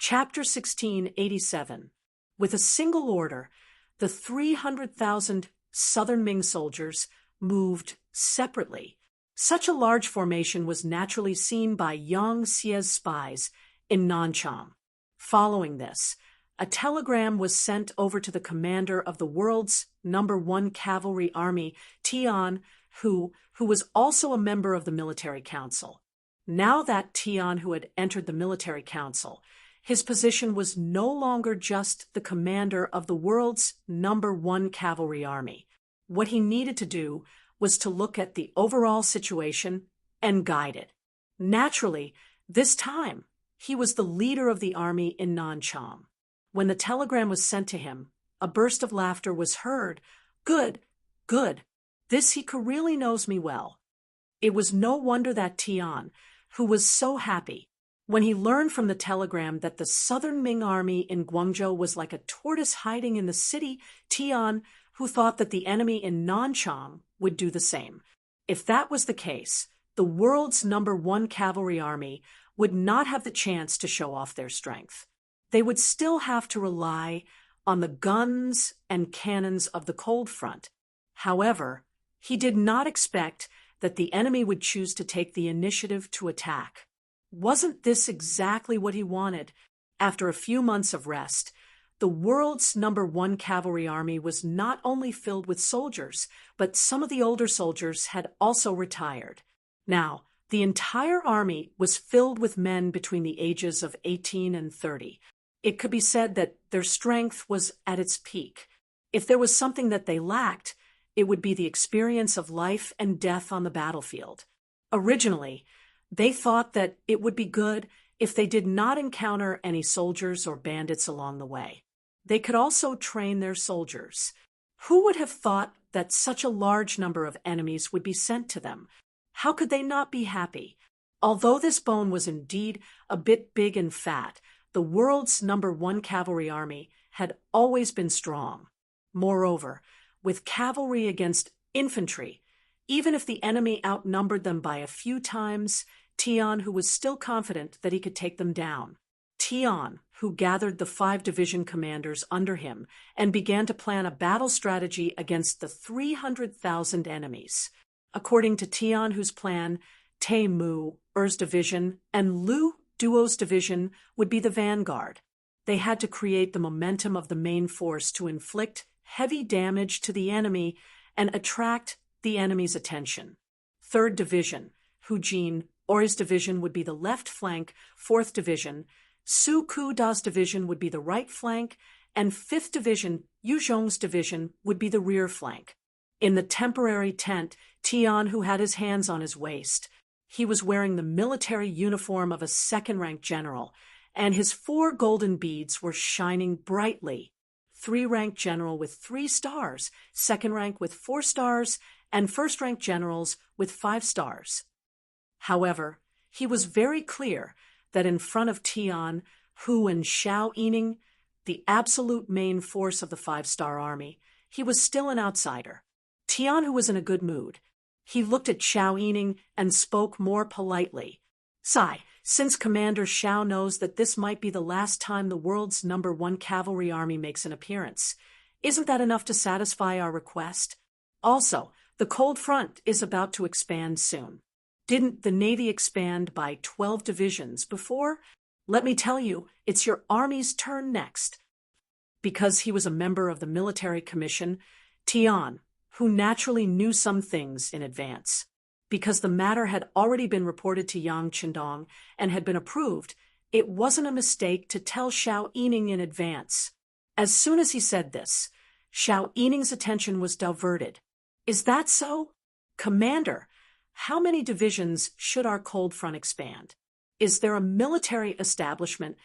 Chapter 1687. With a single order, the 300,000 southern Ming soldiers moved separately. Such a large formation was naturally seen by Yang Xie's spies in Nanchang. Following this, a telegram was sent over to the commander of the world's #1 cavalry army, Tian, who was also a member of the military council. Now that Tian, who had entered the military council, his position was no longer just the commander of the world's #1 cavalry army. What he needed to do was to look at the overall situation and guide it. Naturally, this time, he was the leader of the army in Nanchang. When the telegram was sent to him, a burst of laughter was heard. Good, good. This he really knows me well. It was no wonder that Tian, who was so happy, when he learned from the telegram that the southern Ming army in Guangzhou was like a tortoise hiding in the city, Tian, who thought that the enemy in Nanchang would do the same. If that was the case, the world's #1 cavalry army would not have the chance to show off their strength. They would still have to rely on the guns and cannons of the cold front. However, he did not expect that the enemy would choose to take the initiative to attack. Wasn't this exactly what he wanted? After a few months of rest, the world's #1 cavalry army was not only filled with soldiers, but some of the older soldiers had also retired. Now, the entire army was filled with men between the ages of 18 and 30. It could be said that their strength was at its peak. If there was something that they lacked, it would be the experience of life and death on the battlefield. Originally, they thought that it would be good if they did not encounter any soldiers or bandits along the way. They could also train their soldiers. Who would have thought that such a large number of enemies would be sent to them? How could they not be happy? Although this bone was indeed a bit big and fat, the world's #1 cavalry army had always been strong. Moreover, with cavalry against infantry, even if the enemy outnumbered them by a few times, Tian, who was still confident that he could take them down. Tian, who gathered the 5 division commanders under him and began to plan a battle strategy against the 300,000 enemies. According to Tian, whose plan, Tai Mu, Er's division, and Lu Duo's division would be the vanguard. They had to create the momentum of the main force to inflict heavy damage to the enemy and attract the enemy's attention. 3rd Division, Hu Jin, Or's division would be the left flank, 4th Division, Su Kuda's division would be the right flank, and 5th Division, Yu Zhong's division, would be the rear flank. In the temporary tent, Tian, who had his hands on his waist, he was wearing the military uniform of a second-rank general, and his 4 golden beads were shining brightly. 3-rank general with 3 stars, 2nd rank with 4 stars, and 1st-rank generals with 5 stars. However, he was very clear that in front of Tian, Hu, and Xiao Yining, the absolute main force of the 5-star army, he was still an outsider. Tian, who was in a good mood, he looked at Xiao Yining and spoke more politely. "Sai, since Commander Xiao knows that this might be the last time the world's #1 cavalry army makes an appearance, isn't that enough to satisfy our request? Also, the cold front is about to expand soon. Didn't the Navy expand by 12 divisions before? Let me tell you, it's your army's turn next." Because he was a member of the military commission, Tian, who naturally knew some things in advance, because the matter had already been reported to Yang Qindong and had been approved, it wasn't a mistake to tell Xiao Yining in advance. As soon as he said this, Xiao Yining's attention was diverted. "Is that so? Commander, how many divisions should our cold front expand? Is there a military establishment?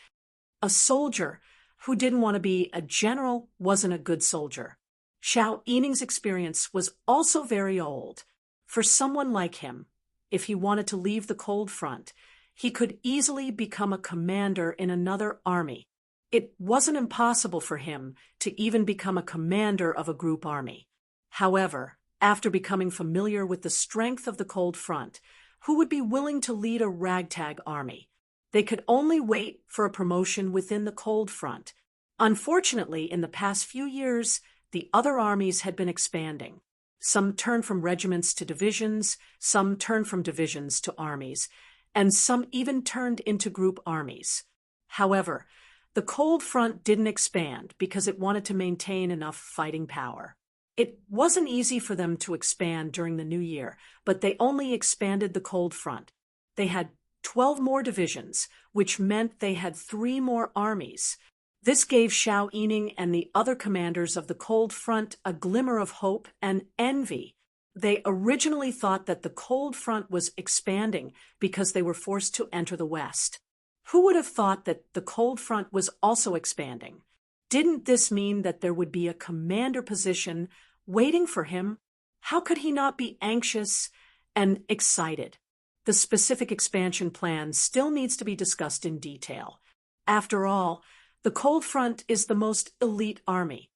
A soldier who didn't want to be a general wasn't a good soldier." Xiao Yining's experience was also very old. For someone like him, if he wanted to leave the cold front, he could easily become a commander in another army. It wasn't impossible for him to even become a commander of a group army. However, after becoming familiar with the strength of the cold front, who would be willing to lead a ragtag army? They could only wait for a promotion within the cold front. Unfortunately, in the past few years, the other armies had been expanding. Some turned from regiments to divisions, some turned from divisions to armies, and some even turned into group armies. However, the cold front didn't expand because it wanted to maintain enough fighting power. It wasn't easy for them to expand during the new year, but they only expanded the cold front. They had 12 more divisions, which meant they had 3 more armies. This gave Xiao Yining and the other commanders of the cold front a glimmer of hope and envy. They originally thought that the cold front was expanding because they were forced to enter the west. Who would have thought that the cold front was also expanding? Didn't this mean that there would be a commander position waiting for him? How could he not be anxious and excited? The specific expansion plan still needs to be discussed in detail. After all, the cold front is the most elite army.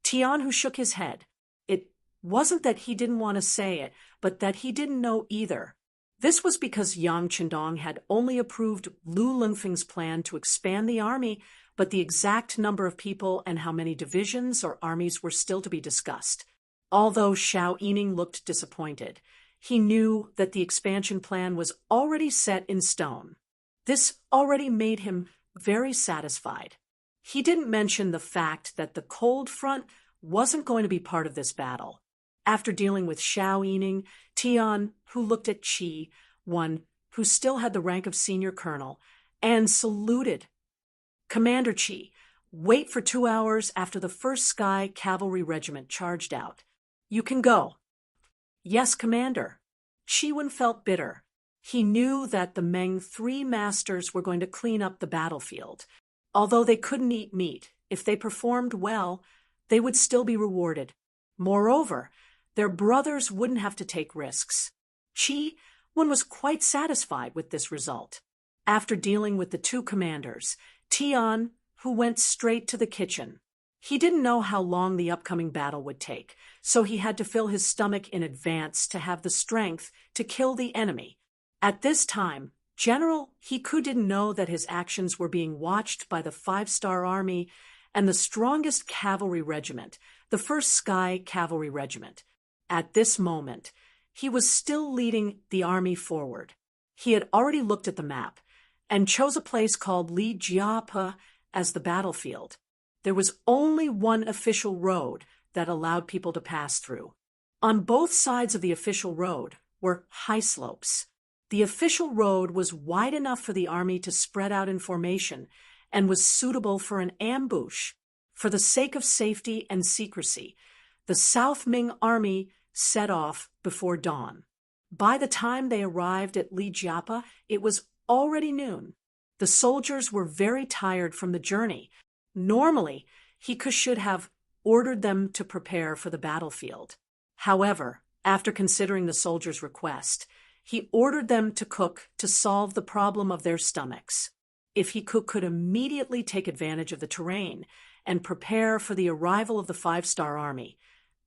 Tian, who shook his head. It wasn't that he didn't want to say it, but that he didn't know either. This was because Yang Qindong had only approved Lu Lingfeng's plan to expand the army, but the exact number of people and how many divisions or armies were still to be discussed. Although Xiao Yining looked disappointed, he knew that the expansion plan was already set in stone. This already made him very satisfied. He didn't mention the fact that the cold front wasn't going to be part of this battle. After dealing with Xiao Yining, Tian, who looked at Qi, one who still had the rank of senior colonel, and saluted. Commander Qi, wait for 2 hours after the 1st Sky Cavalry Regiment charged out. You can go. Yes, Commander. Qi felt bitter. He knew that the Meng 3 masters were going to clean up the battlefield. Although they couldn't eat meat, if they performed well, they would still be rewarded. Moreover, their brothers wouldn't have to take risks. Qi was quite satisfied with this result. After dealing with the 2 commanders, Tian, who went straight to the kitchen. He didn't know how long the upcoming battle would take, so he had to fill his stomach in advance to have the strength to kill the enemy. At this time, General Hiku didn't know that his actions were being watched by the 5-star army and the strongest cavalry regiment, the 1st Sky Cavalry Regiment. At this moment, he was still leading the army forward. He had already looked at the map and chose a place called Li Jiapa as the battlefield. There was only one official road that allowed people to pass through. On both sides of the official road were high slopes. The official road was wide enough for the army to spread out in formation and was suitable for an ambush. For the sake of safety and secrecy, the South Ming army set off before dawn. By the time they arrived at Li Jiapa, it was already noon. The soldiers were very tired from the journey. Normally, he should have ordered them to prepare for the battlefield. However, after considering the soldiers' request, he ordered them to cook to solve the problem of their stomachs. If he could immediately take advantage of the terrain and prepare for the arrival of the 5-star army,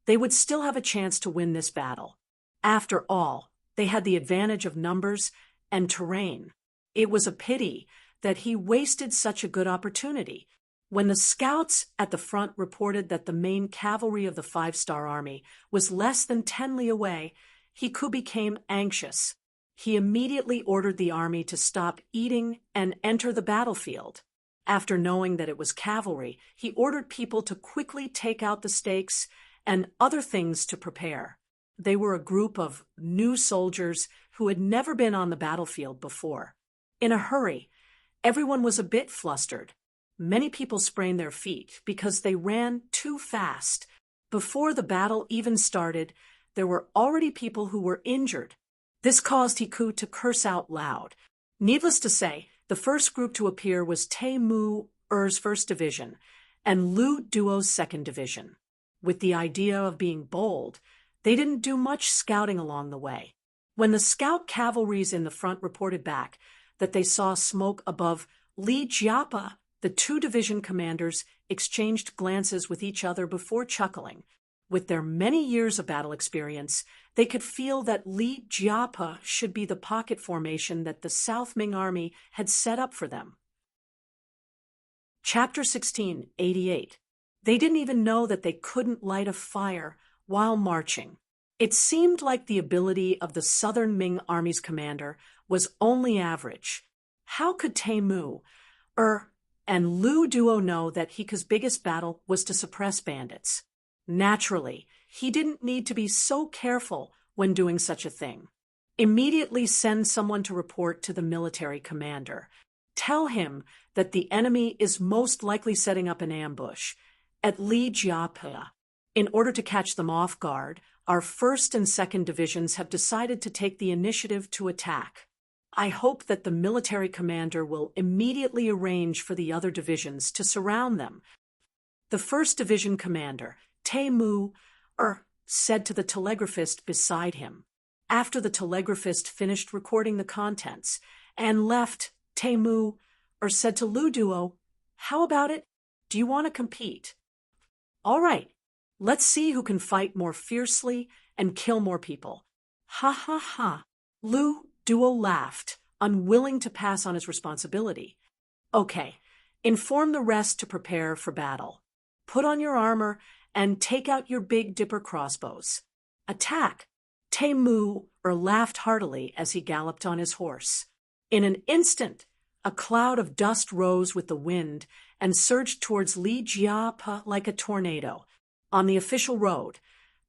they would still have a chance to win this battle. After all, they had the advantage of numbers and terrain. It was a pity that he wasted such a good opportunity. When the scouts at the front reported that the main cavalry of the 5-star army was less than 10 li away, Hiku became anxious. He immediately ordered the army to stop eating and enter the battlefield. After knowing that it was cavalry, he ordered people to quickly take out the stakes and other things to prepare. They were a group of new soldiers who had never been on the battlefield before. In a hurry, everyone was a bit flustered. Many people sprained their feet because they ran too fast. Before the battle even started, there were already people who were injured. This caused Hiku to curse out loud. Needless to say, the first group to appear was Te Mu Er's 1st Division and Lu Duo's 2nd Division. With the idea of being bold, they didn't do much scouting along the way. When the scout cavalries in the front reported back that they saw smoke above Li Jiapa, the 2 division commanders exchanged glances with each other before chuckling. With their many years of battle experience, they could feel that Li Jiapa should be the pocket formation that the South Ming Army had set up for them. Chapter 16, 88. They didn't even know that they couldn't light a fire while marching. It seemed like the ability of the Southern Ming Army's commander was only average. How could Taimu, and Lu Duo know that Hika's biggest battle was to suppress bandits? Naturally, he didn't need to be so careful when doing such a thing. Immediately send someone to report to the military commander. Tell him that the enemy is most likely setting up an ambush at Li Jiapa. In order to catch them off guard, our 1st and 2nd divisions have decided to take the initiative to attack. I hope that the military commander will immediately arrange for the other divisions to surround them. The 1st Division commander, Taimu, said to the telegraphist beside him. After the telegraphist finished recording the contents and left, Taimu said to Lu Duo, "How about it? Do you want to compete?" "All right, let's see who can fight more fiercely and kill more people." Ha ha ha. Lu Duo laughed, unwilling to pass on his responsibility. "Okay, inform the rest to prepare for battle. Put on your armor and take out your Big Dipper crossbows. Attack!" Taimu laughed heartily as he galloped on his horse. In an instant, a cloud of dust rose with the wind and surged towards Li Jiapa like a tornado. On the official road,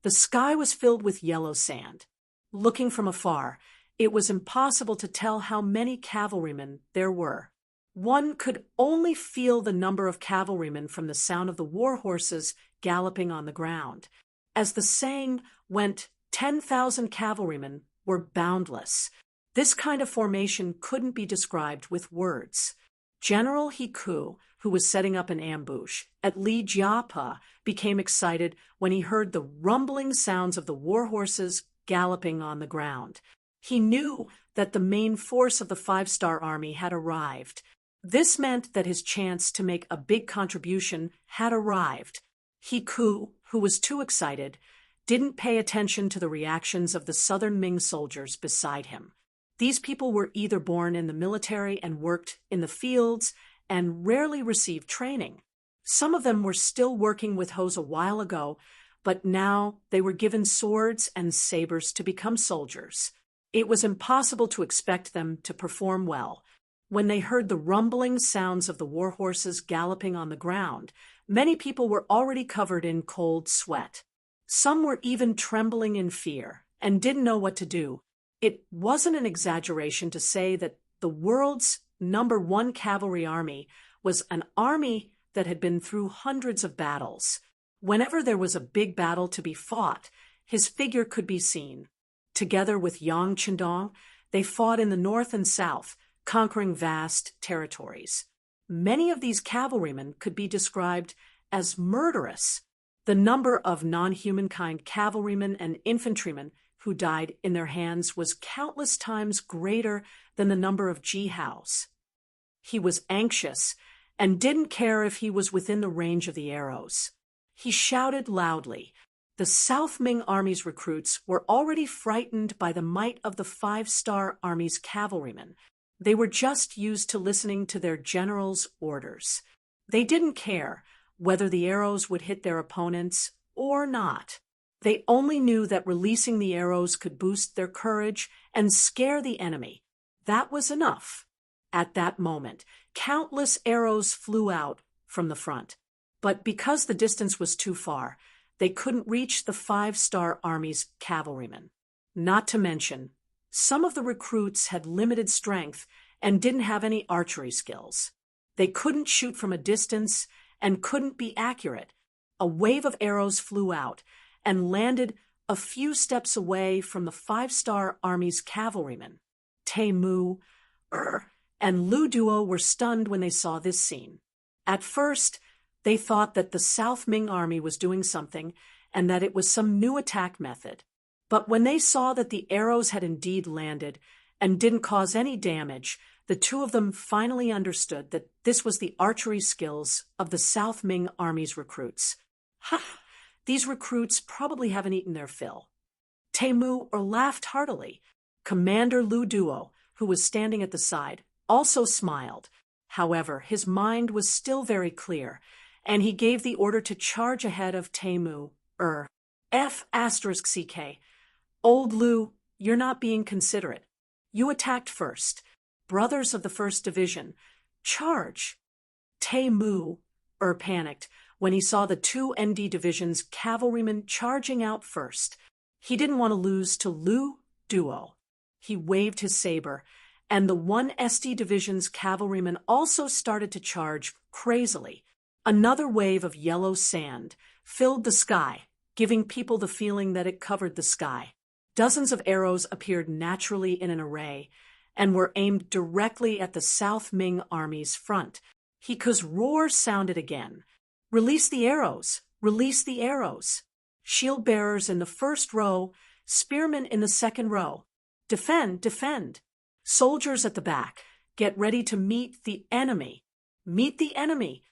the sky was filled with yellow sand. Looking from afar, it was impossible to tell how many cavalrymen there were. One could only feel the number of cavalrymen from the sound of the war horses galloping on the ground. As the saying went, 10,000 cavalrymen were boundless. This kind of formation couldn't be described with words. General Hiku, who was setting up an ambush at Li Jiapa, became excited when he heard the rumbling sounds of the war horses galloping on the ground. He knew that the main force of the 5-star army had arrived. This meant that his chance to make a big contribution had arrived. Hiku, who was too excited, didn't pay attention to the reactions of the Southern Ming soldiers beside him. These people were either born in the military and worked in the fields and rarely received training. Some of them were still working with hoes a while ago, but now they were given swords and sabers to become soldiers. It was impossible to expect them to perform well. When they heard the rumbling sounds of the war horses galloping on the ground, many people were already covered in cold sweat. Some were even trembling in fear and didn't know what to do. It wasn't an exaggeration to say that the world's #1 cavalry army was an army that had been through hundreds of battles. Whenever there was a big battle to be fought, his figure could be seen. Together with Yang Chendong, they fought in the north and south, conquering vast territories. Many of these cavalrymen could be described as murderous. The number of non-humankind cavalrymen and infantrymen who died in their hands was countless times greater than the number of jihaos. He was anxious and didn't care if he was within the range of the arrows. He shouted loudly. The South Ming Army's recruits were already frightened by the might of the 5-star Army's cavalrymen. They were just used to listening to their general's orders. They didn't care whether the arrows would hit their opponents or not. They only knew that releasing the arrows could boost their courage and scare the enemy. That was enough. At that moment, countless arrows flew out from the front. But because the distance was too far, they couldn't reach the 5-star Army's cavalrymen. Not to mention, some of the recruits had limited strength and didn't have any archery skills. They couldn't shoot from a distance and couldn't be accurate. A wave of arrows flew out and landed a few steps away from the 5-star Army's cavalrymen. Taimu, and Lu Duo were stunned when they saw this scene. At first, they thought that the South Ming Army was doing something and that it was some new attack method. But when they saw that the arrows had indeed landed and didn't cause any damage, the two of them finally understood that this was the archery skills of the South Ming Army's recruits. Ha! these recruits probably haven't eaten their fill. Temu laughed heartily. Commander Lu Duo, who was standing at the side, also smiled. However, his mind was still very clear, and he gave the order to charge ahead of Temu. F***CK. Old Lu, you're not being considerate. You attacked first. Brothers of the 1st Division, charge! Temu panicked when he saw the 2 ND Division's cavalrymen charging out first. He didn't want to lose to Lu Duo. He waved his saber, and the 1 SD Division's cavalrymen also started to charge crazily. Another wave of yellow sand filled the sky, giving people the feeling that it covered the sky. Dozens of arrows appeared naturally in an array and were aimed directly at the South Ming Army's front. Hika's roar sounded again. Release the arrows! Release the arrows! Shield bearers in the 1st row, spearmen in the 2nd row. Defend! Defend! Soldiers at the back, get ready to meet the enemy. Meet the enemy!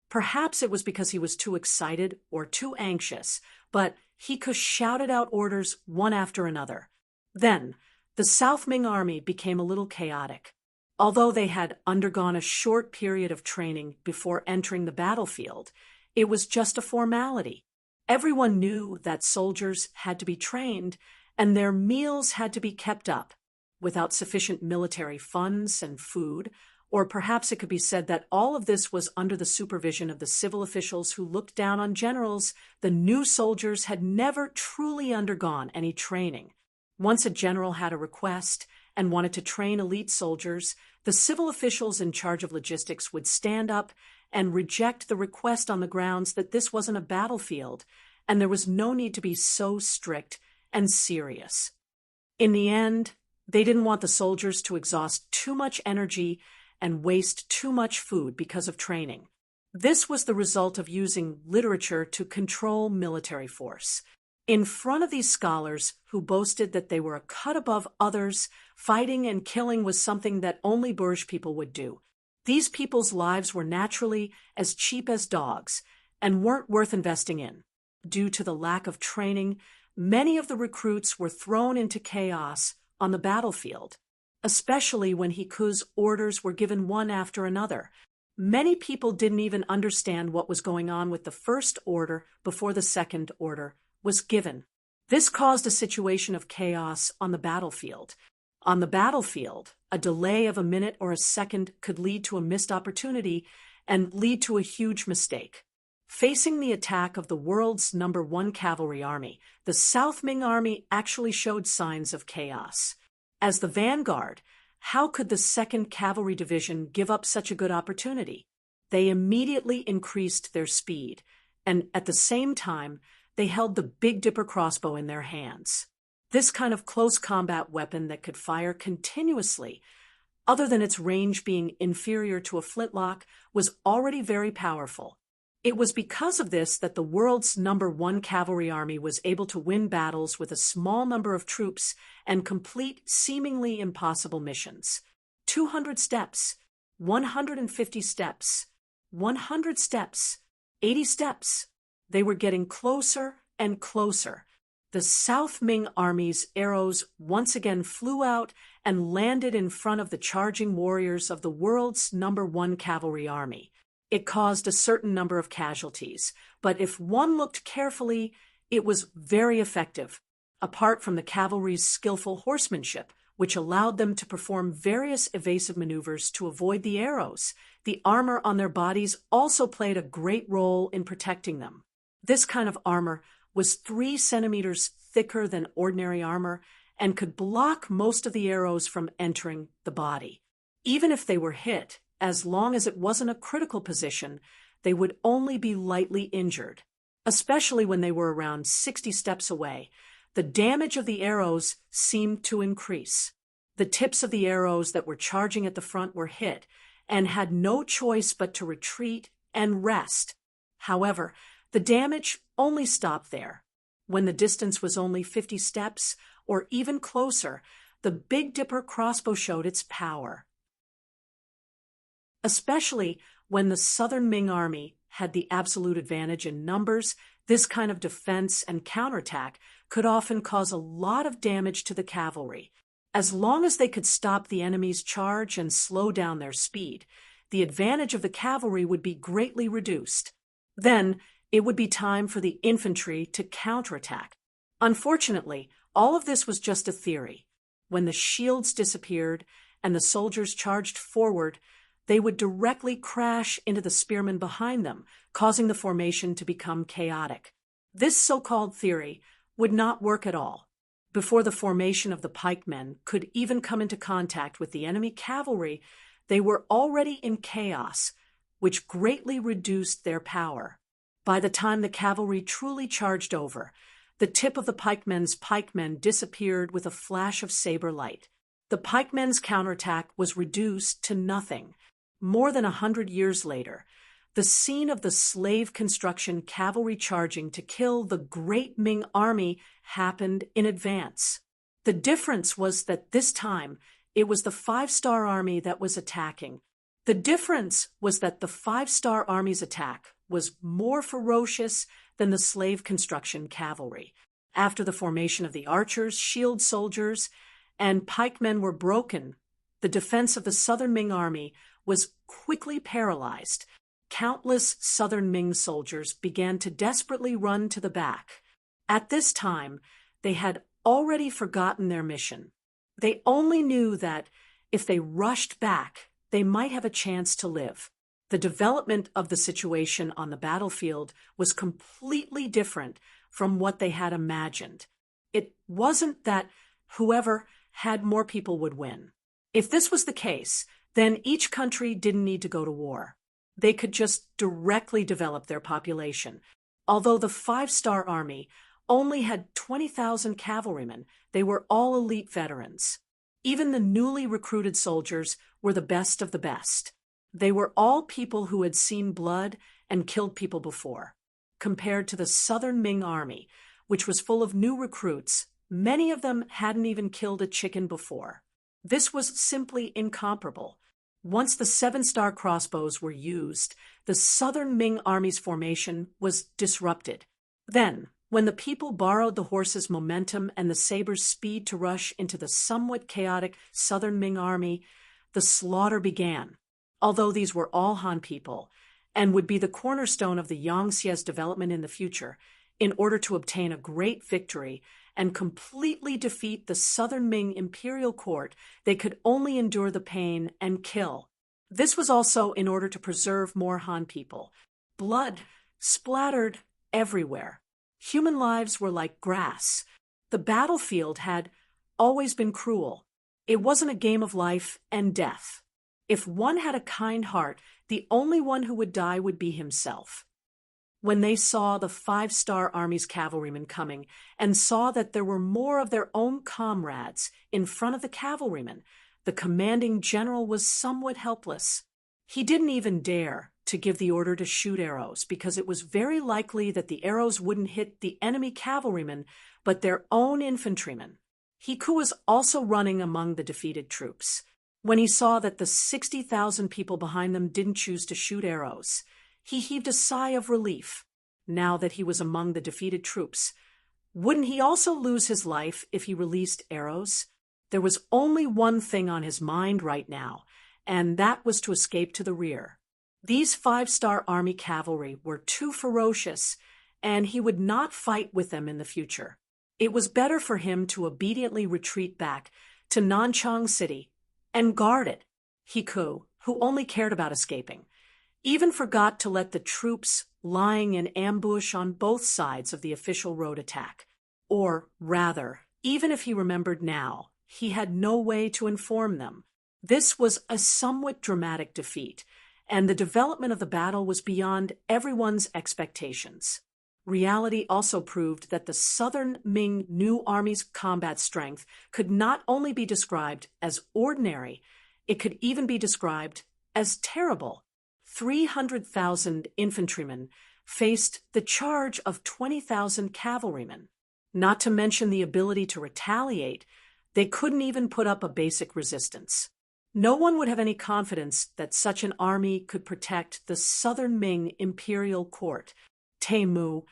Perhaps it was because he was too excited or too anxious, but Hika shouted out orders one after another. Then, the South Ming Army became a little chaotic. Although they had undergone a short period of training before entering the battlefield, it was just a formality. Everyone knew that soldiers had to be trained, and their meals had to be kept up. Without sufficient military funds and food, or perhaps it could be said that all of this was under the supervision of the civil officials who looked down on generals, the new soldiers had never truly undergone any training. Once a general had a request and wanted to train elite soldiers, the civil officials in charge of logistics would stand up and reject the request on the grounds that this wasn't a battlefield, and there was no need to be so strict and serious. In the end, they didn't want the soldiers to exhaust too much energy and waste too much food because of training. This was the result of using literature to control military force. In front of these scholars who boasted that they were a cut above others, fighting and killing was something that only bourge people would do. These people's lives were naturally as cheap as dogs and weren't worth investing in. Due to the lack of training, many of the recruits were thrown into chaos on the battlefield, especially when Hiku's orders were given one after another. Many people didn't even understand what was going on with the 1st order before the 2nd order was given. This caused a situation of chaos on the battlefield. On the battlefield, a delay of a minute or a second could lead to a missed opportunity and lead to a huge mistake. Facing the attack of the world's #1 cavalry army, the South Ming Army actually showed signs of chaos. As the vanguard, how could the 2nd Cavalry Division give up such a good opportunity? They immediately increased their speed, and at the same time, they held the Big Dipper crossbow in their hands. This kind of close combat weapon that could fire continuously, other than its range being inferior to a flintlock, was already very powerful. It was because of this that the world's #1 cavalry army was able to win battles with a small number of troops and complete seemingly impossible missions. 200 steps, 150 steps, 100 steps, 80 steps. They were getting closer and closer. The South Ming Army's arrows once again flew out and landed in front of the charging warriors of the world's #1 cavalry army. It caused a certain number of casualties, but if one looked carefully, it was very effective. Apart from the cavalry's skillful horsemanship, which allowed them to perform various evasive maneuvers to avoid the arrows, the armor on their bodies also played a great role in protecting them. This kind of armor was 3 centimeters thicker than ordinary armor and could block most of the arrows from entering the body. Even if they were hit, as long as it wasn't a critical position, they would only be lightly injured. Especially when they were around 60 steps away, the damage of the arrows seemed to increase. The tips of the arrows that were charging at the front were hit and had no choice but to retreat and rest. However, the damage only stopped there. When the distance was only 50 steps or even closer, the Big Dipper crossbow showed its power. Especially when the Southern Ming Army had the absolute advantage in numbers, this kind of defense and counterattack could often cause a lot of damage to the cavalry. As long as they could stop the enemy's charge and slow down their speed, the advantage of the cavalry would be greatly reduced. Then, it would be time for the infantry to counterattack. Unfortunately, all of this was just a theory. When the shields disappeared and the soldiers charged forward, they would directly crash into the spearmen behind them, causing the formation to become chaotic. This so-called theory would not work at all. Before the formation of the pikemen could even come into contact with the enemy cavalry, they were already in chaos, which greatly reduced their power. By the time the cavalry truly charged over, the tip of the pikemen's pikemen disappeared with a flash of saber light. The pikemen's counterattack was reduced to nothing. More than 100 years later, the scene of the slave construction cavalry charging to kill the great Ming army happened in advance. The difference was that this time it was the five-star army that was attacking. The difference was that the five-star army's attack was more ferocious than the slave construction cavalry. After the formation of the archers, shield soldiers, and pikemen were broken, the defense of the southern Ming army was quickly paralyzed. Countless southern Ming soldiers began to desperately run to the back. At this time, they had already forgotten their mission. They only knew that if they rushed back, they might have a chance to live. The development of the situation on the battlefield was completely different from what they had imagined. It wasn't that whoever had more people would win. If this was the case, then each country didn't need to go to war. They could just directly develop their population. Although the five-star army only had 20,000 cavalrymen, they were all elite veterans. Even the newly recruited soldiers were the best of the best. They were all people who had seen blood and killed people before. Compared to the southern Ming army, which was full of new recruits, many of them hadn't even killed a chicken before. This was simply incomparable. Once the 7-star crossbows were used, the southern Ming army's formation was disrupted. Then, when the people borrowed the horses' momentum and the sabers' speed to rush into the somewhat chaotic southern Ming army, the slaughter began. Although these were all Han people, and would be the cornerstone of the Yangtze's development in the future, in order to obtain a great victory and completely defeat the southern Ming imperial court, they could only endure the pain and kill. This was also in order to preserve more Han people. Blood splattered everywhere. Human lives were like grass. The battlefield had always been cruel. It wasn't a game of life and death. If one had a kind heart, the only one who would die would be himself. When they saw the 5-star army's cavalrymen coming and saw that there were more of their own comrades in front of the cavalrymen, the commanding general was somewhat helpless. He didn't even dare to give the order to shoot arrows because it was very likely that the arrows wouldn't hit the enemy cavalrymen but their own infantrymen. Hiku was also running among the defeated troops. When he saw that the 60,000 people behind them didn't choose to shoot arrows, he heaved a sigh of relief. Now that he was among the defeated troops, wouldn't he also lose his life if he released arrows? There was only one thing on his mind right now, and that was to escape to the rear. These 5-star army cavalry were too ferocious, and he would not fight with them in the future. It was better for him to obediently retreat back to Nanchang City and guard it. Hiku, who only cared about escaping, even forgot to let the troops lying in ambush on both sides of the official road attack. Or rather, even if he remembered now, he had no way to inform them. This was a somewhat dramatic defeat, and the development of the battle was beyond everyone's expectations. Reality also proved that the southern Ming new army's combat strength could not only be described as ordinary, it could even be described as terrible. 300,000 infantrymen faced the charge of 20,000 cavalrymen. Not to mention the ability to retaliate, they couldn't even put up a basic resistance. No one would have any confidence that such an army could protect the southern Ming imperial court. Temu,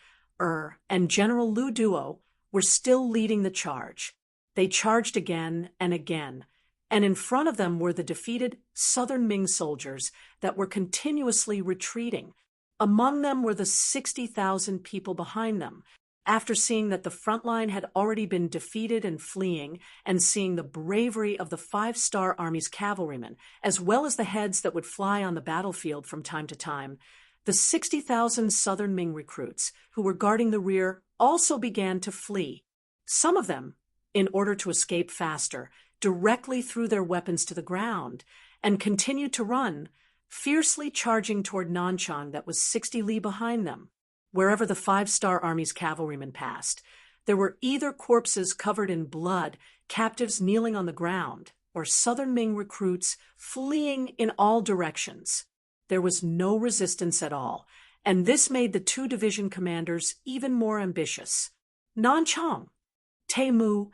and General Lu Duo were still leading the charge. They charged again and again, and in front of them were the defeated southern Ming soldiers that were continuously retreating. Among them were the 60,000 people behind them. After seeing that the front line had already been defeated and fleeing, and seeing the bravery of the 5-Star Army's cavalrymen, as well as the heads that would fly on the battlefield from time to time, the 60,000 southern Ming recruits who were guarding the rear also began to flee. Some of them, in order to escape faster, directly threw their weapons to the ground and continued to run, fiercely charging toward Nanchang that was 60 li behind them. Wherever the 5-Star Army's cavalrymen passed, there were either corpses covered in blood, captives kneeling on the ground, or southern Ming recruits fleeing in all directions. There was no resistance at all, and this made the 2 division commanders even more ambitious. Nanchang, Temu,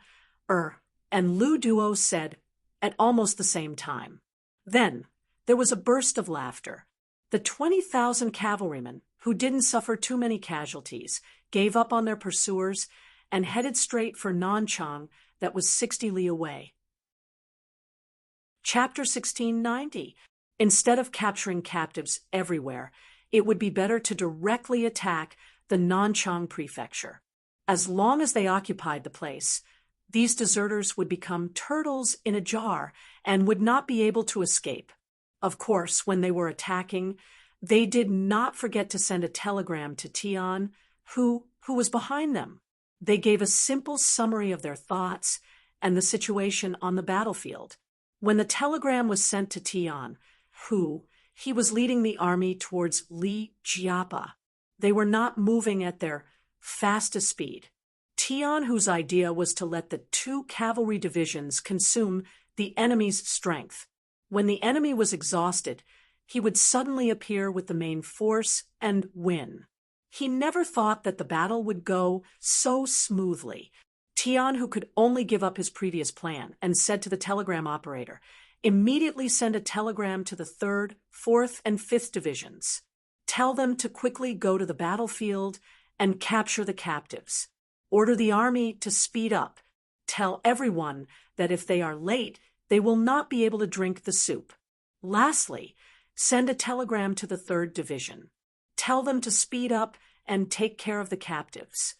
and Lu Duo said at almost the same time. Then there was a burst of laughter. The 20,000 cavalrymen, who didn't suffer too many casualties, gave up on their pursuers and headed straight for Nanchang that was 60 li away. Chapter 1690. Instead of capturing captives everywhere, it would be better to directly attack the Nanchang prefecture. As long as they occupied the place, these deserters would become turtles in a jar and would not be able to escape. Of course, when they were attacking, they did not forget to send a telegram to Tian, who was behind them. They gave a simple summary of their thoughts and the situation on the battlefield. When the telegram was sent to Tian, he was leading the army towards Li Jiapa. They were not moving at their fastest speed. Tian, whose idea was to let the 2 cavalry divisions consume the enemy's strength. When the enemy was exhausted, he would suddenly appear with the main force and win. He never thought that the battle would go so smoothly. Tian, who could only give up his previous plan, and said to the telegram operator, "Immediately send a telegram to the 3rd, 4th, and 5th divisions. Tell them to quickly go to the battlefield and capture the captives. Order the army to speed up. Tell everyone that if they are late, they will not be able to drink the soup. Lastly, send a telegram to the 3rd division. Tell them to speed up and take care of the captives."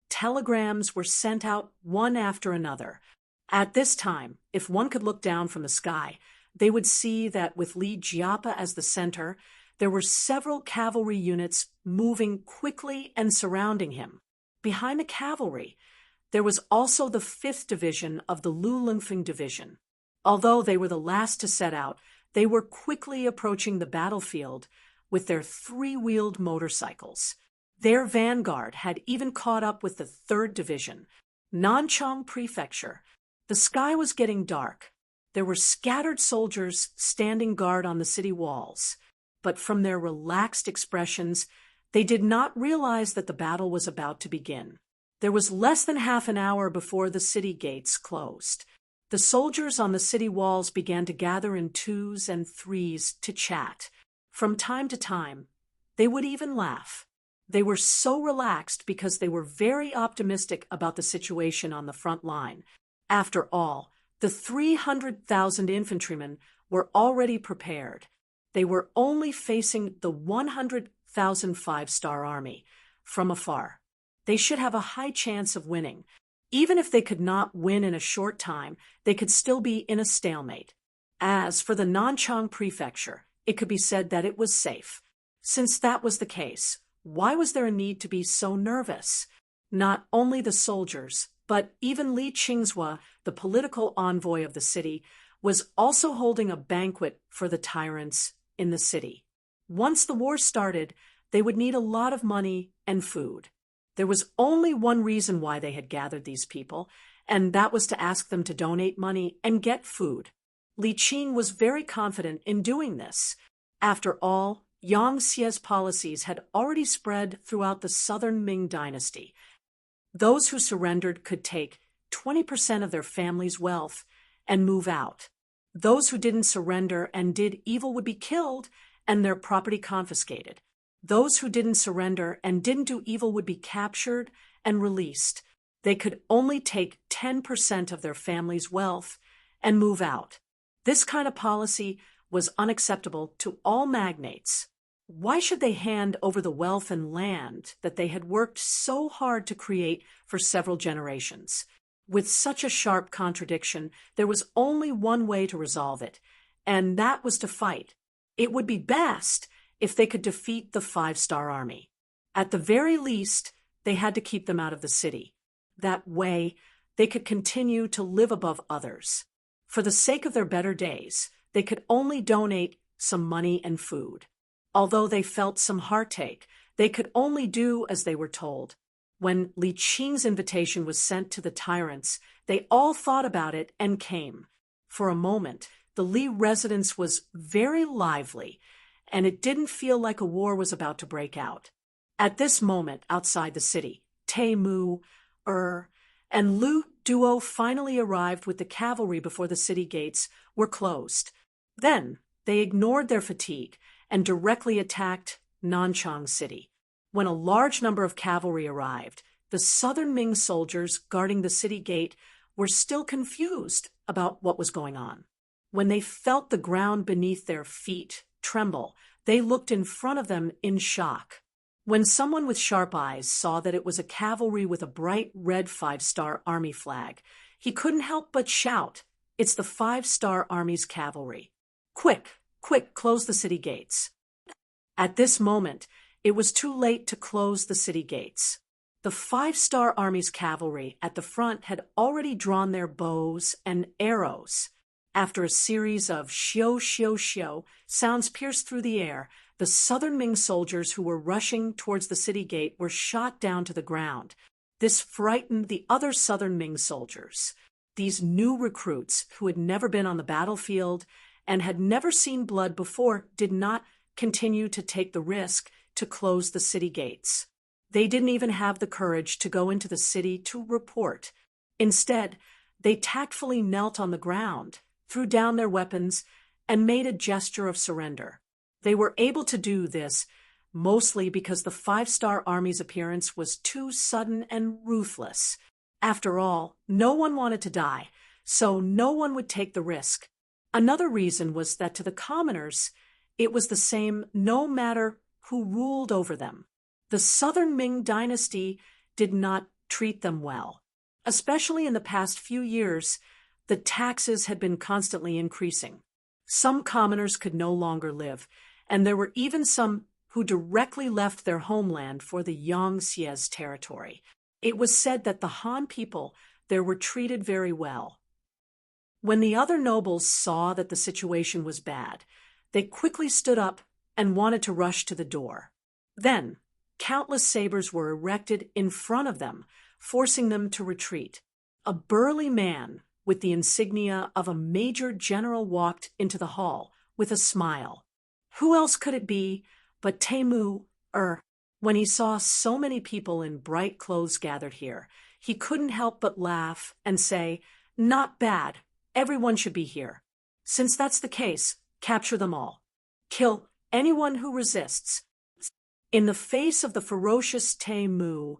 Telegrams were sent out one after another. At this time, if one could look down from the sky, they would see that with Li Jiapa as the center, there were several cavalry units moving quickly and surrounding him. Behind the cavalry, there was also the 5th division of the Lu Lingfeng division. Although they were the last to set out, they were quickly approaching the battlefield with their 3-wheeled motorcycles. Their vanguard had even caught up with the 3rd division. Nanchang Prefecture. The sky was getting dark. There were scattered soldiers standing guard on the city walls, but from their relaxed expressions, they did not realize that the battle was about to begin. There was less than half an hour before the city gates closed. The soldiers on the city walls began to gather in 2s and 3s to chat. From time to time, they would even laugh. They were so relaxed because they were very optimistic about the situation on the front line. After all, the 300,000 infantrymen were already prepared. They were only facing the 100,000 5-Star Army from afar. They should have a high chance of winning. Even if they could not win in a short time, they could still be in a stalemate. As for the Nanchang Prefecture, it could be said that it was safe. Since that was the case, why was there a need to be so nervous? Not only the soldiers, but even Li Qingzhua, the political envoy of the city, was also holding a banquet for the tyrants in the city. Once the war started, they would need a lot of money and food. There was only one reason why they had gathered these people, and that was to ask them to donate money and get food. Li Qing was very confident in doing this. After all, Yang Xie's policies had already spread throughout the southern Ming dynasty. Those who surrendered could take 20% of their family's wealth and move out. Those who didn't surrender and did evil would be killed and their property confiscated. Those who didn't surrender and didn't do evil would be captured and released. They could only take 10% of their family's wealth and move out. This kind of policy was unacceptable to all magnates. Why should they hand over the wealth and land that they had worked so hard to create for several generations? With such a sharp contradiction, there was only one way to resolve it, and that was to fight. It would be best if they could defeat the Five-Star Army. At the very least, they had to keep them out of the city. That way, they could continue to live above others. For the sake of their better days, they could only donate some money and food. Although they felt some heartache, they could only do as they were told. When Li Qing's invitation was sent to the tyrants, they all thought about it and came. For a moment, the Li residence was very lively, and it didn't feel like a war was about to break out. At this moment, outside the city, Temu, and Lu Duo finally arrived with the cavalry before the city gates were closed. Then they ignored their fatigue and directly attacked Nanchang City. When a large number of cavalry arrived, the southern Ming soldiers guarding the city gate were still confused about what was going on. When they felt the ground beneath their feet tremble, they looked in front of them in shock. When someone with sharp eyes saw that it was a cavalry with a bright red Five-Star Army flag, he couldn't help but shout, "It's the Five-Star Army's cavalry. Quick, quick, close the city gates." At this moment, it was too late to close the city gates. The Five-Star Army's cavalry at the front had already drawn their bows and arrows. After a series of xiu xiu xiu sounds pierced through the air, the southern Ming soldiers who were rushing towards the city gate were shot down to the ground. This frightened the other southern Ming soldiers. These new recruits, who had never been on the battlefield and had never seen blood before, did not continue to take the risk to close the city gates. They didn't even have the courage to go into the city to report. Instead, they tactfully knelt on the ground, threw down their weapons, and made a gesture of surrender. They were able to do this mostly because the Five-Star Army's appearance was too sudden and ruthless. After all, no one wanted to die, so no one would take the risk. Another reason was that to the commoners, it was the same no matter who ruled over them. The southern Ming dynasty did not treat them well. Especially in the past few years, the taxes had been constantly increasing. Some commoners could no longer live, and there were even some who directly left their homeland for the Yangtze's territory. It was said that the Han people there were treated very well. When the other nobles saw that the situation was bad, they quickly stood up and wanted to rush to the door. Then, countless sabers were erected in front of them, forcing them to retreat. A burly man with the insignia of a major general walked into the hall with a smile. Who else could it be but Temu? When he saw so many people in bright clothes gathered here, he couldn't help but laugh and say, "Not bad. Everyone should be here. Since that's the case, capture them all. Kill anyone who resists." In the face of the ferocious Temu,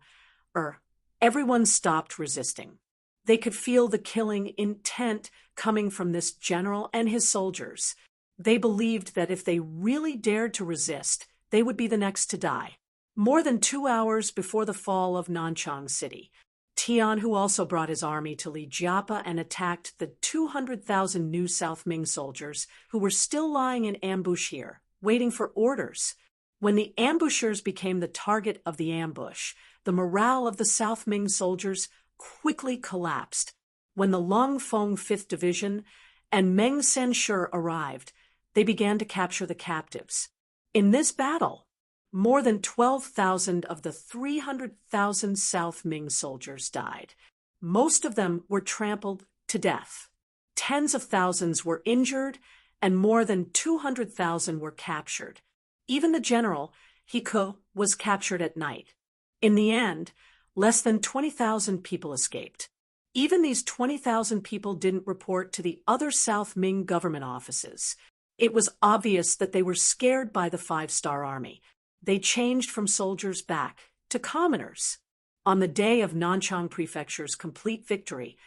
everyone stopped resisting. They could feel the killing intent coming from this general and his soldiers. They believed that if they really dared to resist, they would be the next to die. More than 2 hours before the fall of Nanchang City, Tian, who also brought his army to Lijiapa and attacked the 200,000 new South Ming soldiers who were still lying in ambush here, waiting for orders. When the ambushers became the target of the ambush, the morale of the South Ming soldiers quickly collapsed. When the Longfeng 5th Division and Meng Senshi arrived, they began to capture the captives. In this battle, more than 12,000 of the 300,000 South Ming soldiers died. Most of them were trampled to death. Tens of thousands were injured, and more than 200,000 were captured. Even the general, Hiko, was captured at night. In the end, less than 20,000 people escaped. Even these 20,000 people didn't report to the other South Ming government offices. It was obvious that they were scared by the Five-Star Army. They changed from soldiers back to commoners. On the day of Nanchang Prefecture's complete victory,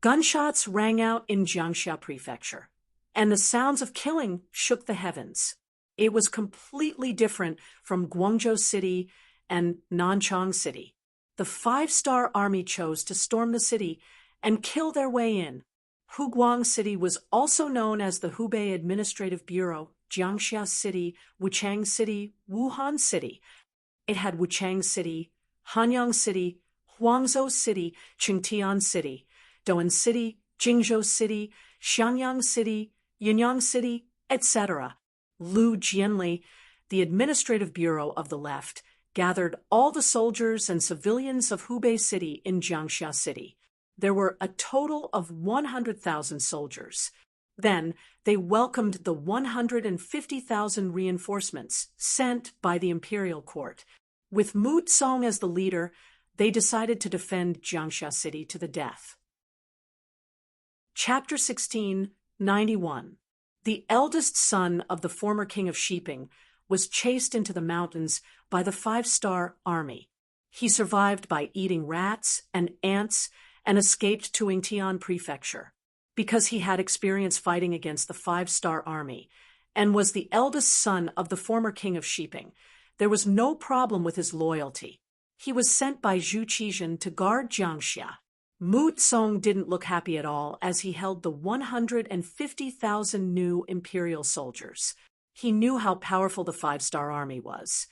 gunshots rang out in Jiangxia Prefecture, and the sounds of killing shook the heavens. It was completely different from Guangzhou City and Nanchang City. The Five-Star Army chose to storm the city and kill their way in. Huguang City was also known as the Hubei Administrative Bureau, Jiangxia City, Wuchang City, Wuhan City. It had Wuchang City, Hanyang City, Huangzhou City, Qingtian City, Douyin City, Jingzhou City, Xiangyang City, Yanyang City, etc. Lu Jianli, the Administrative Bureau of the left, gathered all the soldiers and civilians of Hubei City in Jiangxia City. There were a total of 100,000 soldiers. Then they welcomed the 150,000 reinforcements sent by the imperial court. With Mu Tsong as the leader, they decided to defend Jiangxia City to the death. Chapter 16, 91. The eldest son of the former king of Shiping was chased into the mountains by the Five-Star Army. He survived by eating rats and ants and escaped to Yingtian Prefecture. Because he had experience fighting against the Five-Star Army and was the eldest son of the former king of Shiping, there was no problem with his loyalty. He was sent by Zhu Qizhen to guard Jiangxia. Mu Tsong didn't look happy at all as he held the 150,000 new imperial soldiers. He knew how powerful the Five-Star Army was.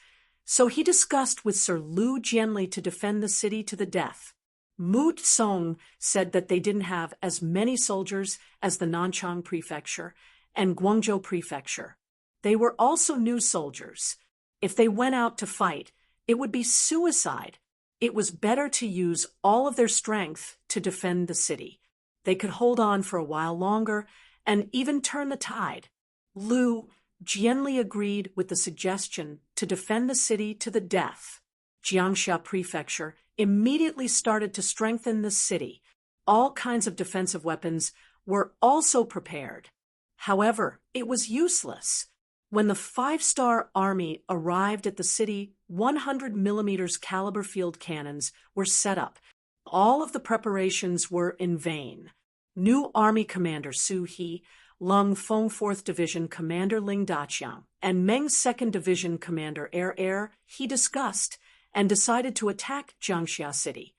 So he discussed with Sir Lu Jianli to defend the city to the death. Mu Tsong said that they didn't have as many soldiers as the Nanchang Prefecture and Guangzhou Prefecture. They were also new soldiers. If they went out to fight, it would be suicide. It was better to use all of their strength to defend the city. They could hold on for a while longer and even turn the tide. Lu Jianli agreed with the suggestion to defend the city to the death. Jiangxia Prefecture immediately started to strengthen the city. All kinds of defensive weapons were also prepared. However, it was useless. When the Five-Star Army arrived at the city, 100 millimeters caliber field cannons were set up. All of the preparations were in vain. New Army Commander Su He, Lung Feng 4th Division Commander Ling Daqiang, and Meng's 2nd Division Commander he discussed and decided to attack Jiangxia City.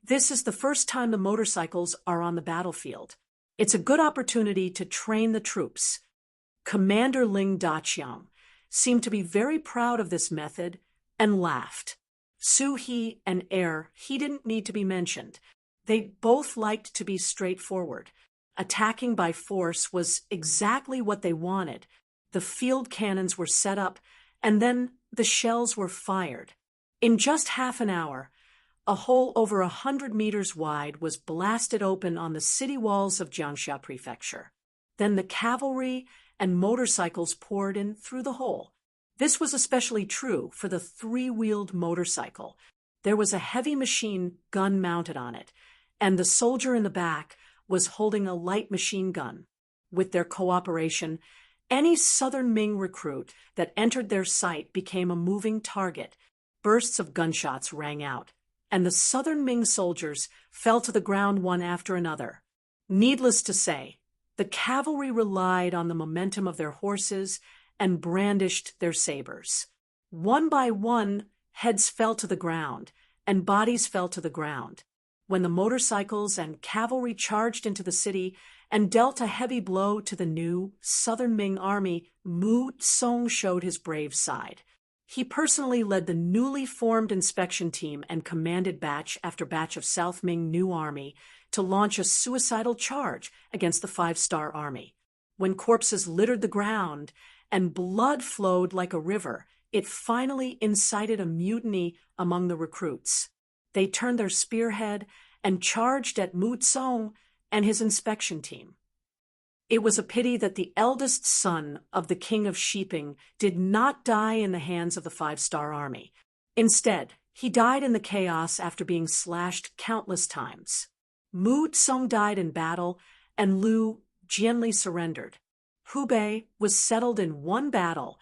This is the first time the motorcycles are on the battlefield. It's a good opportunity to train the troops. Commander Ling Daqiang seemed to be very proud of this method and laughed. Su He and he didn't need to be mentioned. They both liked to be straightforward. Attacking by force was exactly what they wanted. The field cannons were set up, and then the shells were fired. In just half an hour, a hole over 100 meters wide was blasted open on the city walls of Jiangxia Prefecture. Then the cavalry and motorcycles poured in through the hole. This was especially true for the three-wheeled motorcycle. There was a heavy machine gun mounted on it, and the soldier in the back was holding a light machine gun. With their cooperation, any Southern Ming recruit that entered their sight became a moving target. Bursts of gunshots rang out, and the Southern Ming soldiers fell to the ground one after another. Needless to say, the cavalry relied on the momentum of their horses and brandished their sabers. One by one, heads fell to the ground, and bodies fell to the ground. When the motorcycles and cavalry charged into the city and dealt a heavy blow to the new Southern Ming army, Mu Tsong showed his brave side. He personally led the newly formed inspection team and commanded batch after batch of South Ming New Army to launch a suicidal charge against the Five-Star Army. When corpses littered the ground and blood flowed like a river, it finally incited a mutiny among the recruits. They turned their spearhead and charged at Mu Tsong and his inspection team. It was a pity that the eldest son of the king of Shiping did not die in the hands of the Five-Star Army. Instead, he died in the chaos after being slashed countless times. Mu Tsong died in battle, and Liu Jianli surrendered. Hubei was settled in one battle,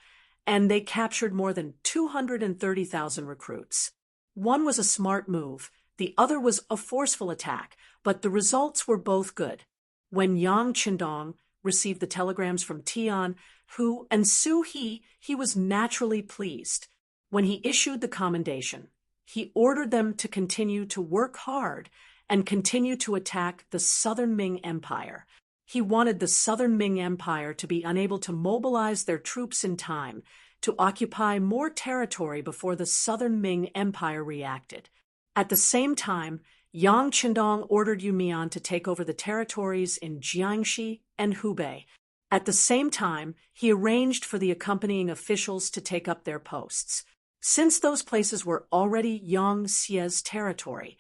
and they captured more than 230,000 recruits. One was a smart move, the other was a forceful attack, but the results were both good. When Yang Qindong received the telegrams from Tian, Hu, and Su he was naturally pleased. When he issued the commendation, he ordered them to continue to work hard and continue to attack the Southern Ming Empire. He wanted the Southern Ming Empire to be unable to mobilize their troops in time to occupy more territory before the Southern Ming Empire reacted. At the same time, Yang Qindong ordered Yu Mian to take over the territories in Jiangxi and Hubei. At the same time, he arranged for the accompanying officials to take up their posts. Since those places were already Yang Xie's territory,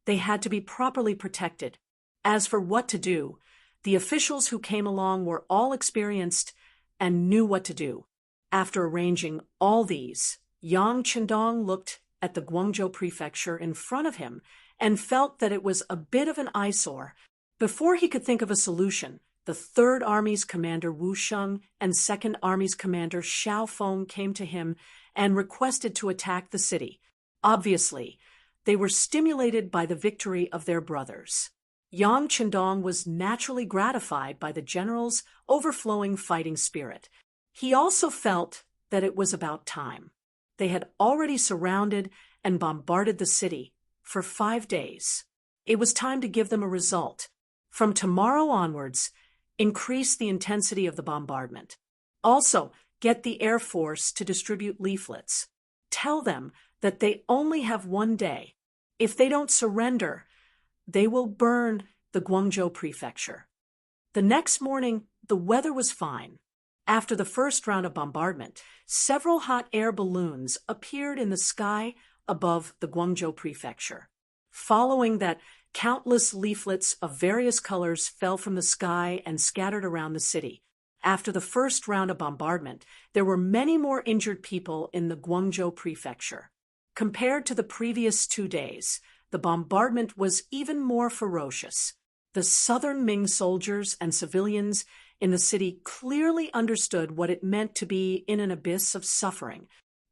they had to be properly protected. As for what to do, the officials who came along were all experienced and knew what to do. After arranging all these, Yang Qindong looked at the Guangzhou prefecture in front of him and felt that it was a bit of an eyesore. Before he could think of a solution, the 3rd Army's commander Wu Sheng and 2nd Army's commander Xiao Feng came to him and requested to attack the city. Obviously, they were stimulated by the victory of their brothers. Yang Qindong was naturally gratified by the general's overflowing fighting spirit. He also felt that it was about time. They had already surrounded and bombarded the city for 5 days. It was time to give them a result. From tomorrow onwards, increase the intensity of the bombardment. Also, get the Air Force to distribute leaflets. Tell them that they only have 1 day. If they don't surrender, they will burn the Guangzhou prefecture. The next morning, the weather was fine. After the first round of bombardment, several hot air balloons appeared in the sky above the Guangzhou prefecture. Following that, countless leaflets of various colors fell from the sky and scattered around the city. After the first round of bombardment, there were many more injured people in the Guangzhou prefecture. Compared to the previous 2 days, the bombardment was even more ferocious. The Southern Ming soldiers and civilians in the city clearly understood what it meant to be in an abyss of suffering.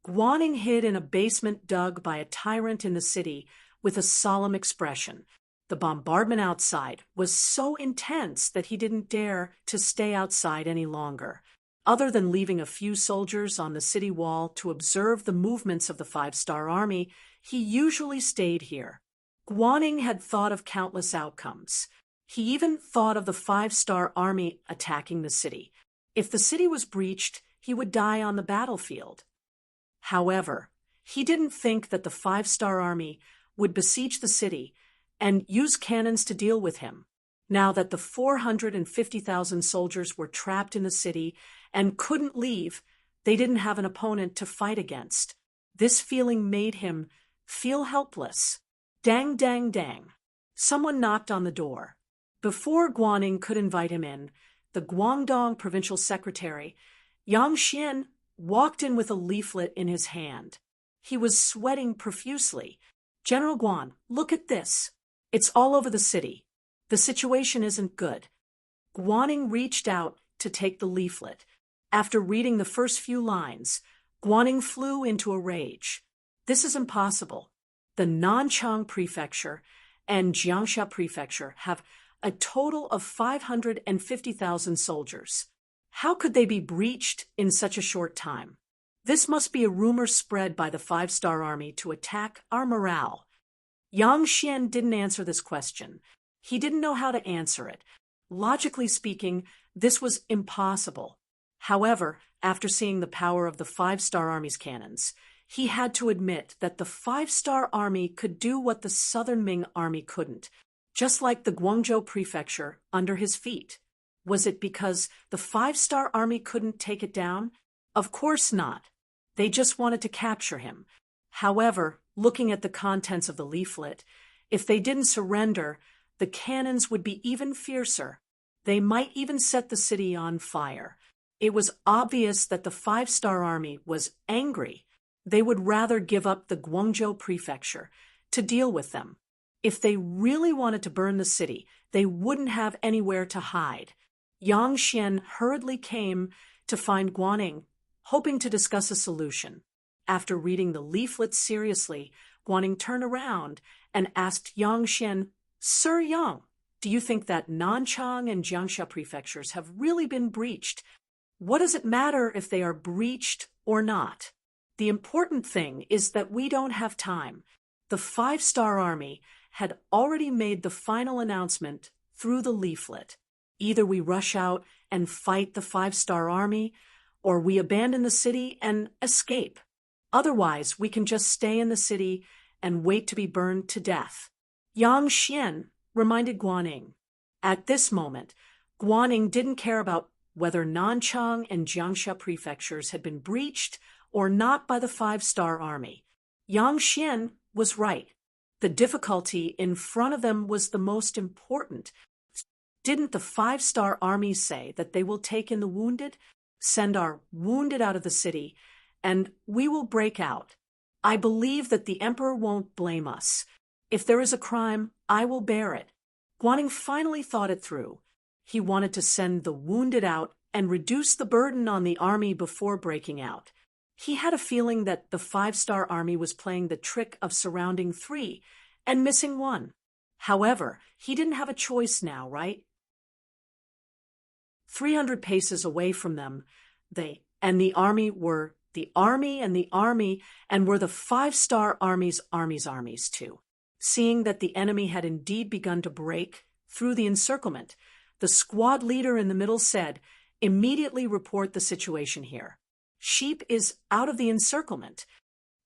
Guaning hid in a basement dug by a tyrant in the city with a solemn expression. The bombardment outside was so intense that he didn't dare to stay outside any longer. Other than leaving a few soldiers on the city wall to observe the movements of the 5-Star Army, he usually stayed here. Guaning had thought of countless outcomes. He even thought of the 5-Star Army attacking the city. If the city was breached, he would die on the battlefield. However, he didn't think that the 5-Star Army would besiege the city and use cannons to deal with him. Now that the 450,000 soldiers were trapped in the city and couldn't leave, they didn't have an opponent to fight against. This feeling made him feel helpless. Dang, dang, dang. Someone knocked on the door. Before Guaning could invite him in, the Guangdong provincial secretary, Yang Xian, walked in with a leaflet in his hand. He was sweating profusely. "General Guan, look at this. It's all over the city. The situation isn't good." Guaning reached out to take the leaflet. After reading the first few lines, Guaning flew into a rage. This is impossible. The Nanchang Prefecture and Jiangxia Prefecture have a total of 550,000 soldiers. How could they be breached in such a short time? This must be a rumor spread by the 5-Star Army to attack our morale. Yang Xian didn't answer this question. He didn't know how to answer it. Logically speaking, this was impossible. However, after seeing the power of the 5-Star Army's cannons, he had to admit that the 5-Star Army could do what the Southern Ming Army couldn't, just like the Guangzhou Prefecture under his feet. Was it because the 5-Star Army couldn't take it down? Of course not. They just wanted to capture him. However, looking at the contents of the leaflet, if they didn't surrender, the cannons would be even fiercer. They might even set the city on fire. It was obvious that the 5-Star Army was angry. They would rather give up the Guangzhou Prefecture to deal with them. If they really wanted to burn the city, they wouldn't have anywhere to hide. Yang Xian hurriedly came to find Guaning, hoping to discuss a solution. After reading the leaflet seriously, Guaning turned around and asked Yang Xian, "Sir Yang, do you think that Nanchang and Jiangxia prefectures have really been breached? What does it matter if they are breached or not? The important thing is that we don't have time." The five-star army had already made the final announcement through the leaflet. Either we rush out and fight the five-star army, or we abandon the city and escape. Otherwise, we can just stay in the city and wait to be burned to death. Yang Xian reminded Guaning. At this moment, Guaning didn't care about whether Nanchang and Jiangxia prefectures had been breached or not by the five-star army. Yang Xian was right. The difficulty in front of them was the most important. Didn't the five-star army say that they will take in the wounded, send our wounded out of the city, and we will break out? I believe that the emperor won't blame us. If there is a crime, I will bear it. Guaning finally thought it through. He wanted to send the wounded out and reduce the burden on the army before breaking out. He had a feeling that the five-star army was playing the trick of surrounding three and missing one. However, he didn't have a choice now, right? 300 paces away from them, the army were the army and were the five-star armies too. Seeing that the enemy had indeed begun to break through the encirclement, the squad leader in the middle said, "Immediately report the situation here. Sheep is out of the encirclement."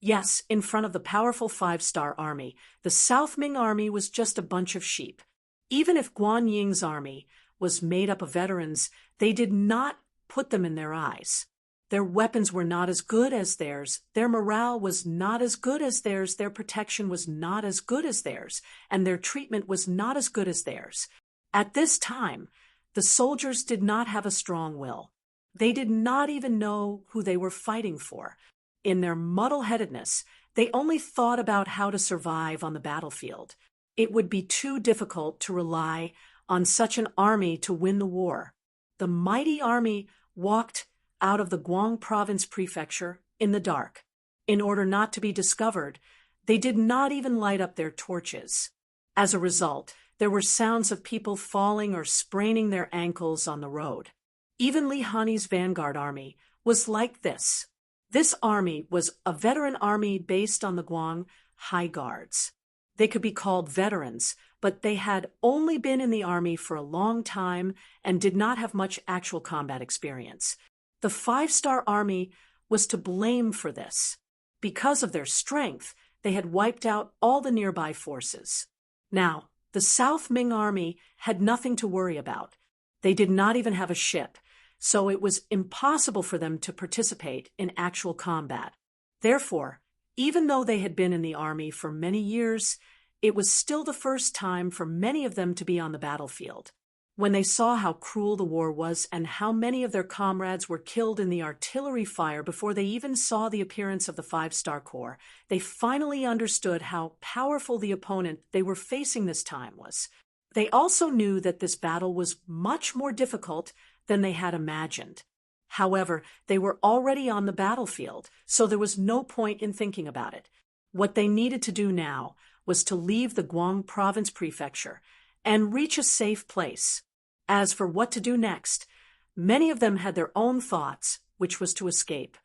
Yes, in front of the powerful five-star army, the South Ming army was just a bunch of sheep. Even if Guan Ying's army was made up of veterans, they did not put them in their eyes. Their weapons were not as good as theirs, their morale was not as good as theirs, their protection was not as good as theirs, and their treatment was not as good as theirs. At this time, the soldiers did not have a strong will. They did not even know who they were fighting for. In their muddle-headedness, they only thought about how to survive on the battlefield. It would be too difficult to rely on such an army to win the war. The mighty army walked out of the Guang province prefecture in the dark. In order not to be discovered, they did not even light up their torches. As a result, there were sounds of people falling or spraining their ankles on the road. Even Li Hani's vanguard army was like this. This army was a veteran army based on the Guang High Guards. They could be called veterans, but they had only been in the army for a long time and did not have much actual combat experience. The five-star army was to blame for this. Because of their strength, they had wiped out all the nearby forces. Now, the South Ming army had nothing to worry about. They did not even have a ship, so it was impossible for them to participate in actual combat. Therefore, even though they had been in the army for many years, it was still the first time for many of them to be on the battlefield. When they saw how cruel the war was and how many of their comrades were killed in the artillery fire before they even saw the appearance of the five-star corps, they finally understood how powerful the opponent they were facing this time was. They also knew that this battle was much more difficult than they had imagined. However, they were already on the battlefield, so there was no point in thinking about it. What they needed to do now was to leave the Guang province prefecture and reach a safe place. As for what to do next, many of them had their own thoughts, which was to escape.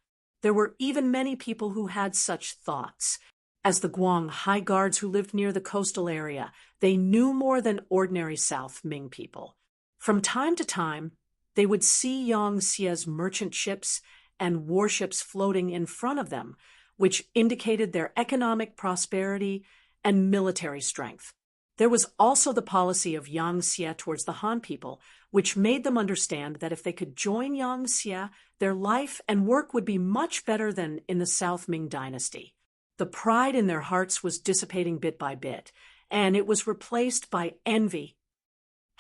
There were even many people who had such thoughts. As the Guang High Guards who lived near the coastal area, they knew more than ordinary South Ming people. From time to time, they would see Yang Xie's merchant ships and warships floating in front of them, which indicated their economic prosperity and military strength. There was also the policy of Yang Xie towards the Han people, which made them understand that if they could join Yang Xie, their life and work would be much better than in the South Ming dynasty. The pride in their hearts was dissipating bit by bit, and it was replaced by envy.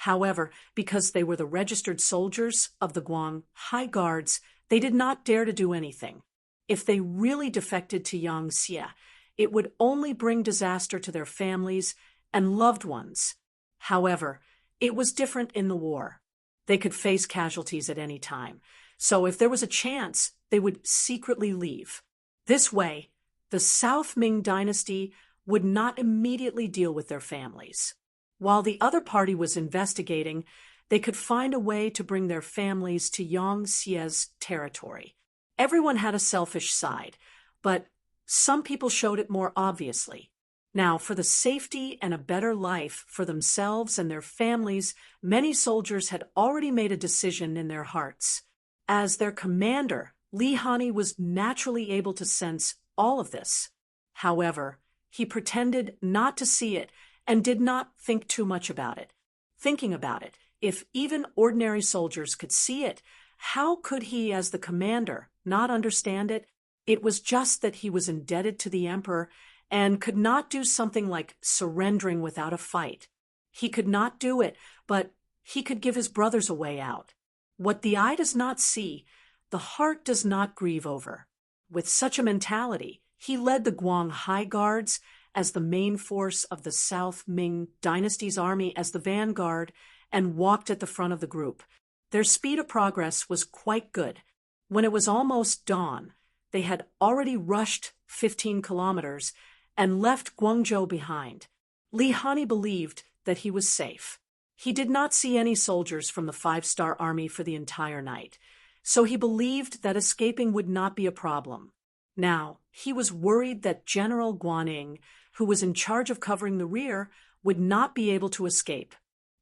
However, because they were the registered soldiers of the Guang High Guards, they did not dare to do anything. If they really defected to Yang Xie, it would only bring disaster to their families and loved ones. However, it was different in the war. They could face casualties at any time, so if there was a chance, they would secretly leave. This way, the South Ming dynasty would not immediately deal with their families. While the other party was investigating, they could find a way to bring their families to Yang Xie's territory. Everyone had a selfish side, but some people showed it more obviously. Now, for the safety and a better life for themselves and their families, many soldiers had already made a decision in their hearts. As their commander, Li Hani was naturally able to sense all of this. However, he pretended not to see it and did not think too much about it. Thinking about it, if even ordinary soldiers could see it, how could he, as the commander, not understand it? It was just that he was indebted to the emperor and could not do something like surrendering without a fight. He could not do it, but he could give his brothers a way out. What the eye does not see, the heart does not grieve over. With such a mentality, he led the Guang High Guards as the main force of the South Ming dynasty's army as the vanguard and walked at the front of the group. Their speed of progress was quite good. When it was almost dawn, they had already rushed 15 kilometers and left Guangzhou behind. Li Hani believed that he was safe. He did not see any soldiers from the five-star army for the entire night, so he believed that escaping would not be a problem. Now, he was worried that General Guaning, who was in charge of covering the rear, would not be able to escape.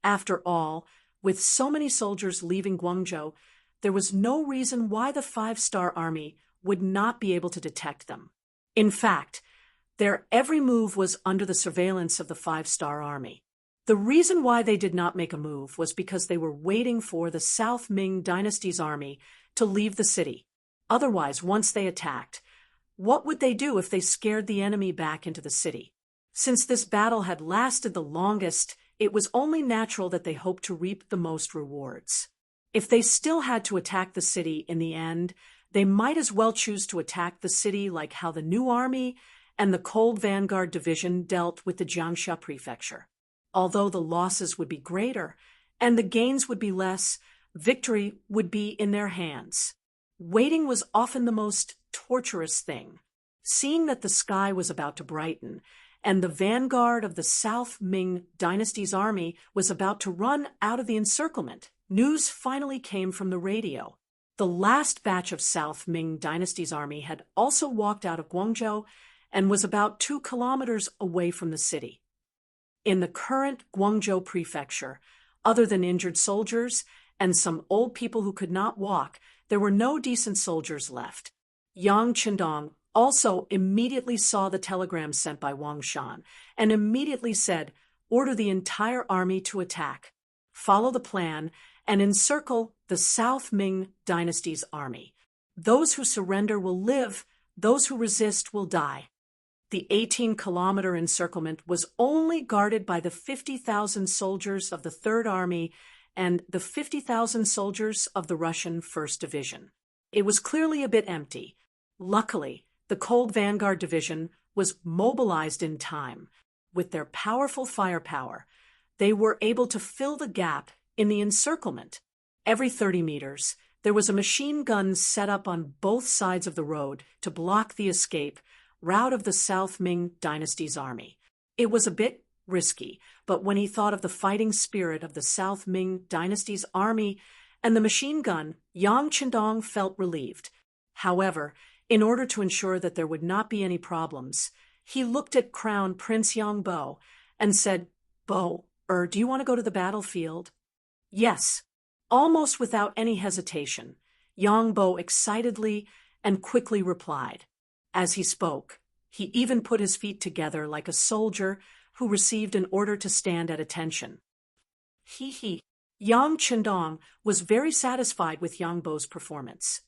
After all, with so many soldiers leaving Guangzhou, there was no reason why the five-star army would not be able to detect them. In fact, their every move was under the surveillance of the five-star army. The reason why they did not make a move was because they were waiting for the South Ming dynasty's army to leave the city. Otherwise, once they attacked, what would they do if they scared the enemy back into the city? Since this battle had lasted the longest, it was only natural that they hoped to reap the most rewards. If they still had to attack the city in the end, they might as well choose to attack the city like how the new army and the Cold Vanguard Division dealt with the Jiangxia Prefecture. Although the losses would be greater and the gains would be less, victory would be in their hands. Waiting was often the most torturous thing. Seeing that the sky was about to brighten and the vanguard of the South Ming dynasty's army was about to run out of the encirclement, news finally came from the radio. The last batch of South Ming dynasty's army had also walked out of Guangzhou and was about 2 kilometers away from the city. In the current Guangzhou prefecture, other than injured soldiers and some old people who could not walk, there were no decent soldiers left. Yang Qindong also immediately saw the telegram sent by Wang Shan and immediately said, "Order the entire army to attack. Follow the plan and encircle the South Ming dynasty's army. Those who surrender will live, those who resist will die." The 18-kilometer encirclement was only guarded by the 50,000 soldiers of the Third Army and the 50,000 soldiers of the Russian First Division. It was clearly a bit empty. Luckily, the Cold Vanguard Division was mobilized in time. With their powerful firepower, they were able to fill the gap in the encirclement. Every 30 meters, there was a machine gun set up on both sides of the road to block the escape route of the South Ming dynasty's army. It was a bit risky, but when he thought of the fighting spirit of the South Ming dynasty's army and the machine gun, Yang Qindong felt relieved. However, in order to ensure that there would not be any problems, he looked at Crown Prince Yang Bo and said, "Bo, do you want to go to the battlefield?" "Yes." Almost without any hesitation, Yang Bo excitedly and quickly replied. As he spoke, he even put his feet together like a soldier who received an order to stand at attention. He. Yang Qindong was very satisfied with Yang Bo's performance.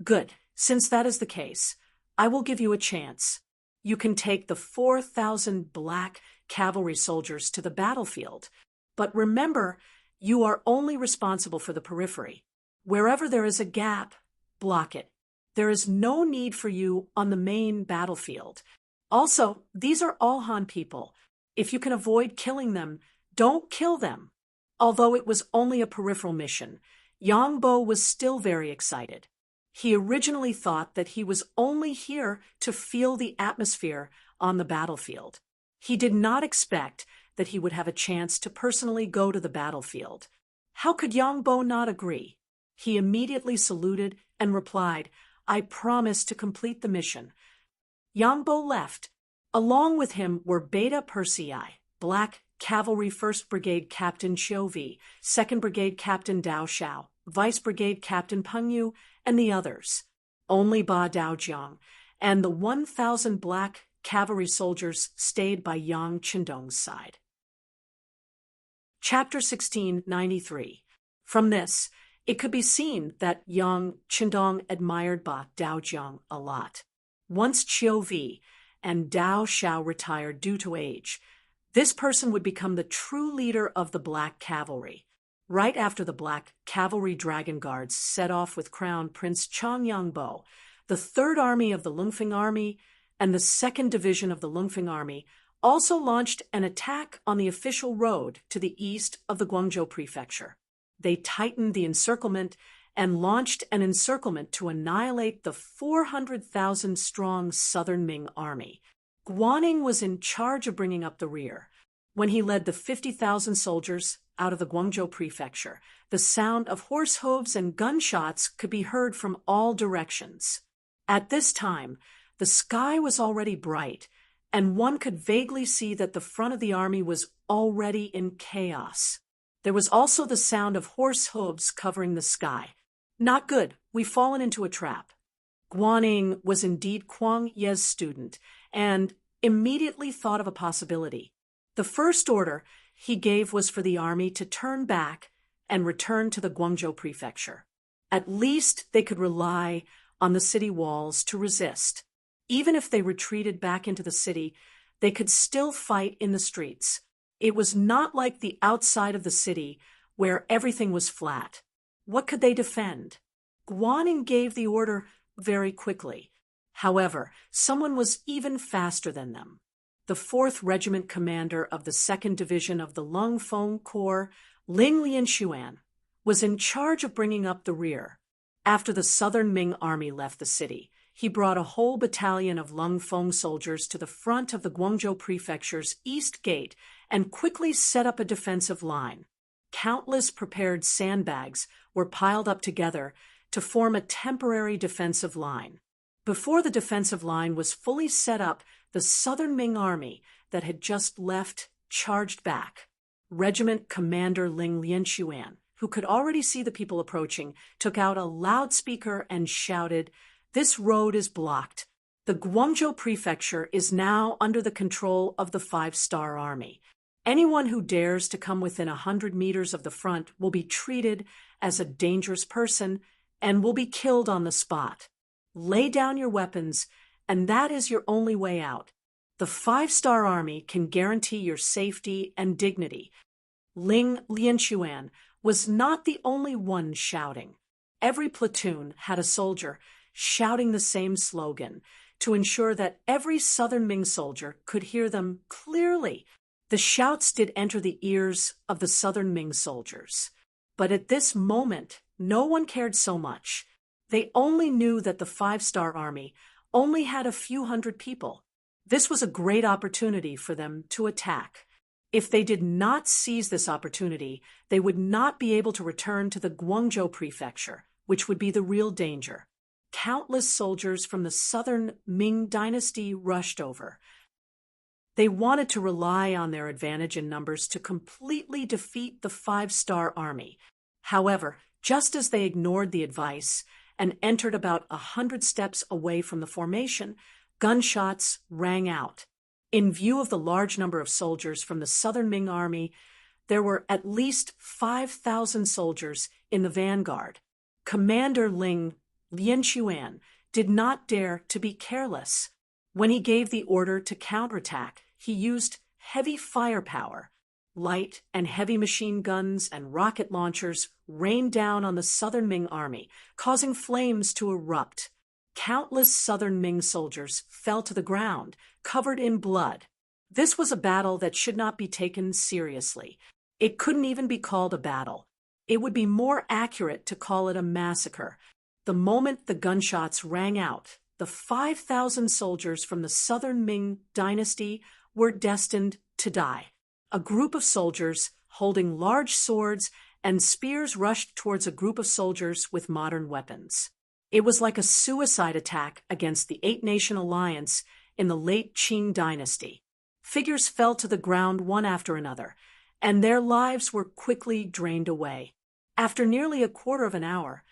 "Good. Since that is the case, I will give you a chance. You can take the 4,000 black cavalry soldiers to the battlefield. But remember, you are only responsible for the periphery. Wherever there is a gap, block it. There is no need for you on the main battlefield. Also, these are all Han people. If you can avoid killing them, don't kill them. Although it was only a peripheral mission, Yang Bo was still very excited. He originally thought that he was only here to feel the atmosphere on the battlefield. He did not expect that he would have a chance to personally go to the battlefield. How could Yang Bo not agree? He immediately saluted and replied, "I promise to complete the mission." Yang Bo left. Along with him were Beta Persei, Black Cavalry 1st Brigade Captain Chiu Vi, 2nd Brigade Captain Dao Xiao, Vice Brigade Captain Peng Yu, and the others. Only Ba Daojiang and the 1,000 Black Cavalry soldiers stayed by Yang Qindong's side. Chapter 1693. From this, it could be seen that Yang Qindong admired Ba Daojiang a lot. Once Chiu Vi and Dao Xiao retired due to age, this person would become the true leader of the Black Cavalry. Right after the Black Cavalry Dragon Guards set off with Crown Prince Chang Yangbo, the 3rd Army of the Lungfeng Army and the 2nd Division of the Lungfeng Army also launched an attack on the official road to the east of the Guangzhou Prefecture. They tightened the encirclement and launched an encirclement to annihilate the 400,000-strong Southern Ming army. Guaning was in charge of bringing up the rear. When he led the 50,000 soldiers out of the Guangzhou Prefecture, the sound of horse hooves and gunshots could be heard from all directions. At this time, the sky was already bright, and one could vaguely see that the front of the army was already in chaos. There was also the sound of horse hooves covering the sky. Not good, we've fallen into a trap. Guaning was indeed Kuang Ye's student, and immediately thought of a possibility. The first order he gave was for the army to turn back and return to the Guangzhou Prefecture. At least they could rely on the city walls to resist. Even if they retreated back into the city, they could still fight in the streets. It was not like the outside of the city, where everything was flat. What could they defend? Guaning gave the order very quickly. However, someone was even faster than them. The 4th Regiment commander of the 2nd Division of the Lungfeng Corps, Ling Lianxuan, was in charge of bringing up the rear. After the Southern Ming army left the city, he brought a whole battalion of Lungfeng soldiers to the front of the Guangzhou Prefecture's east gate and quickly set up a defensive line. Countless prepared sandbags were piled up together to form a temporary defensive line. Before the defensive line was fully set up, the Southern Ming army that had just left charged back. Regiment Commander Ling Lianxuan, who could already see the people approaching, took out a loudspeaker and shouted, "This road is blocked. The Guangzhou Prefecture is now under the control of the 5-Star Army. Anyone who dares to come within 100 meters of the front will be treated as a dangerous person and will be killed on the spot. Lay down your weapons, and that is your only way out. The 5-Star Army can guarantee your safety and dignity." Ling Lianxuan was not the only one shouting. Every platoon had a soldier shouting the same slogan to ensure that every Southern Ming soldier could hear them clearly. The shouts did enter the ears of the Southern Ming soldiers. But at this moment, no one cared so much. They only knew that the 5-Star Army only had a few hundred people. This was a great opportunity for them to attack. If they did not seize this opportunity, they would not be able to return to the Guangzhou Prefecture, which would be the real danger. Countless soldiers from the Southern Ming dynasty rushed over. They wanted to rely on their advantage in numbers to completely defeat the 5-Star Army. However, just as they ignored the advice and entered about 100 steps away from the formation, gunshots rang out. In view of the large number of soldiers from the Southern Ming army, there were at least 5,000 soldiers in the vanguard. Commander Ling Lianxuan did not dare to be careless. When he gave the order to counterattack, he used heavy firepower. Light and heavy machine guns and rocket launchers rained down on the Southern Ming army, causing flames to erupt. Countless Southern Ming soldiers fell to the ground, covered in blood. This was a battle that should not be taken seriously. It couldn't even be called a battle. It would be more accurate to call it a massacre. The moment the gunshots rang out, the 5,000 soldiers from the Southern Ming dynasty were destined to die. A group of soldiers holding large swords and spears rushed towards a group of soldiers with modern weapons. It was like a suicide attack against the Eight-Nation Alliance in the late Qing dynasty. Figures fell to the ground one after another, and their lives were quickly drained away. After nearly a quarter of an hour,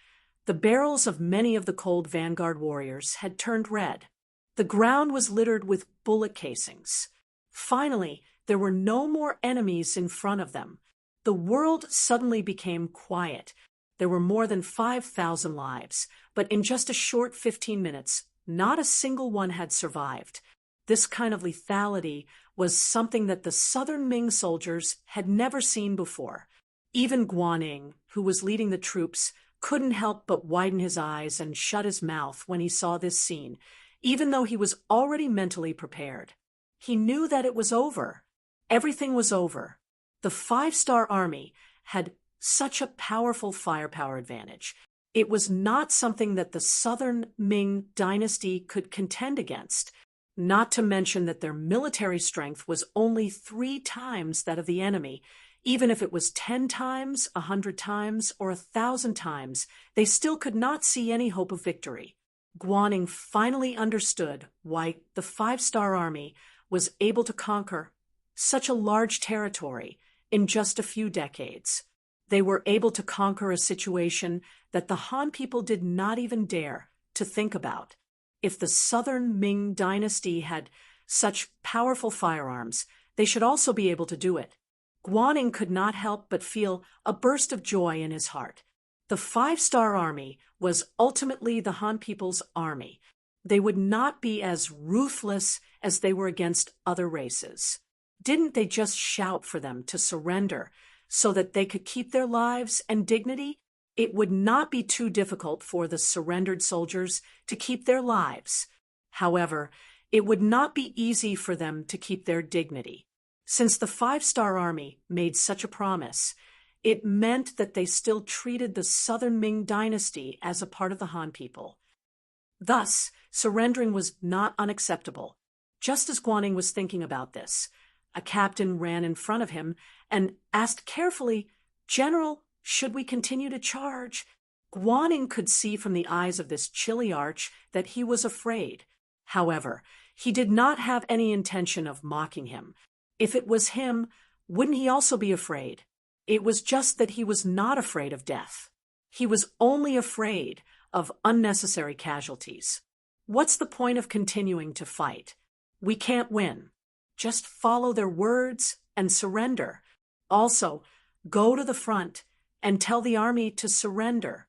the barrels of many of the cold vanguard warriors had turned red. The ground was littered with bullet casings. Finally, there were no more enemies in front of them. The world suddenly became quiet. There were more than 5,000 lives, but in just a short 15 minutes, not a single one had survived. This kind of lethality was something that the Southern Ming soldiers had never seen before. Even Guaning, who was leading the troops, couldn't help but widen his eyes and shut his mouth when he saw this scene, even though he was already mentally prepared. He knew that it was over. Everything was over. The Five-Star Army had such a powerful firepower advantage. It was not something that the Southern Ming dynasty could contend against, not to mention that their military strength was only 3 times that of the enemy. Even if it was 10 times, 100 times, or 1,000 times, they still could not see any hope of victory. Guaning finally understood why the Five-Star Army was able to conquer such a large territory in just a few decades. They were able to conquer a situation that the Han people did not even dare to think about. If the Southern Ming dynasty had such powerful firearms, they should also be able to do it. Guaning could not help but feel a burst of joy in his heart. The Five-Star Army was ultimately the Han people's army. They would not be as ruthless as they were against other races. Didn't they just shout for them to surrender so that they could keep their lives and dignity? It would not be too difficult for the surrendered soldiers to keep their lives. However, it would not be easy for them to keep their dignity. Since the Five-Star Army made such a promise, it meant that they still treated the Southern Ming dynasty as a part of the Han people. Thus, surrendering was not unacceptable. Just as Guaning was thinking about this, a captain ran in front of him and asked carefully, "General, should we continue to charge?" Guaning could see from the eyes of this chilly arch that he was afraid. However, he did not have any intention of mocking him. If it was him, wouldn't he also be afraid? It was just that he was not afraid of death. He was only afraid of unnecessary casualties. What's the point of continuing to fight? We can't win. Just follow their words and surrender. Also, go to the front and tell the army to surrender.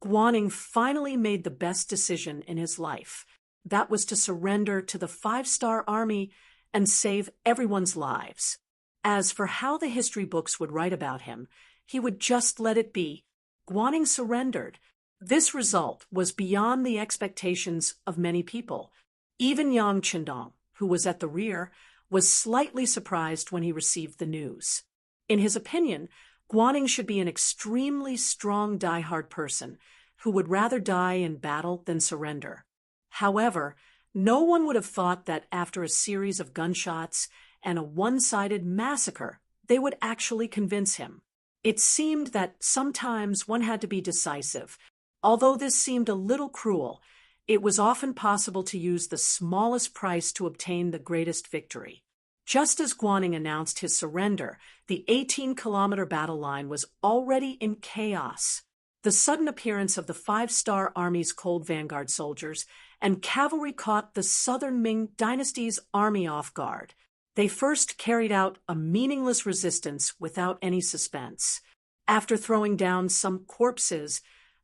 Guaning finally made the best decision in his life. That was to surrender to the Five-Star Army and save everyone's lives. As for how the history books would write about him, he would just let it be. Guaning surrendered. This result was beyond the expectations of many people. Even Yang Qindong, who was at the rear, was slightly surprised when he received the news. In his opinion, Guaning should be an extremely strong, die-hard person who would rather die in battle than surrender. However, no one would have thought that after a series of gunshots and a one-sided massacre, they would actually convince him. It seemed that sometimes one had to be decisive. Although this seemed a little cruel, it was often possible to use the smallest price to obtain the greatest victory. Just as Guaning announced his surrender, the 18-kilometer battle line was already in chaos. The sudden appearance of the Five-Star Army's cold vanguard soldiers and cavalry caught the Southern Ming dynasty's army off guard. They first carried out a meaningless resistance without any suspense. After throwing down some corpses,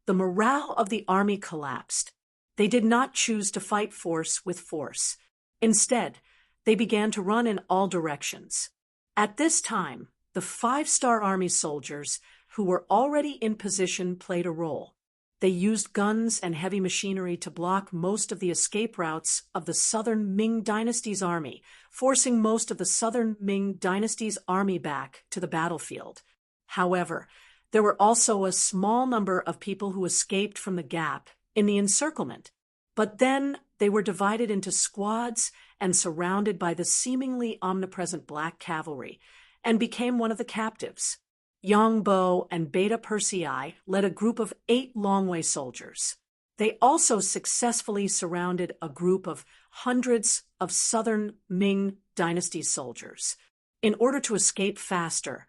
the morale of the army collapsed. They did not choose to fight force with force. Instead, they began to run in all directions. At this time, the Five-Star Army soldiers, who were already in position, played a role. They used guns and heavy machinery to block most of the escape routes of the southern Ming dynasty's army, forcing most of the southern Ming dynasty's army back to the battlefield. However, there were also a small number of people who escaped from the gap in the encirclement, but then they were divided into squads and surrounded by the seemingly omnipresent black cavalry, and became one of the captives. Yang Bo and Beta Persei led a group of 8 Longwei soldiers. They also successfully surrounded a group of hundreds of southern Ming dynasty soldiers. In order to escape faster,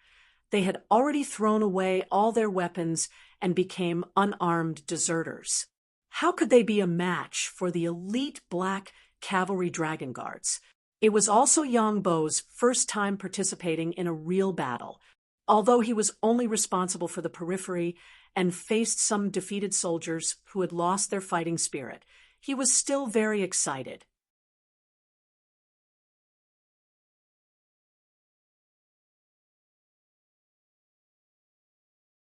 they had already thrown away all their weapons and became unarmed deserters. How could they be a match for the elite black cavalry dragon guards? It was also Yang Bo's first time participating in a real battle. Although he was only responsible for the periphery and faced some defeated soldiers who had lost their fighting spirit, he was still very excited.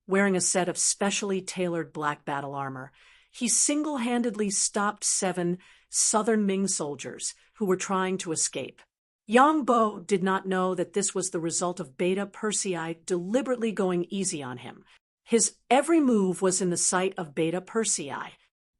Wearing a set of specially tailored black battle armor, he single-handedly stopped 7 southern Ming soldiers who were trying to escape. Yang Bo did not know that this was the result of Beta Persei deliberately going easy on him. His every move was in the sight of Beta Persei.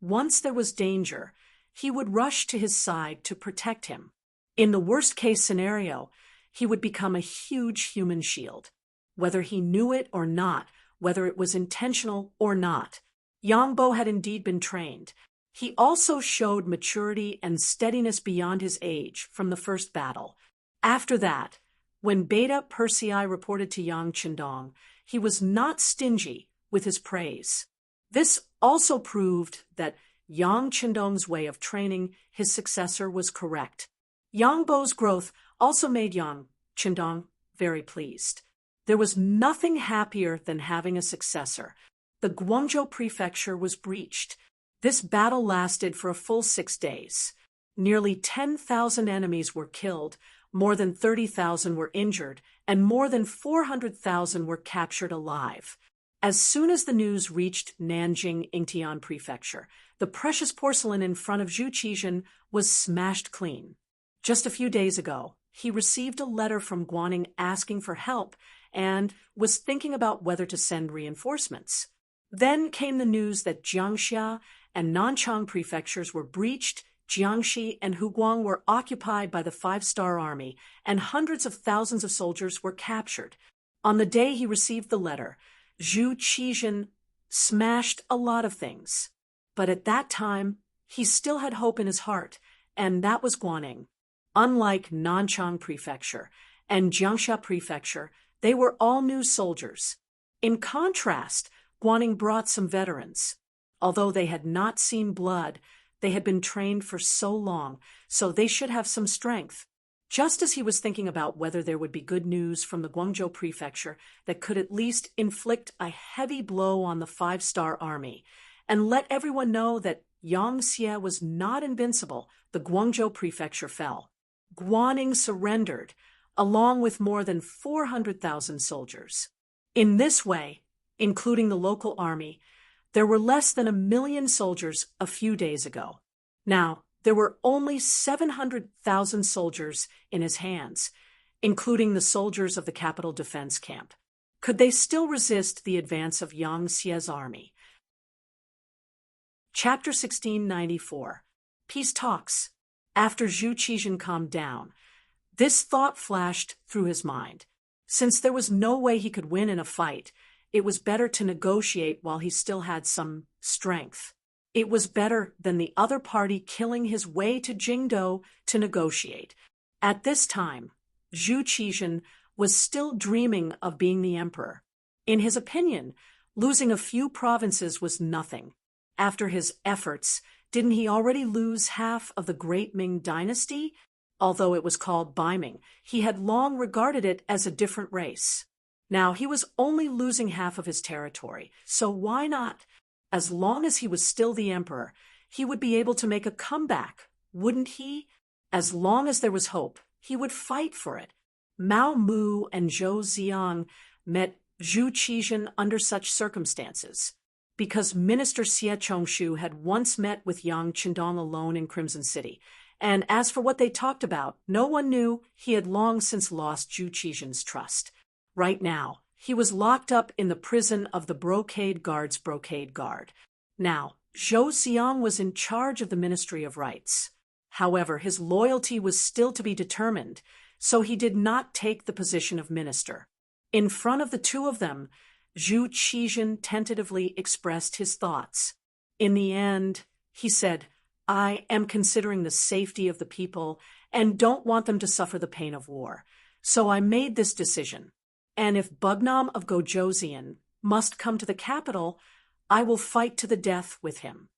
Once there was danger, he would rush to his side to protect him. In the worst-case scenario, he would become a huge human shield. Whether he knew it or not, whether it was intentional or not, Yang Bo had indeed been trained. He also showed maturity and steadiness beyond his age from the first battle. After that, when Beta Persei reported to Yang Qindong, he was not stingy with his praise. This also proved that Yang Qindong's way of training his successor was correct. Yang Bo's growth also made Yang Qindong very pleased. There was nothing happier than having a successor. The Guangzhou prefecture was breached. This battle lasted for a full 6 days. Nearly 10,000 enemies were killed, more than 30,000 were injured, and more than 400,000 were captured alive. As soon as the news reached Nanjing Yingtian Prefecture, the precious porcelain in front of Zhu Qizhen was smashed clean. Just a few days ago, he received a letter from Guaning asking for help and was thinking about whether to send reinforcements. Then came the news that Jiangxia and Nanchang prefectures were breached, Jiangxi and Huguang were occupied by the 5-star army, and hundreds of thousands of soldiers were captured. On the day he received the letter, Zhu Qizhen smashed a lot of things. But at that time, he still had hope in his heart, and that was Guaning. Unlike Nanchang Prefecture and Jiangxia Prefecture, they were all new soldiers. In contrast, Guaning brought some veterans. Although they had not seen blood, they had been trained for so long, so they should have some strength. Just as he was thinking about whether there would be good news from the Guangzhou prefecture that could at least inflict a heavy blow on the 5-star army and let everyone know that Yangxie was not invincible, the Guangzhou prefecture fell. Guaning surrendered, along with more than 400,000 soldiers. In this way, including the local army, there were less than 1 million soldiers a few days ago. Now, there were only 700,000 soldiers in his hands, including the soldiers of the capital defense camp. Could they still resist the advance of Yangxie's army? Chapter 1694. Peace Talks. After Zhu Qizhen calmed down, this thought flashed through his mind. Since there was no way he could win in a fight, it was better to negotiate while he still had some strength. It was better than the other party killing his way to Jingdou to negotiate. At this time, Zhu Qizhen was still dreaming of being the emperor. In his opinion, losing a few provinces was nothing. After his efforts, didn't he already lose half of the Great Ming dynasty? Although it was called Baiming, he had long regarded it as a different race. Now he was only losing half of his territory, so why not? As long as he was still the emperor, he would be able to make a comeback, wouldn't he? As long as there was hope, he would fight for it. Mao Mu and Zhou Ziang met Zhu Qizhen under such circumstances. because Minister Xie Chongshu had once met with Yang Qindong alone in Crimson City, and as for what they talked about, no one knew. He had long since lost Zhu Qizhen's trust. Right now, he was locked up in the prison of the Brocade Guard's Brocade Guard. Now, Zhou Xiang was in charge of the Ministry of Rights. However, his loyalty was still to be determined, so he did not take the position of minister. In front of the two of them, Zhu Qizhen tentatively expressed his thoughts. In the end, he said, "I am considering the safety of the people and don't want them to suffer the pain of war. So I made this decision. And if Bugnam of Gojoseon must come to the capital, I will fight to the death with him."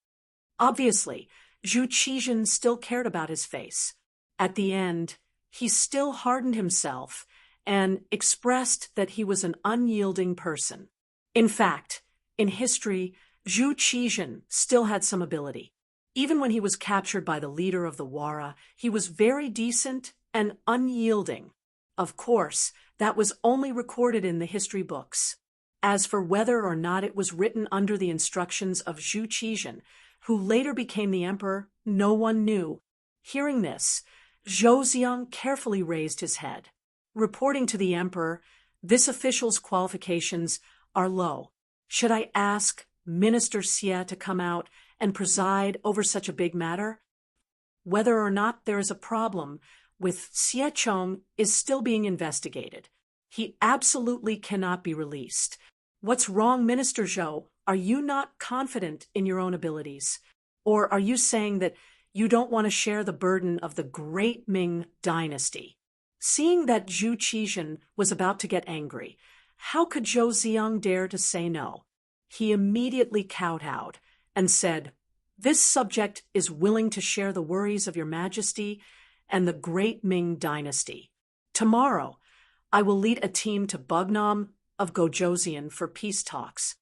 Obviously, Zhu Qizhen still cared about his face. At the end, he still hardened himself and expressed that he was an unyielding person. In fact, in history, Zhu Qizhen still had some ability. Even when he was captured by the leader of the Wara, he was very decent and unyielding. Of course, that was only recorded in the history books. As for whether or not it was written under the instructions of Zhu Qizhen, who later became the emperor, no one knew. Hearing this, Zhou Xiang carefully raised his head. Reporting to the emperor, "This official's qualifications are low. Should I ask Minister Xie to come out and preside over such a big matter? Whether or not there is a problem with Xie Chong is still being investigated. He absolutely cannot be released. What's wrong, Minister Zhou? Are you not confident in your own abilities? Or are you saying that you don't want to share the burden of the great Ming dynasty?" Seeing that Zhu Qizhen was about to get angry, how could Zhou Xiang dare to say no? He immediately kowtowed and said, "This subject is willing to share the worries of your majesty and the great Ming dynasty. Tomorrow, I will lead a team to Bugnam of Gojoseon for peace talks."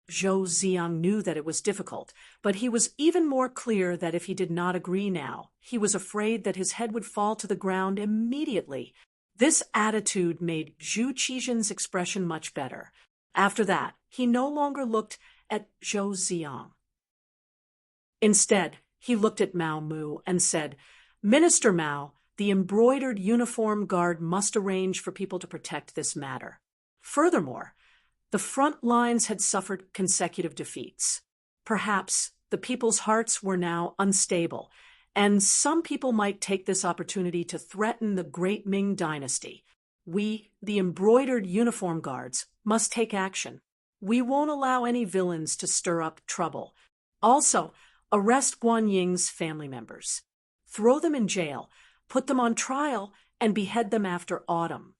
Zhou Xiang knew that it was difficult, but he was even more clear that if he did not agree now, he was afraid that his head would fall to the ground immediately. This attitude made Zhu Qizhen's expression much better. After that, he no longer looked at Zhou Xiang. Instead, he looked at Mao Mu and said, "Minister Mao, the embroidered uniform guard must arrange for people to protect this matter." Furthermore, the front lines had suffered consecutive defeats. Perhaps the people's hearts were now unstable, and some people might take this opportunity to threaten the great Ming dynasty. We, the embroidered uniform guards, must take action. We won't allow any villains to stir up trouble. Also, arrest Guan Ying's family members. Throw them in jail, put them on trial, and behead them after autumn.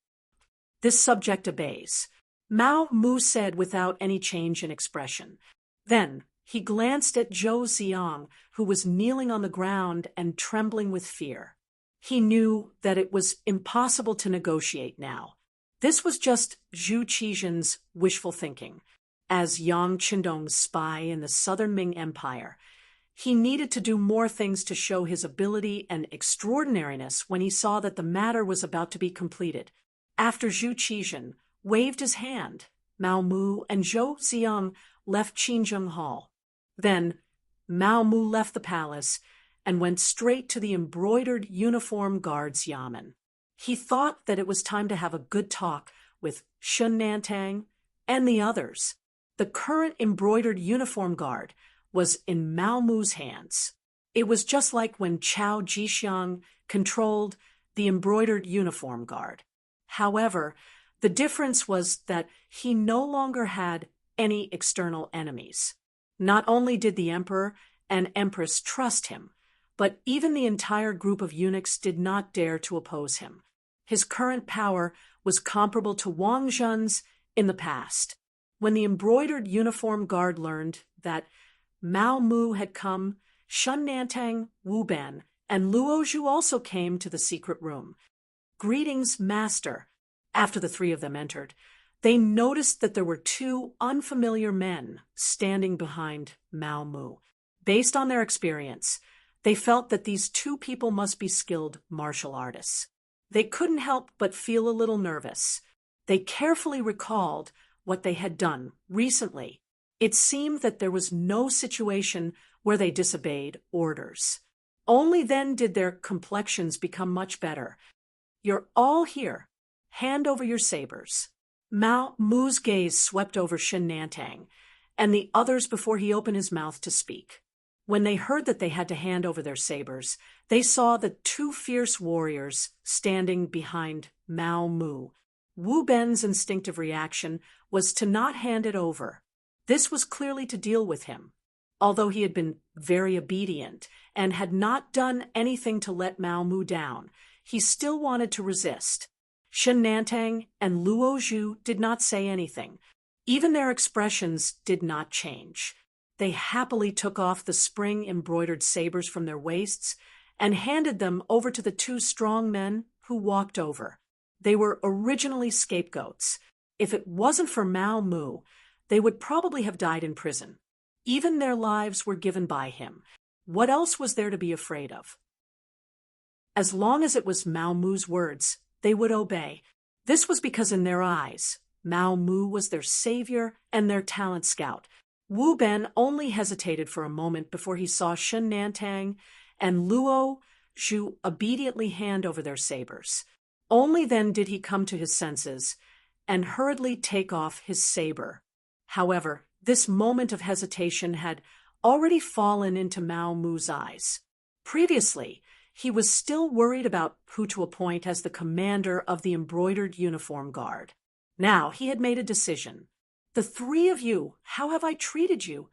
This subject obeys, Mao Mu said without any change in expression. Then he glanced at Zhou Xiang, who was kneeling on the ground and trembling with fear. He knew that it was impossible to negotiate now. This was just Zhu Qizhen's wishful thinking. As Yang Qindong's spy in the Southern Ming Empire, he needed to do more things to show his ability and extraordinariness when he saw that the matter was about to be completed. After Zhu Qizhen waved his hand, Mao Mu and Zhou Xiang left Qinzheng Hall. Then Mao Mu left the palace and went straight to the embroidered uniform guards yamen. He thought that it was time to have a good talk with Shun Nantang and the others. The current embroidered uniform guard was in Mao Mu's hands. It was just like when Chao Jixiang controlled the embroidered uniform guard. However, the difference was that he no longer had any external enemies. Not only did the emperor and empress trust him, but even the entire group of eunuchs did not dare to oppose him. His current power was comparable to Wang Zhen's in the past. When the embroidered uniform guard learned that Mao Mu had come, Shun Nantang, Wu Ban, and Luo Zhu also came to the secret room. "Greetings, master." After the three of them entered, they noticed that there were two unfamiliar men standing behind Mao Mu. Based on their experience, they felt that these two people must be skilled martial artists. They couldn't help but feel a little nervous. They carefully recalled what they had done recently It seemed that there was no situation where they disobeyed orders. Only then did their complexions become much better. "You're all here. Hand over your sabers." Mao Mu's gaze swept over Shen Nantang and the others before he opened his mouth to speak. When they heard that they had to hand over their sabers, they saw the two fierce warriors standing behind Mao Mu. Wu Ben's instinctive reaction was to not hand it over. This was clearly to deal with him. Although he had been very obedient and had not done anything to let Mao Mu down, he still wanted to resist. Shen Nantang and Luo Zhu did not say anything. Even their expressions did not change. They happily took off the spring-embroidered sabers from their waists and handed them over to the two strong men who walked over. They were originally scapegoats. If it wasn't for Mao Mu, they would probably have died in prison. Even their lives were given by him. What else was there to be afraid of? As long as it was Mao Mu's words, they would obey. This was because in their eyes, Mao Mu was their savior and their talent scout. Wu Ben only hesitated for a moment before he saw Shen Nantang and Luo Zhu obediently hand over their sabers. Only then did he come to his senses and hurriedly take off his saber. However, this moment of hesitation had already fallen into Mao Mu's eyes. Previously, he was still worried about who to appoint as the commander of the embroidered uniform guard. Now he had made a decision. "The three of you, how have I treated you?"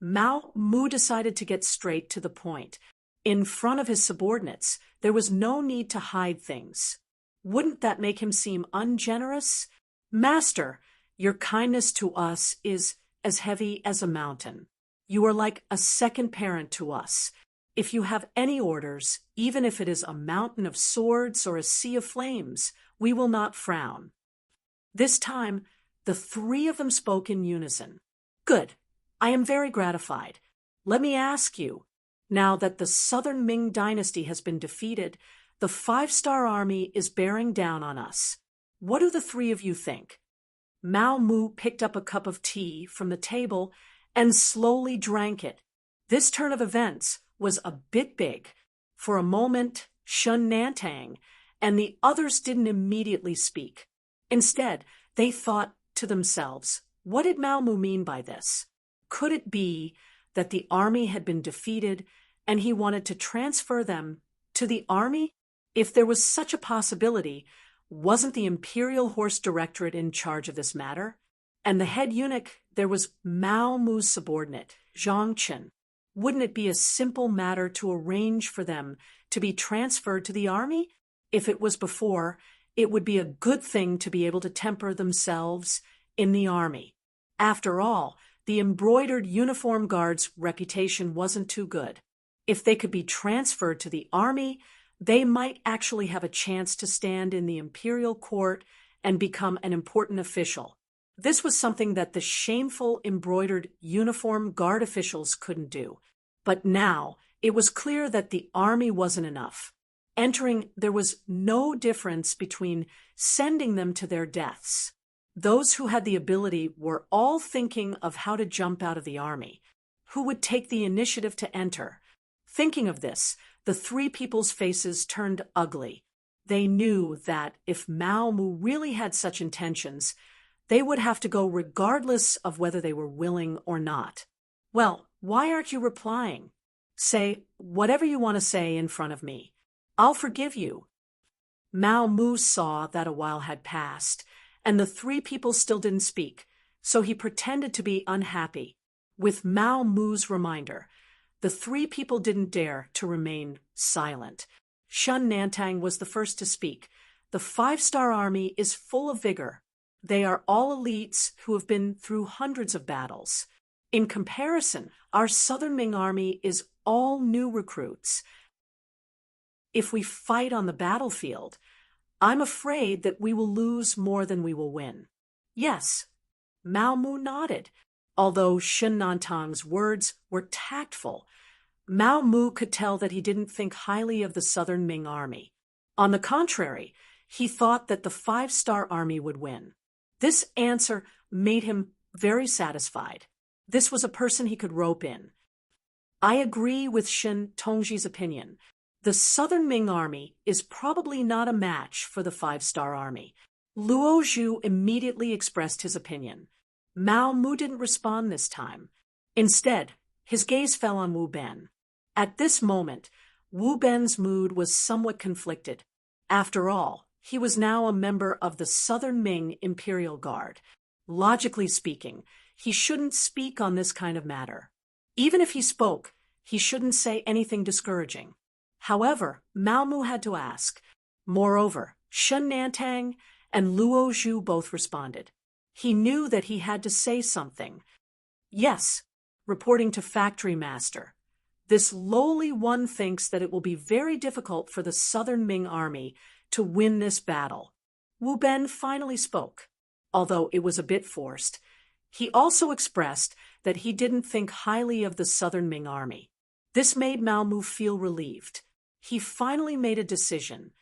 Mao Mu decided to get straight to the point. In front of his subordinates, there was no need to hide things. Wouldn't that make him seem ungenerous? "Master, your kindness to us is as heavy as a mountain. You are like a second parent to us. If you have any orders, even if it is a mountain of swords or a sea of flames, we will not frown." This time, the three of them spoke in unison. "Good. I am very gratified. Let me ask you, now that the Southern Ming dynasty has been defeated, the five-star army is bearing down on us. What do the three of you think?" Mao Mu picked up a cup of tea from the table and slowly drank it. This turn of events was a bit big. For a moment, Shen Nantang and the others didn't immediately speak. Instead, they thought to themselves, what did Mao Mu mean by this? Could it be that the army had been defeated and he wanted to transfer them to the army? If there was such a possibility, wasn't the Imperial Horse Directorate in charge of this matter? And the head eunuch, there was Mao Mu's subordinate, Zhang Chen. Wouldn't it be a simple matter to arrange for them to be transferred to the army? If it was before, it would be a good thing to be able to temper themselves in the army. After all, the embroidered uniform guard's reputation wasn't too good. If they could be transferred to the army, they might actually have a chance to stand in the imperial court and become an important official. This was something that the shameful embroidered uniform guard officials couldn't do. But now it was clear that the army wasn't enough. Entering, there was no difference between sending them to their deaths. Those who had the ability were all thinking of how to jump out of the army. Who would take the initiative to enter? Thinking of this, the three people's faces turned ugly. They knew that if Mao Mu really had such intentions, they would have to go regardless of whether they were willing or not. "Well, why aren't you replying? Say whatever you want to say in front of me. I'll forgive you." Mao Mu saw that a while had passed, and the three people still didn't speak, so he pretended to be unhappy. With Mao Mu's reminder, the three people didn't dare to remain silent. Shen Nantang was the first to speak. "The five-star army is full of vigor. They are all elites who have been through hundreds of battles. In comparison, our Southern Ming army is all new recruits. If we fight on the battlefield, I'm afraid that we will lose more than we will win." "Yes." Mao Mu nodded. Although Shen Nantang's words were tactful, Mao Mu could tell that he didn't think highly of the Southern Ming army. On the contrary, he thought that the five-star army would win. This answer made him very satisfied. This was a person he could rope in. I agree with Shen Tongji's opinion. The Southern Ming army is probably not a match for the five-star army. Luo Zhu immediately expressed his opinion. Mao Mu didn't respond this time. Instead, his gaze fell on Wu Ben. At this moment, Wu Ben's mood was somewhat conflicted. After all, he was now a member of the Southern Ming Imperial Guard. Logically speaking, he shouldn't speak on this kind of matter. Even if he spoke, he shouldn't say anything discouraging. However, Mao Mu had to ask. Moreover, Shen Nantang and Luo Zhu both responded. He knew that he had to say something. Yes, reporting to Factory Master. This lowly one thinks that it will be very difficult for the Southern Ming army to win this battle. Wu Ben finally spoke, although it was a bit forced. He also expressed that he didn't think highly of the Southern Ming army. This made Mao Mu feel relieved. He finally made a decision.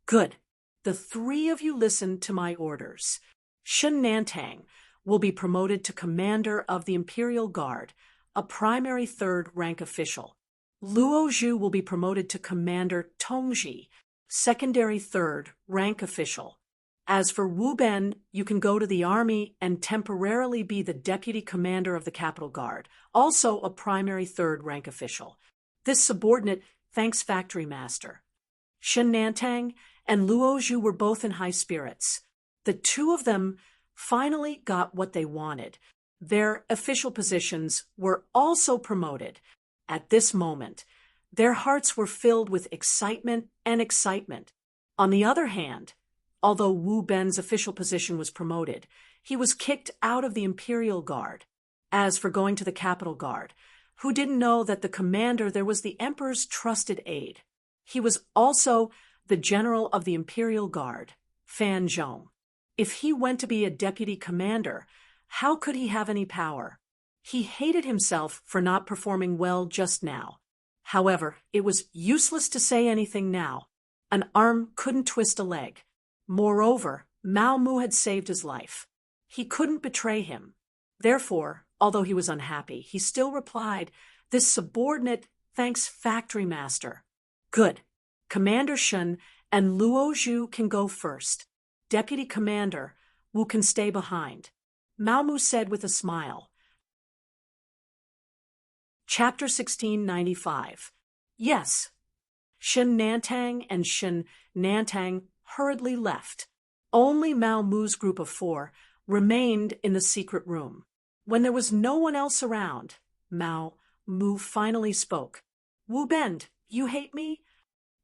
Good. The three of you listen to my orders. Shen Nantang will be promoted to commander of the Imperial Guard, a primary third-rank official. Luo Zhu will be promoted to Commander Tongji, secondary third-rank official. As for Wu Ben, you can go to the army and temporarily be the deputy commander of the Capital Guard, also a primary third-rank official. This subordinate thanks Factory Master. Shen Nantang and Luo Zhu were both in high spirits. The two of them finally got what they wanted. Their official positions were also promoted. At this moment, their hearts were filled with excitement and excitement. On the other hand, although Wu Ben's official position was promoted, he was kicked out of the Imperial Guard. As for going to the Capital Guard, who didn't know that the commander there was the Emperor's trusted aide? He was also the general of the Imperial Guard, Fan Zhong. If he went to be a deputy commander, how could he have any power? He hated himself for not performing well just now. However, it was useless to say anything now. An arm couldn't twist a leg. Moreover, Mao Mu had saved his life. He couldn't betray him. Therefore, although he was unhappy, he still replied, "This subordinate thanks Factory Master." Good. Commander Shen and Luo Zhu can go first. Deputy Commander Wu can stay behind. Mao Mu said with a smile. Chapter 1695. Yes. Shen Nantang and Shen Nantang hurriedly left. Only Mao Mu's group of four remained in the secret room. When there was no one else around, Mao Mu finally spoke. "Wu Ben, you hate me?"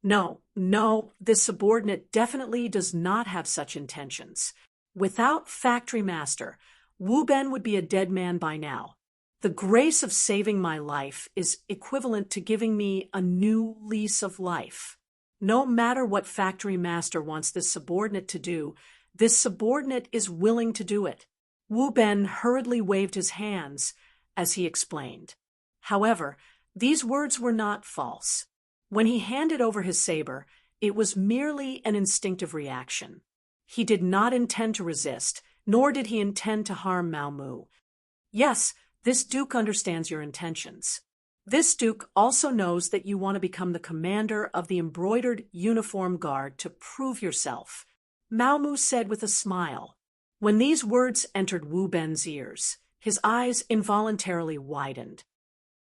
No, this subordinate definitely does not have such intentions. Without Factory Master, Wu Ben would be a dead man by now. The grace of saving my life is equivalent to giving me a new lease of life. No matter what Factory Master wants this subordinate to do, this subordinate is willing to do it. Wu Ben hurriedly waved his hands as he explained. However, these words were not false. When he handed over his saber, it was merely an instinctive reaction. He did not intend to resist, nor did he intend to harm Mao Mu. Yes, this Duke understands your intentions. This Duke also knows that you want to become the commander of the embroidered uniform guard to prove yourself, Mao Mu said with a smile. When these words entered Wu Ben's ears, his eyes involuntarily widened.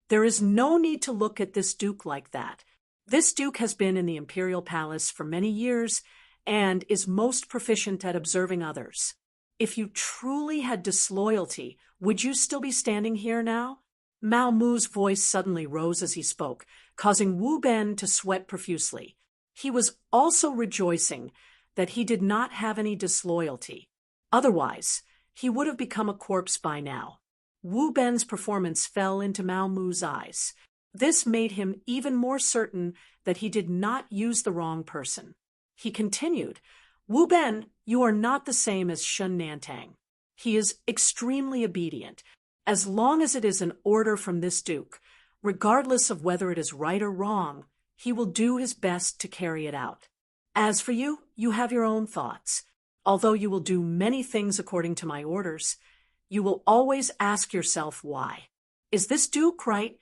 There is no need to look at this Duke like that. This Duke has been in the Imperial Palace for many years and is most proficient at observing others. If you truly had disloyalty, would you still be standing here now? Mao Mu's voice suddenly rose as he spoke, causing Wu Ben to sweat profusely. He was also rejoicing that he did not have any disloyalty. Otherwise, he would have become a corpse by now. Wu Ben's performance fell into Mao Mu's eyes. This made him even more certain that he did not use the wrong person. He continued, "Wu Ben, you are not the same as Shen Nantang. He is extremely obedient. As long as it is an order from this Duke, regardless of whether it is right or wrong, he will do his best to carry it out. As for you, you have your own thoughts. Although you will do many things according to my orders, you will always ask yourself why. Is this Duke right?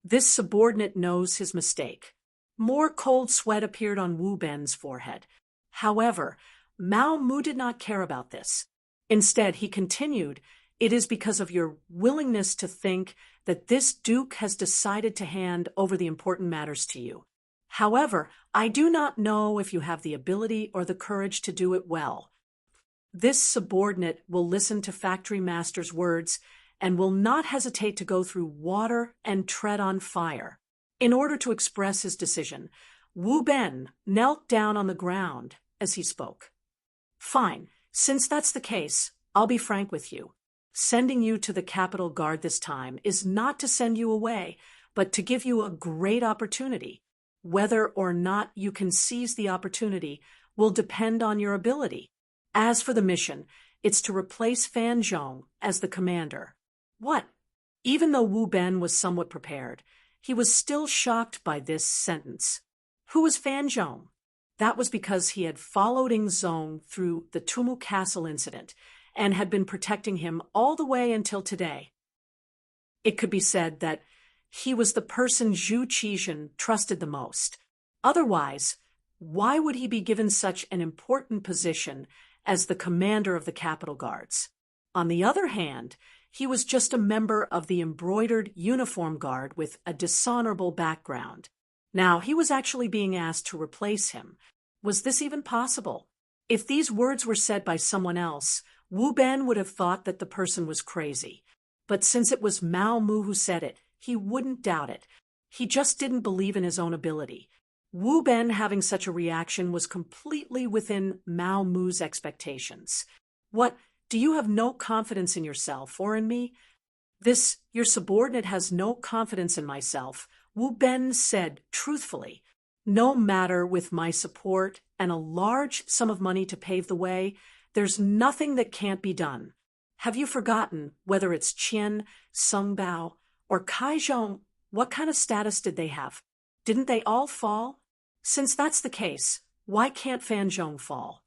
This subordinate knows his mistake. More cold sweat appeared on Wu Ben's forehead. However, Mao Mu did not care about this. Instead, he continued, "It is because of your willingness to think that this Duke has decided to hand over the important matters to you. However, I do not know if you have the ability or the courage to do it well." This subordinate will listen to factory master's words and will not hesitate to go through water and tread on fire. In order to express his decision, Wu Ben knelt down on the ground as he spoke. "Fine, since that's the case, I'll be frank with you. Sending you to the Capitol Guard this time is not to send you away, but to give you a great opportunity. Whether or not you can seize the opportunity will depend on your ability. As for the mission, it's to replace Fan Zhong as the commander." What? Even though Wu Ben was somewhat prepared, he was still shocked by this sentence. Who was Fan Zhong? That was because he had followed Ing Zong through the Tumu Castle incident and had been protecting him all the way until today. It could be said that he was the person Zhu Qizhen trusted the most. Otherwise, why would he be given such an important position as the commander of the Capitol Guards? On the other hand, he was just a member of the embroidered uniform guard with a dishonorable background. Now he was actually being asked to replace him. Was this even possible? If these words were said by someone else, Wu Ben would have thought that the person was crazy. But since it was Mao Mu who said it, he wouldn't doubt it. He just didn't believe in his own ability. Wu Ben having such a reaction was completely within Mao Mu's expectations. What, do you have no confidence in yourself or in me? Your subordinate has no confidence in myself, Wu Ben said truthfully. No matter with my support and a large sum of money to pave the way, there's nothing that can't be done. Have you forgotten whether it's Qian, Sung Bao, or Kai Zhong? What kind of status did they have? Didn't they all fall? Since that's the case, why can't Fan Zhong fall?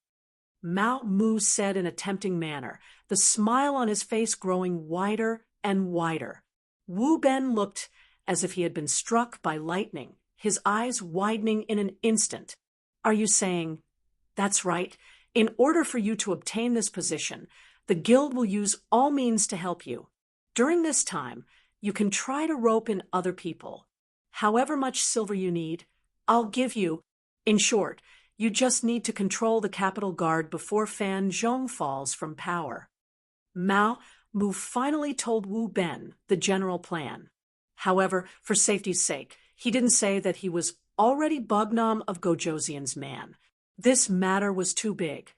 Mao Mu said in a tempting manner, the smile on his face growing wider and wider. Wu Ben looked as if he had been struck by lightning, his eyes widening in an instant. Are you saying, that's right, in order for you to obtain this position, the guild will use all means to help you. During this time, you can try to rope in other people. However much silver you need, I'll give you. In short, you just need to control the Capitol Guard before Fan Zhong falls from power. Mao Mu finally told Wu Ben the general plan. However, for safety's sake, he didn't say that he was already Bugnam of Gojoseon's man. This matter was too big.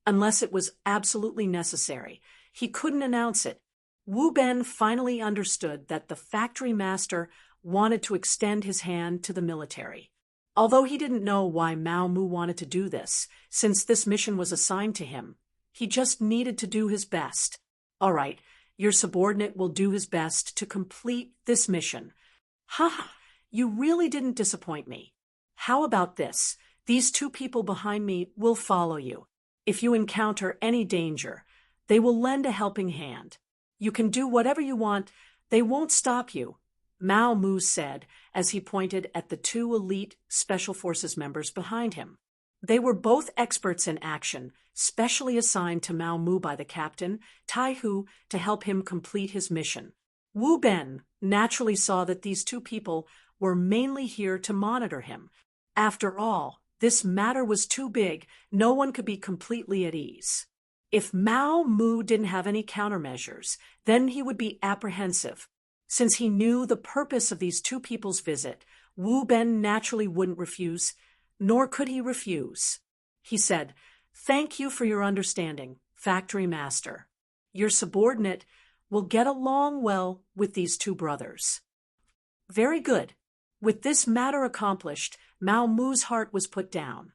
Unless it was absolutely necessary, he couldn't announce it. Wu Ben finally understood that the factory master wanted to extend his hand to the military. Although he didn't know why Mao Mu wanted to do this, since this mission was assigned to him, he just needed to do his best. All right, your subordinate will do his best to complete this mission. Ha! You really didn't disappoint me. How about this? These two people behind me will follow you. If you encounter any danger, they will lend a helping hand. You can do whatever you want. They won't stop you. Mao Mu said as he pointed at the two elite Special Forces members behind him. They were both experts in action, specially assigned to Mao Mu by the captain, Tai Hu, to help him complete his mission. Wu Ben naturally saw that these two people were mainly here to monitor him. After all, this matter was too big, no one could be completely at ease. If Mao Mu didn't have any countermeasures, then he would be apprehensive. Since he knew the purpose of these two people's visit, Wu Ben naturally wouldn't refuse, nor could he refuse. He said, "Thank you for your understanding, factory master. Your subordinate will get along well with these two brothers." Very good. With this matter accomplished, Mao Mu's heart was put down.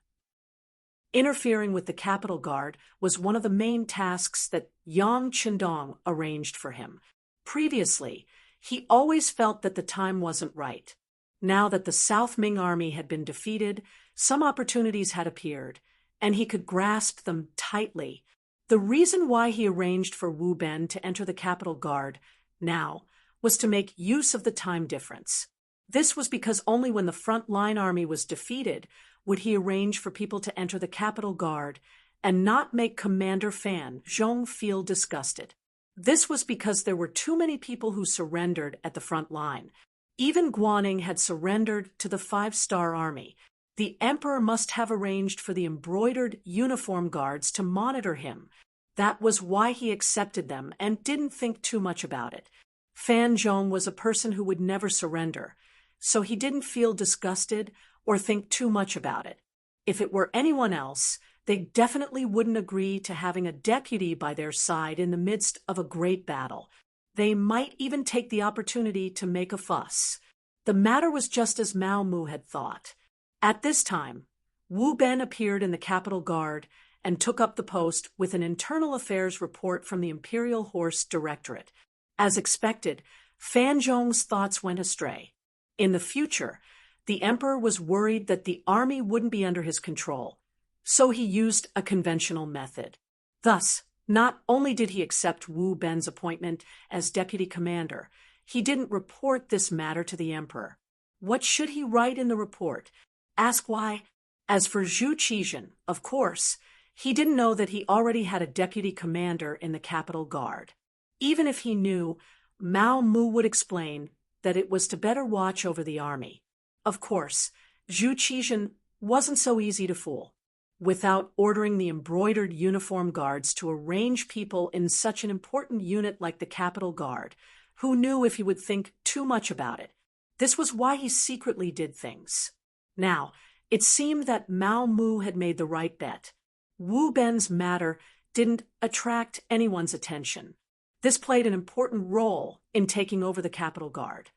Interfering with the Capitol Guard was one of the main tasks that Yang Qindong arranged for him. Previously, he always felt that the time wasn't right. Now that the South Ming army had been defeated, some opportunities had appeared, and he could grasp them tightly. The reason why he arranged for Wu Ben to enter the capital guard now was to make use of the time difference. This was because only when the front line army was defeated would he arrange for people to enter the capital guard and not make Commander Fan Zhong feel disgusted. This was because there were too many people who surrendered at the front line. Even Guaning had surrendered to the 5-star army. The emperor must have arranged for the embroidered uniform guards to monitor him. That was why he accepted them and didn't think too much about it. Fan Zhong was a person who would never surrender, so he didn't feel disgusted or think too much about it. If it were anyone else, they definitely wouldn't agree to having a deputy by their side in the midst of a great battle. They might even take the opportunity to make a fuss. The matter was just as Mao Mu had thought. At this time, Wu Ben appeared in the capital guard and took up the post with an internal affairs report from the Imperial Horse Directorate. As expected, Fan Zhong's thoughts went astray. In the future, the emperor was worried that the army wouldn't be under his control, so he used a conventional method. Thus, not only did he accept Wu Ben's appointment as deputy commander, he didn't report this matter to the emperor. What should he write in the report? Ask why? As for Zhu Qizhen, of course, he didn't know that he already had a deputy commander in the capital guard. Even if he knew, Mao Mu would explain that it was to better watch over the army. Of course, Zhu Qizhen wasn't so easy to fool. Without ordering the embroidered uniform guards to arrange people in such an important unit like the capital guard, who knew if he would think too much about it? This was why he secretly did things. Now, it seemed that Mao Mu had made the right bet. Wu Ben's matter didn't attract anyone's attention. This played an important role in taking over the capital guard.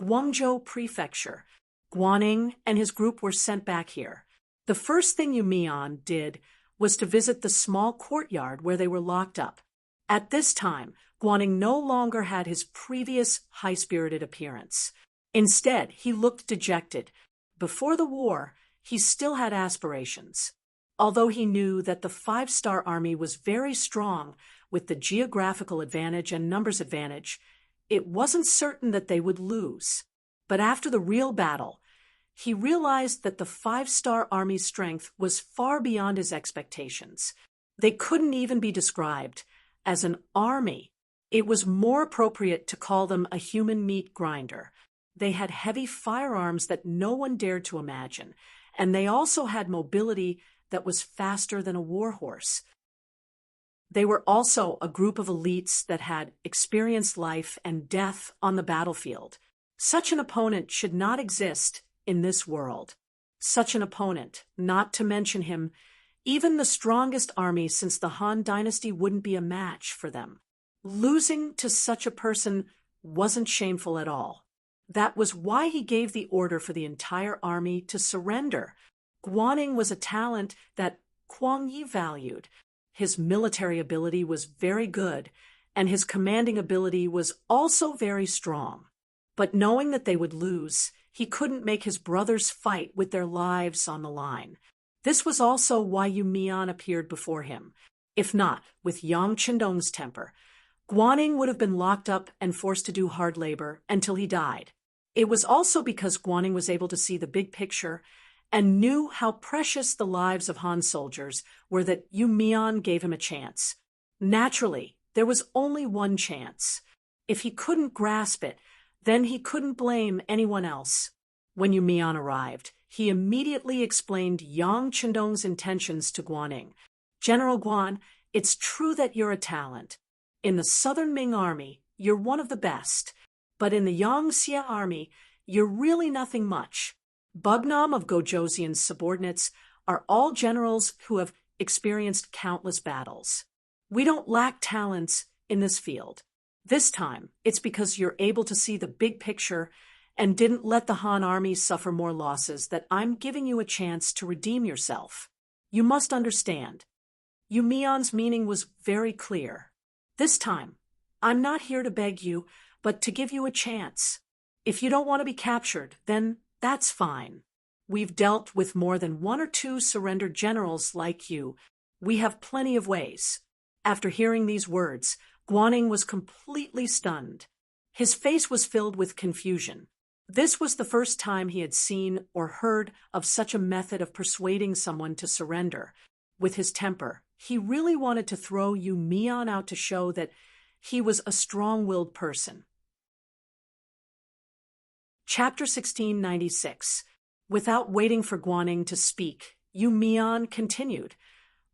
Guangzhou Prefecture. Guaning and his group were sent back here. The first thing Yu Mian did was to visit the small courtyard where they were locked up. At this time, Guaning no longer had his previous high-spirited appearance. Instead, he looked dejected. Before the war, he still had aspirations. Although he knew that the 5-star army was very strong with the geographical advantage and numbers advantage, it wasn't certain that they would lose. But after the real battle, he realized that the 5-star army's strength was far beyond his expectations. They couldn't even be described as an army. It was more appropriate to call them a human meat grinder. They had heavy firearms that no one dared to imagine, and they also had mobility that was faster than a warhorse. They were also a group of elites that had experienced life and death on the battlefield. Such an opponent should not exist in this world. Such an opponent, not to mention him, even the strongest army since the Han Dynasty wouldn't be a match for them. Losing to such a person wasn't shameful at all. That was why he gave the order for the entire army to surrender. Guaning was a talent that Kuang Yi valued. His military ability was very good, and his commanding ability was also very strong. But knowing that they would lose, he couldn't make his brothers fight with their lives on the line. This was also why Yu Mian appeared before him. If not, with Yang Qindong's temper, Guaning would have been locked up and forced to do hard labor until he died. It was also because Guaning was able to see the big picture and knew how precious the lives of Han soldiers were that Yu Mian gave him a chance. Naturally, there was only one chance. If he couldn't grasp it, then he couldn't blame anyone else. When Yu Mian arrived, he immediately explained Yang Qindong's intentions to Guaning. General Guan, it's true that you're a talent. In the Southern Ming army, you're one of the best. But in the Yangxia army, you're really nothing much. Bugnam of Gojosian's subordinates are all generals who have experienced countless battles. We don't lack talents in this field. This time, it's because you're able to see the big picture and didn't let the Han army suffer more losses that I'm giving you a chance to redeem yourself. You must understand. Yu Mian's meaning was very clear. This time, I'm not here to beg you, but to give you a chance. If you don't want to be captured, then that's fine. We've dealt with more than 1 or 2 surrendered generals like you. We have plenty of ways. After hearing these words, Guanning was completely stunned. His face was filled with confusion. This was the first time he had seen or heard of such a method of persuading someone to surrender. With his temper, he really wanted to throw Yu Mian out to show that he was a strong-willed person. Chapter 1696. Without waiting for Guanning to speak, Yu Mian continued,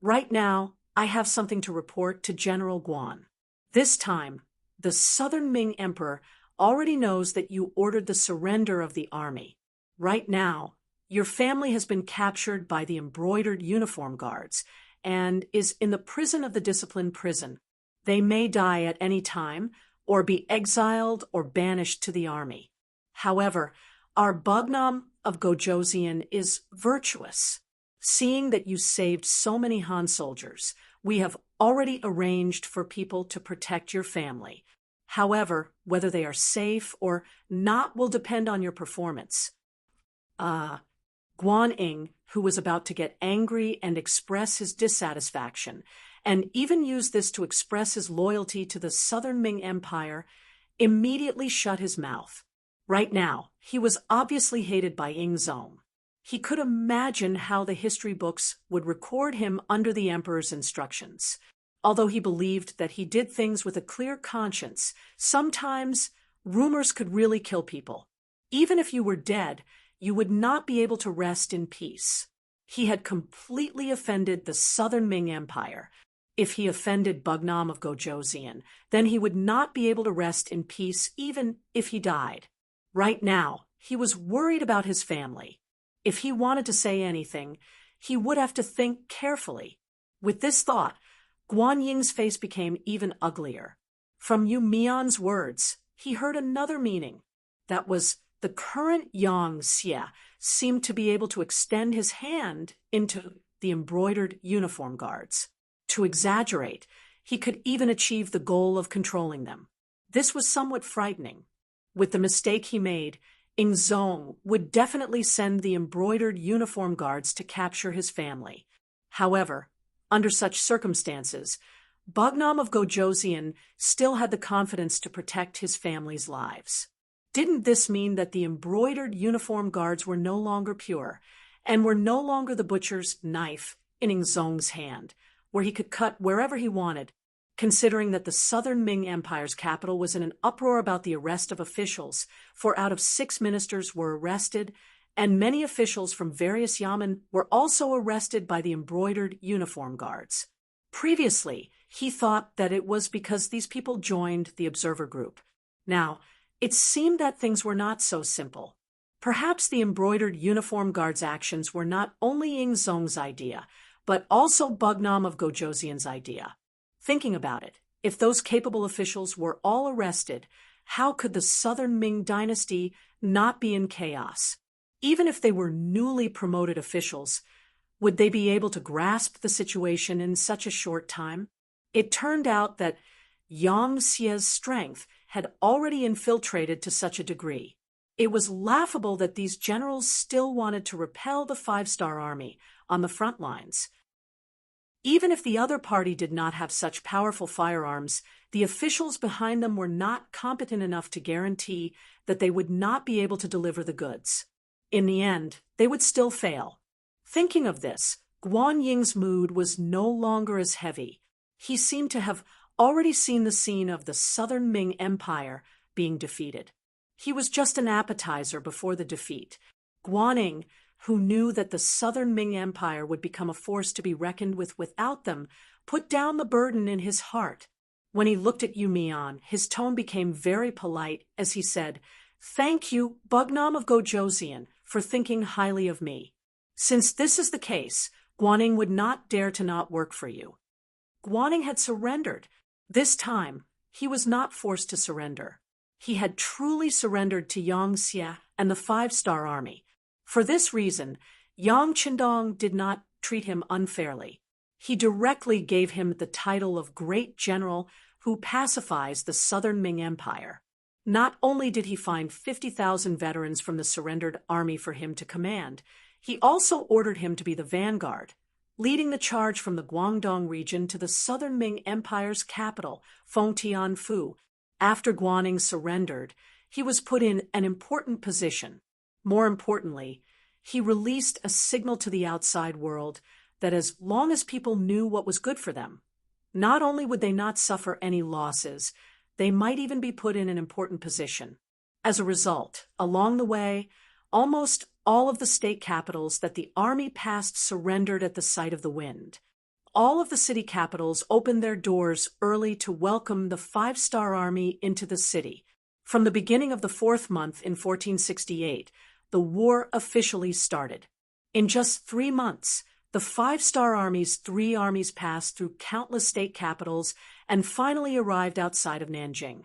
"Right now, I have something to report to General Guan. This time, the Southern Ming Emperor already knows that you ordered the surrender of the army. Right now, your family has been captured by the embroidered uniform guards and is in the prison of the disciplined prison. They may die at any time or be exiled or banished to the army. However, our Bugnam of Gojoseon is virtuous. Seeing that you saved so many Han soldiers, we have already arranged for people to protect your family. However, whether they are safe or not will depend on your performance." Guanning, who was about to get angry and express his dissatisfaction, and even use this to express his loyalty to the Southern Ming Empire, immediately shut his mouth. Right now, he was obviously hated by Ingzong. He could imagine how the history books would record him under the emperor's instructions. Although he believed that he did things with a clear conscience, sometimes rumors could really kill people. Even if you were dead, you would not be able to rest in peace. He had completely offended the Southern Ming Empire. If he offended Bugnam of Gojoseon, then he would not be able to rest in peace even if he died. Right now, he was worried about his family. If he wanted to say anything, he would have to think carefully. With this thought, Guanying's face became even uglier. From Yu Mian's words, he heard another meaning. That was, the current Yang Xie seemed to be able to extend his hand into the embroidered uniform guards. To exaggerate, he could even achieve the goal of controlling them. This was somewhat frightening. With the mistake he made, Ingzong would definitely send the embroidered uniform guards to capture his family. However, under such circumstances, Bugnam of Gojoseon still had the confidence to protect his family's lives. Didn't this mean that the embroidered uniform guards were no longer pure, and were no longer the butcher's knife in Ingzong's hand, where he could cut wherever he wanted, considering that the Southern Ming Empire's capital was in an uproar about the arrest of officials, 4 out of 6 ministers were arrested, and many officials from various yamen were also arrested by the embroidered uniform guards. Previously, he thought that it was because these people joined the observer group. Now, it seemed that things were not so simple. Perhaps the embroidered uniform guards' actions were not only Ingzong's idea, but also Bugnam of Gojoseon's idea. Thinking about it, if those capable officials were all arrested, how could the Southern Ming dynasty not be in chaos? Even if they were newly promoted officials, would they be able to grasp the situation in such a short time? It turned out that Yang Xie's strength had already infiltrated to such a degree. It was laughable that these generals still wanted to repel the 5-star army on the front lines. Even if the other party did not have such powerful firearms, the officials behind them were not competent enough to guarantee that they would not be able to deliver the goods. In the end, they would still fail. Thinking of this, Guanying's mood was no longer as heavy. He seemed to have already seen the scene of the Southern Ming Empire being defeated. He was just an appetizer before the defeat. Guanning, who knew that the Southern Ming Empire would become a force to be reckoned with without them, put down the burden in his heart. When he looked at Yu Mian, his tone became very polite as he said, "Thank you, Bugnam of Gojoseon, for thinking highly of me. Since this is the case, Guanning would not dare to not work for you." Guanning had surrendered. This time, he was not forced to surrender. He had truly surrendered to Yang Xie and the 5-star army. For this reason, Yang Qindong did not treat him unfairly. He directly gave him the title of Great General who pacifies the Southern Ming Empire. Not only did he find 50,000 veterans from the surrendered army for him to command, he also ordered him to be the vanguard. leading the charge from the Guangdong region to the southern Ming Empire's capital, Fengtianfu. After Guaning surrendered, he was put in an important position. More importantly, he released a signal to the outside world that as long as people knew what was good for them, not only would they not suffer any losses, they might even be put in an important position. As a result, along the way, almost all of the state capitals that the army passed surrendered at the sight of the wind. All of the city capitals opened their doors early to welcome the five-star army into the city. From the beginning of the fourth month in 1468, the war officially started. In just 3 months, the five-star army's 3 armies passed through countless state capitals and finally arrived outside of Nanjing.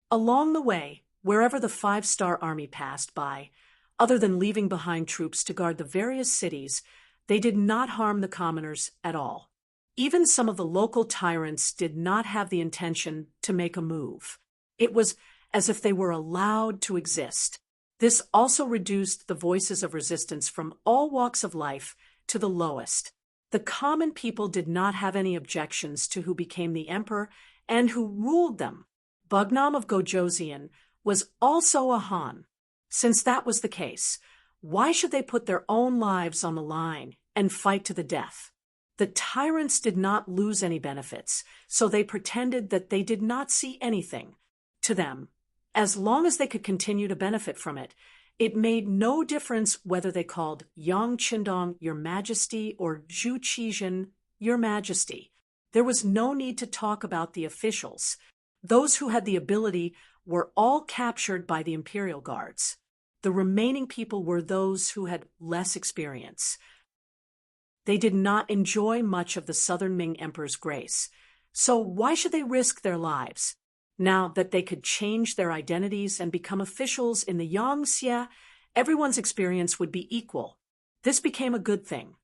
Along the way, wherever the five-star army passed by, other than leaving behind troops to guard the various cities, they did not harm the commoners at all. Even some of the local tyrants did not have the intention to make a move. It was as if they were allowed to exist. This also reduced the voices of resistance from all walks of life to the lowest. The common people did not have any objections to who became the emperor and who ruled them. Bugnam of Gojoseon was also a Han. Since that was the case, why should they put their own lives on the line and fight to the death? The tyrants did not lose any benefits, so they pretended that they did not see anything. To them, as long as they could continue to benefit from it, it made no difference whether they called Yang Qindong Your Majesty or Zhu Qizhen Your Majesty. There was no need to talk about the officials. Those who had the ability were all captured by the imperial guards. The remaining people were those who had less experience. They did not enjoy much of the southern Ming emperor's grace, so why should they risk their lives? Now that they could change their identities and become officials in the Yangtze, everyone's experience would be equal. This became a good thing.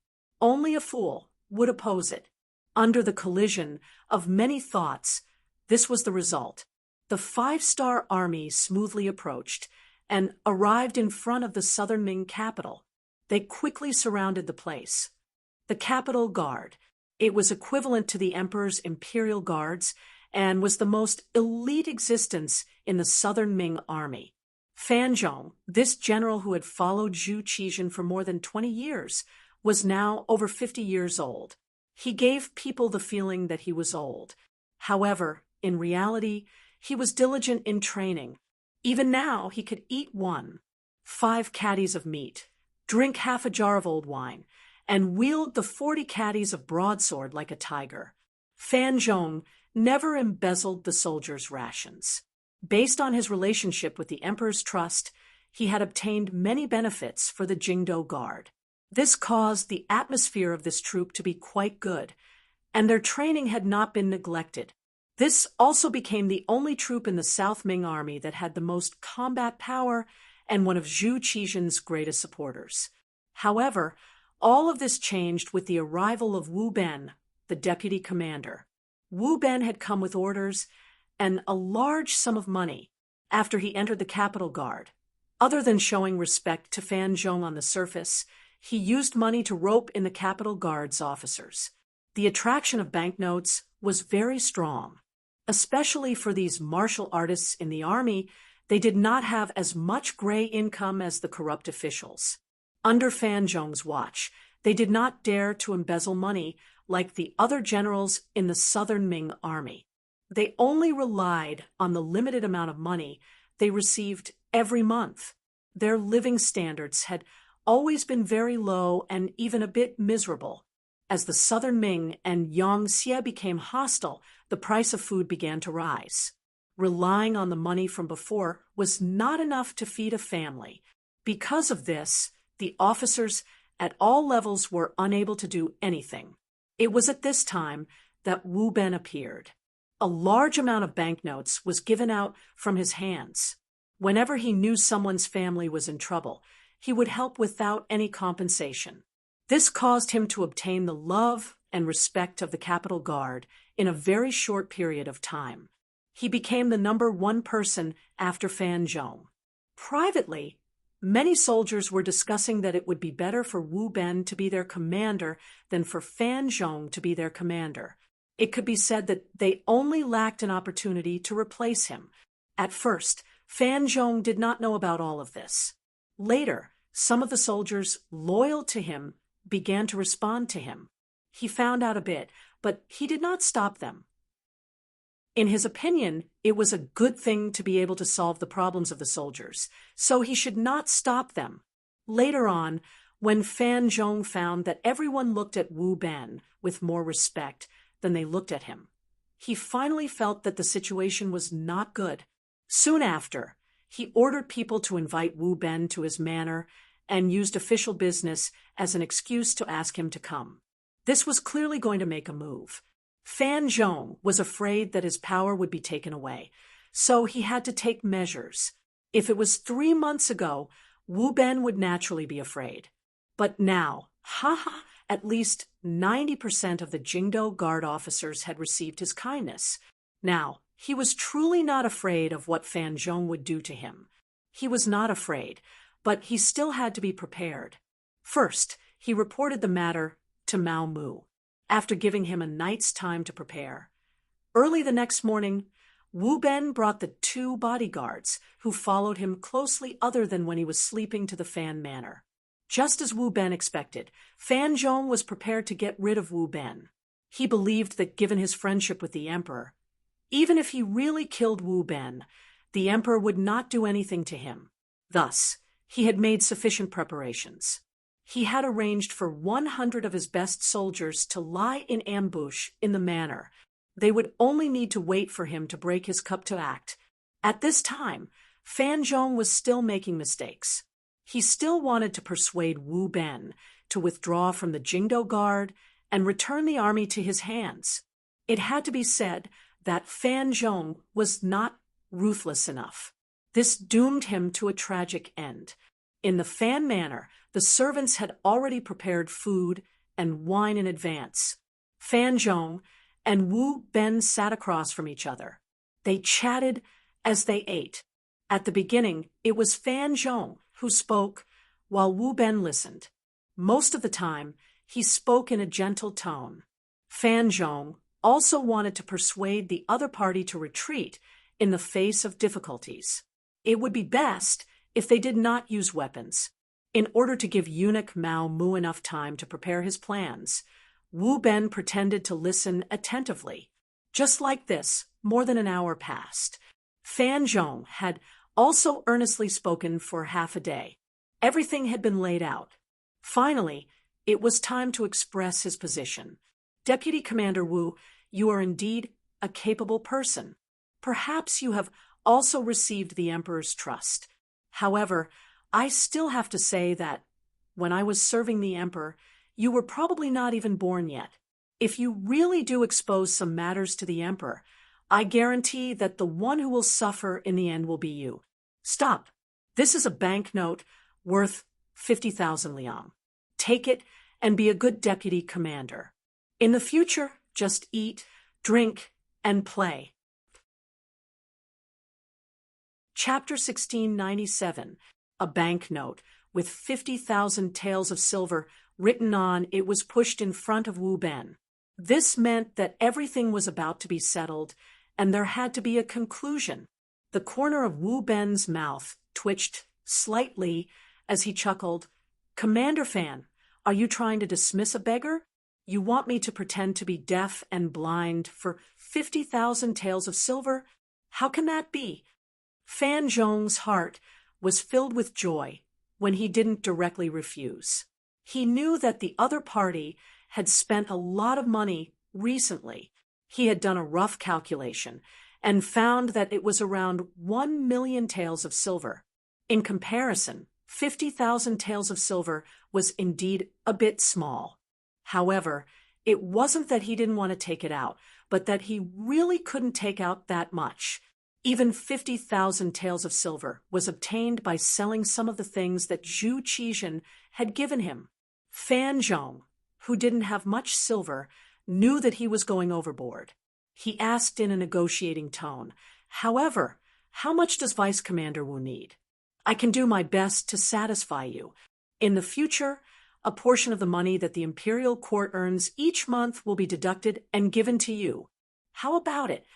Only a fool would oppose it. Under the collision of many thoughts, this was the result. The five-star army smoothly approached and arrived in front of the southern Ming capital. They quickly surrounded the place. The capital guard. It was equivalent to the emperor's imperial guards and was the most elite existence in the southern Ming army. Fan Zhong, this general who had followed Zhu Qizhen for more than 20 years, was now over 50 years old. He gave people the feeling that he was old. However, in reality, he was diligent in training. Even now, he could eat 5 caddies of meat, drink half a jar of old wine, and wield the 40 caddies of broadsword like a tiger. Fan Zhong never embezzled the soldiers' rations. Based on his relationship with the emperor's trust, he had obtained many benefits for the Jingdo Guard. This caused the atmosphere of this troop to be quite good, and their training had not been neglected. This also became the only troop in the South Ming army that had the most combat power and one of Zhu Qizhen's greatest supporters. However, all of this changed with the arrival of Wu Ben, the deputy commander. Wu Ben had come with orders and a large sum of money after he entered the capital guard. Other than showing respect to Fan Zhong on the surface, he used money to rope in the capital guard's officers. The attraction of banknotes was very strong. Especially for these martial artists in the army, they did not have as much gray income as the corrupt officials. Under Fan Zhong's watch, they did not dare to embezzle money like the other generals in the southern Ming army. They only relied on the limited amount of money they received every month. Their living standards had always been very low and even a bit miserable. As the southern Ming and Yangtze became hostile, the price of food began to rise. Relying on the money from before was not enough to feed a family. Because of this, the officers at all levels were unable to do anything. It was at this time that Wu Ben appeared. A large amount of banknotes was given out from his hands. Whenever he knew someone's family was in trouble, he would help without any compensation. This caused him to obtain the love and respect of the capital guard in a very short period of time. He became the #1 person after Fan Zhong. Privately, Many soldiers were discussing that it would be better for Wu Ben to be their commander than for Fan Zhong to be their commander. It could be said that they only lacked an opportunity to replace him. At first, Fan Zhong did not know about all of this. Later, some of the soldiers loyal to him began to respond to him. He found out a bit, but he did not stop them. In his opinion, it was a good thing to be able to solve the problems of the soldiers, so he should not stop them. Later on, when Fan Zhong found that everyone looked at Wu Ben with more respect than they looked at him, he finally felt that the situation was not good. Soon after, he ordered people to invite Wu Ben to his manor and used official business as an excuse to ask him to come. This was clearly going to make a move. Fan Zhong was afraid that his power would be taken away, so he had to take measures. If it was 3 months ago, Wu Ben would naturally be afraid. But now, at least 90% of the Jingdo guard officers had received his kindness. Now, he was truly not afraid of what Fan Zhong would do to him. He was not afraid, but he still had to be prepared. First, he reported the matter to Mao Mu, after giving him a night's time to prepare. Early the next morning, Wu Ben brought the 2 bodyguards, who followed him closely other than when he was sleeping, to the Fan Manor. Just as Wu Ben expected, Fan Zhong was prepared to get rid of Wu Ben. He believed that given his friendship with the emperor, even if he really killed Wu Ben, the emperor would not do anything to him. Thus, he had made sufficient preparations. He had arranged for 100 of his best soldiers to lie in ambush in the manor. They would only need to wait for him to break his cup to act. At this time, Fan Zhong was still making mistakes. He still wanted to persuade Wu Ben to withdraw from the Jingdo Guard and return the army to his hands. It had to be said that Fan Zhong was not ruthless enough. This doomed him to a tragic end. In the Fan Manor, the servants had already prepared food and wine in advance. Fan Zhong and Wu Ben sat across from each other. They chatted as they ate. At the beginning, it was Fan Zhong who spoke while Wu Ben listened. Most of the time, he spoke in a gentle tone. Fan Zhong also wanted to persuade the other party to retreat in the face of difficulties. It would be best if they did not use weapons. In order to give eunuch Mao Mu enough time to prepare his plans, Wu Ben pretended to listen attentively. Just like this, more than an hour passed. Fan Zhong had also earnestly spoken for half a day. Everything had been laid out. Finally, it was time to express his position. Deputy Commander Wu, you are indeed a capable person. Perhaps you have also received the Emperor's trust. However, I still have to say that, when I was serving the Emperor, you were probably not even born yet. If you really do expose some matters to the Emperor, I guarantee that the one who will suffer in the end will be you. Stop. This is a banknote worth 50,000 liang. Take it and be a good deputy commander. In the future, just eat, drink, and play. Chapter 1697. A banknote with 50,000 taels of silver written on it was pushed in front of Wu Ben. This meant that everything was about to be settled, and there had to be a conclusion. The corner of Wu Ben's mouth twitched slightly as he chuckled. Commander Fan, are you trying to dismiss a beggar? You want me to pretend to be deaf and blind for 50,000 taels of silver? How can that be? Fan Zhong's heart was filled with joy when he didn't directly refuse. He knew that the other party had spent a lot of money recently. He had done a rough calculation and found that it was around 1 million taels of silver. In comparison, 50,000 taels of silver was indeed a bit small. However, it wasn't that he didn't want to take it out, but that he really couldn't take out that much. Even 50,000 taels of silver was obtained by selling some of the things that Zhu Qizhen had given him. Fan Zhong, who didn't have much silver, knew that he was going overboard. He asked in a negotiating tone, however, how much does Vice Commander Wu need? I can do my best to satisfy you. In the future, a portion of the money that the imperial court earns each month will be deducted and given to you. How about it?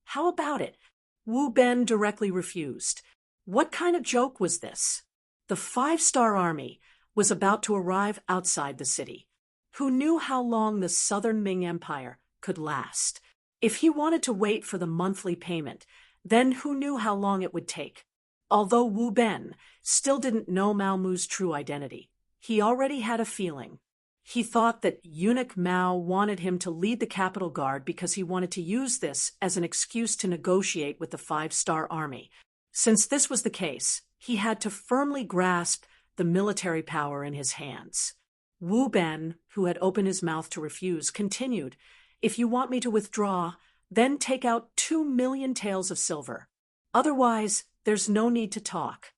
How about it? Wu Ben directly refused. What kind of joke was this? The 5-star army was about to arrive outside the city. Who knew how long the Southern Ming Empire could last? If he wanted to wait for the monthly payment, then who knew how long it would take? Although Wu Ben still didn't know Mao Mu's true identity, he already had a feeling. He thought that eunuch Mao wanted him to lead the capital guard because he wanted to use this as an excuse to negotiate with the 5-star army. Since this was the case, he had to firmly grasp the military power in his hands. Wu Ben, who had opened his mouth to refuse, continued, "If you want me to withdraw, then take out 2 million taels of silver. Otherwise, there's no need to talk."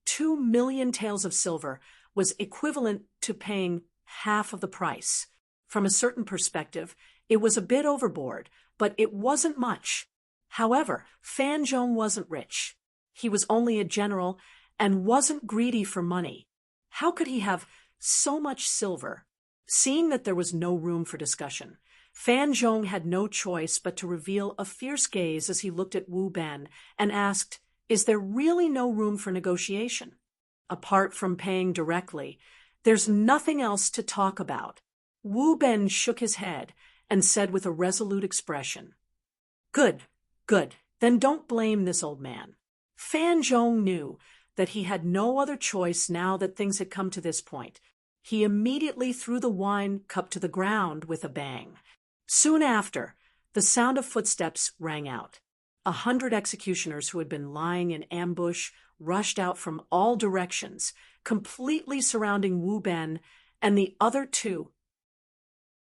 2 million taels of silver was equivalent to paying half of the price. From a certain perspective, it was a bit overboard, but it wasn't much. However, Fan Zhong wasn't rich. He was only a general and wasn't greedy for money. How could he have so much silver? Seeing that there was no room for discussion, Fan Zhong had no choice but to reveal a fierce gaze as he looked at Wu Ben and asked, "Is there really no room for negotiation? Apart from paying directly, there's nothing else to talk about." Wu Ben shook his head and said with a resolute expression, "Good, good, then don't blame this old man." Fan Zhong knew that he had no other choice now that things had come to this point. He immediately threw the wine cup to the ground with a bang. Soon after, the sound of footsteps rang out. 100 executioners who had been lying in ambush rushed out from all directions, completely surrounding Wu Ben and the other two.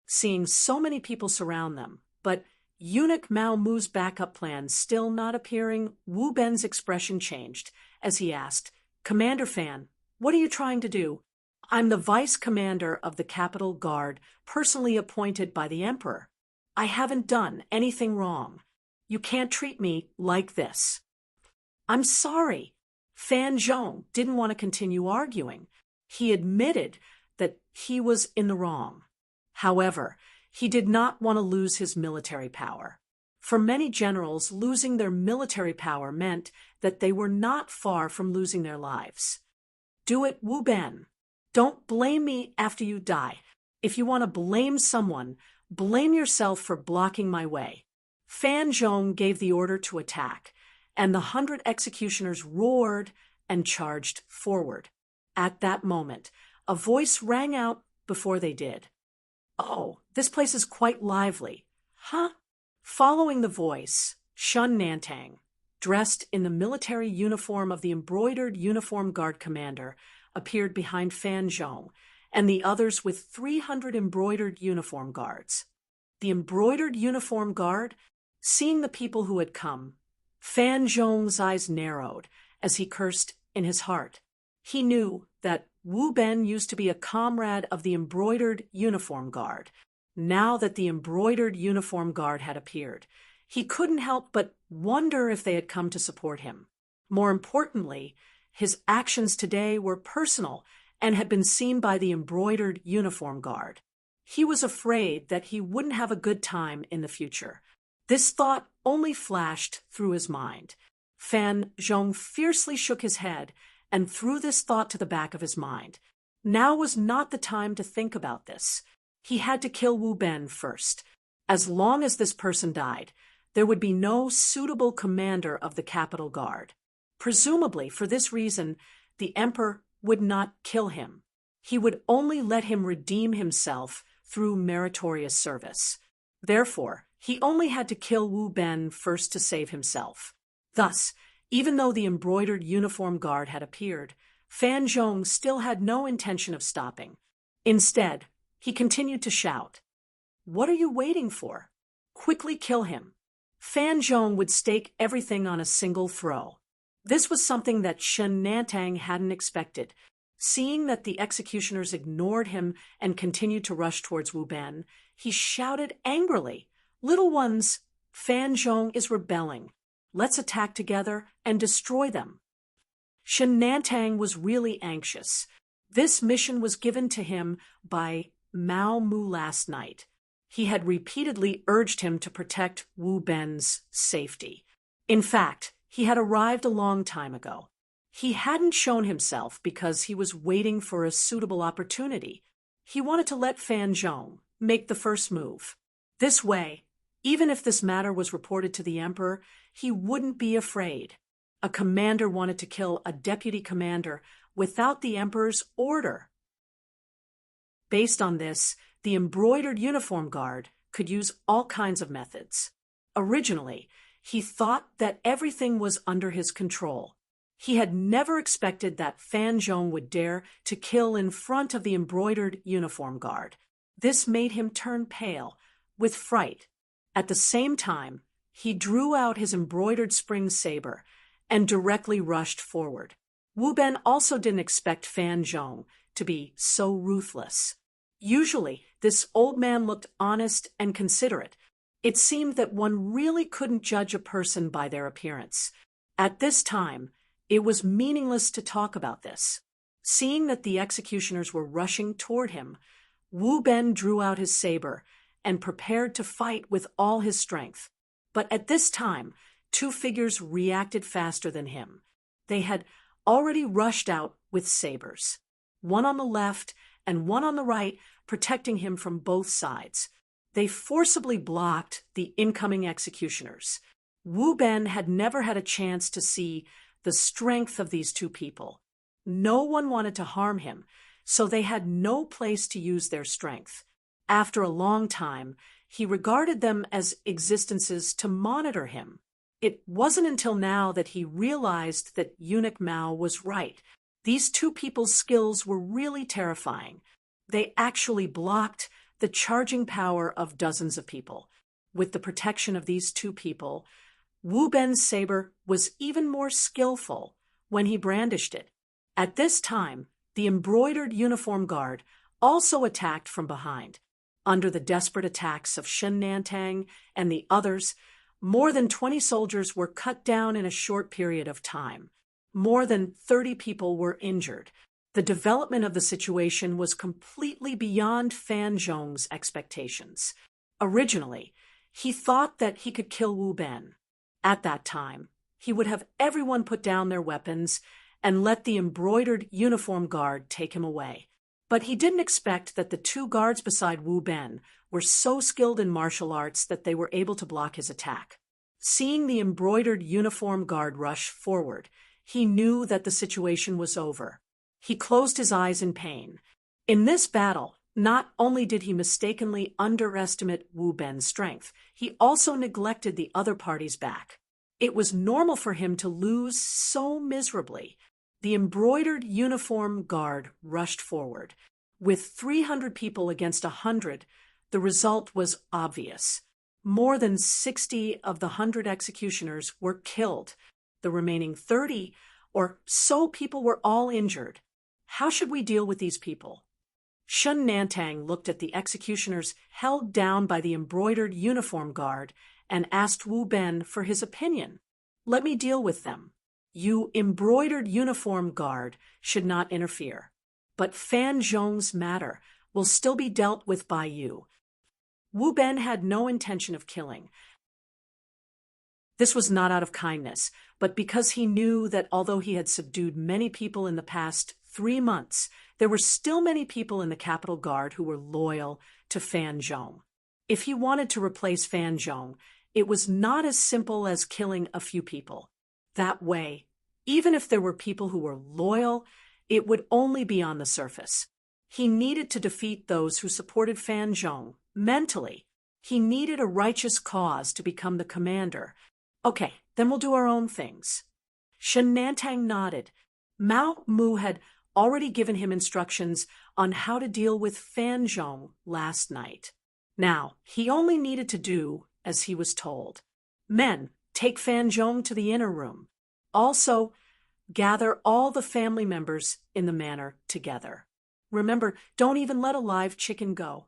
Seeing so many people surround them, but eunuch Mao Mu's backup plan still not appearing, Wu Ben's expression changed as he asked, "Commander Fan, what are you trying to do?" "I'm the vice commander of the Capital Guard, personally appointed by the Emperor. I haven't done anything wrong. You can't treat me like this." "I'm sorry." Fan Zhong didn't want to continue arguing. He admitted that he was in the wrong. However, he did not want to lose his military power. For many generals, losing their military power meant that they were not far from losing their lives. "Do it, Wu Ben. Don't blame me after you die. If you want to blame someone, blame yourself for blocking my way." Fan Zhong gave the order to attack, and the 100 executioners roared and charged forward. At that moment, a voice rang out before they did. "Oh, this place is quite lively." "Huh?" Following the voice, Shun Nantang, dressed in the military uniform of the embroidered uniform guard commander, appeared behind Fan Zhong and the others with 300 embroidered uniform guards. The embroidered uniform guard, seeing the people who had come, Fan Zhong's eyes narrowed as he cursed in his heart. He knew that Wu Ben used to be a comrade of the embroidered uniform guard. Now that the embroidered uniform guard had appeared, he couldn't help but wonder if they had come to support him. More importantly, his actions today were personal and had been seen by the embroidered uniform guard. He was afraid that he wouldn't have a good time in the future. This thought only flashed through his mind. Fan Zhong fiercely shook his head and threw this thought to the back of his mind. Now was not the time to think about this. He had to kill Wu Ben first. As long as this person died, there would be no suitable commander of the Capital Guard. Presumably, for this reason, the Emperor would not kill him. He would only let him redeem himself through meritorious service. Therefore, he only had to kill Wu Ben first to save himself. Thus, even though the embroidered uniform guard had appeared, Fan Zhong still had no intention of stopping. Instead, he continued to shout, "What are you waiting for? Quickly kill him." Fan Zhong would stake everything on a single throw. This was something that Shen Nantang hadn't expected. Seeing that the executioners ignored him and continued to rush towards Wu Ben, he shouted angrily, "Little ones, Fan Zhong is rebelling. Let's attack together and destroy them." Shen Nantang was really anxious. This mission was given to him by Mao Mu last night. He had repeatedly urged him to protect Wu Ben's safety. In fact, he had arrived a long time ago. He hadn't shown himself because he was waiting for a suitable opportunity. He wanted to let Fan Zhong make the first move. This way, even if this matter was reported to the emperor, he wouldn't be afraid. A commander wanted to kill a deputy commander without the emperor's order. Based on this, the embroidered uniform guard could use all kinds of methods. Originally, he thought that everything was under his control. He had never expected that Fan Zhong would dare to kill in front of the embroidered uniform guard. This made him turn pale, with fright. At the same time, he drew out his embroidered spring saber and directly rushed forward. Wu Ben also didn't expect Fan Zhong to be so ruthless. Usually, this old man looked honest and considerate. It seemed that one really couldn't judge a person by their appearance. At this time, it was meaningless to talk about this. Seeing that the executioners were rushing toward him, Wu Ben drew out his saber and prepared to fight with all his strength. But at this time, two figures reacted faster than him. They had already rushed out with sabers, one on the left and one on the right, protecting him from both sides. They forcibly blocked the incoming executioners. Wu Ben had never had a chance to see the strength of these two people. No one wanted to harm him, so they had no place to use their strength. After a long time, he regarded them as existences to monitor him. It wasn't until now that he realized that Eunuch Mao was right. These two people's skills were really terrifying. They actually blocked the charging power of dozens of people. With the protection of these two people, Wu Ben's saber was even more skillful when he brandished it. At this time, the embroidered uniform guard also attacked from behind. Under the desperate attacks of Shen Nantang and the others, more than 20 soldiers were cut down in a short period of time. More than 30 people were injured. The development of the situation was completely beyond Fan Zhong's expectations. Originally, he thought that he could kill Wu Ben. At that time, he would have everyone put down their weapons and let the embroidered uniform guard take him away. But he didn't expect that the two guards beside Wu Ben were so skilled in martial arts that they were able to block his attack. Seeing the embroidered uniform guard rush forward, he knew that the situation was over. He closed his eyes in pain. In this battle, not only did he mistakenly underestimate Wu Ben's strength, he also neglected the other party's back. It was normal for him to lose so miserably. The embroidered uniform guard rushed forward. With 300 people against 100, the result was obvious. More than 60 of the 100 executioners were killed. The remaining 30 or so people were all injured. How should we deal with these people? Shen Nantang looked at the executioners held down by the embroidered uniform guard and asked Wu Ben for his opinion. Let me deal with them. You embroidered uniform guard should not interfere. But Fan Zhong's matter will still be dealt with by you. Wu Ben had no intention of killing. This was not out of kindness, but because he knew that although he had subdued many people in the past 3 months, there were still many people in the Capital Guard who were loyal to Fan Zhong. If he wanted to replace Fan Zhong, it was not as simple as killing a few people. That way, even if there were people who were loyal, it would only be on the surface. He needed to defeat those who supported Fan Zhong mentally. He needed a righteous cause to become the commander. Okay, then we'll do our own things. Shen Nantang nodded. Mao Mu had already given him instructions on how to deal with Fan Zhong last night. Now, he only needed to do as he was told. Men, take Fan Zhong to the inner room. Also, gather all the family members in the manor together. Remember, don't even let a live chicken go.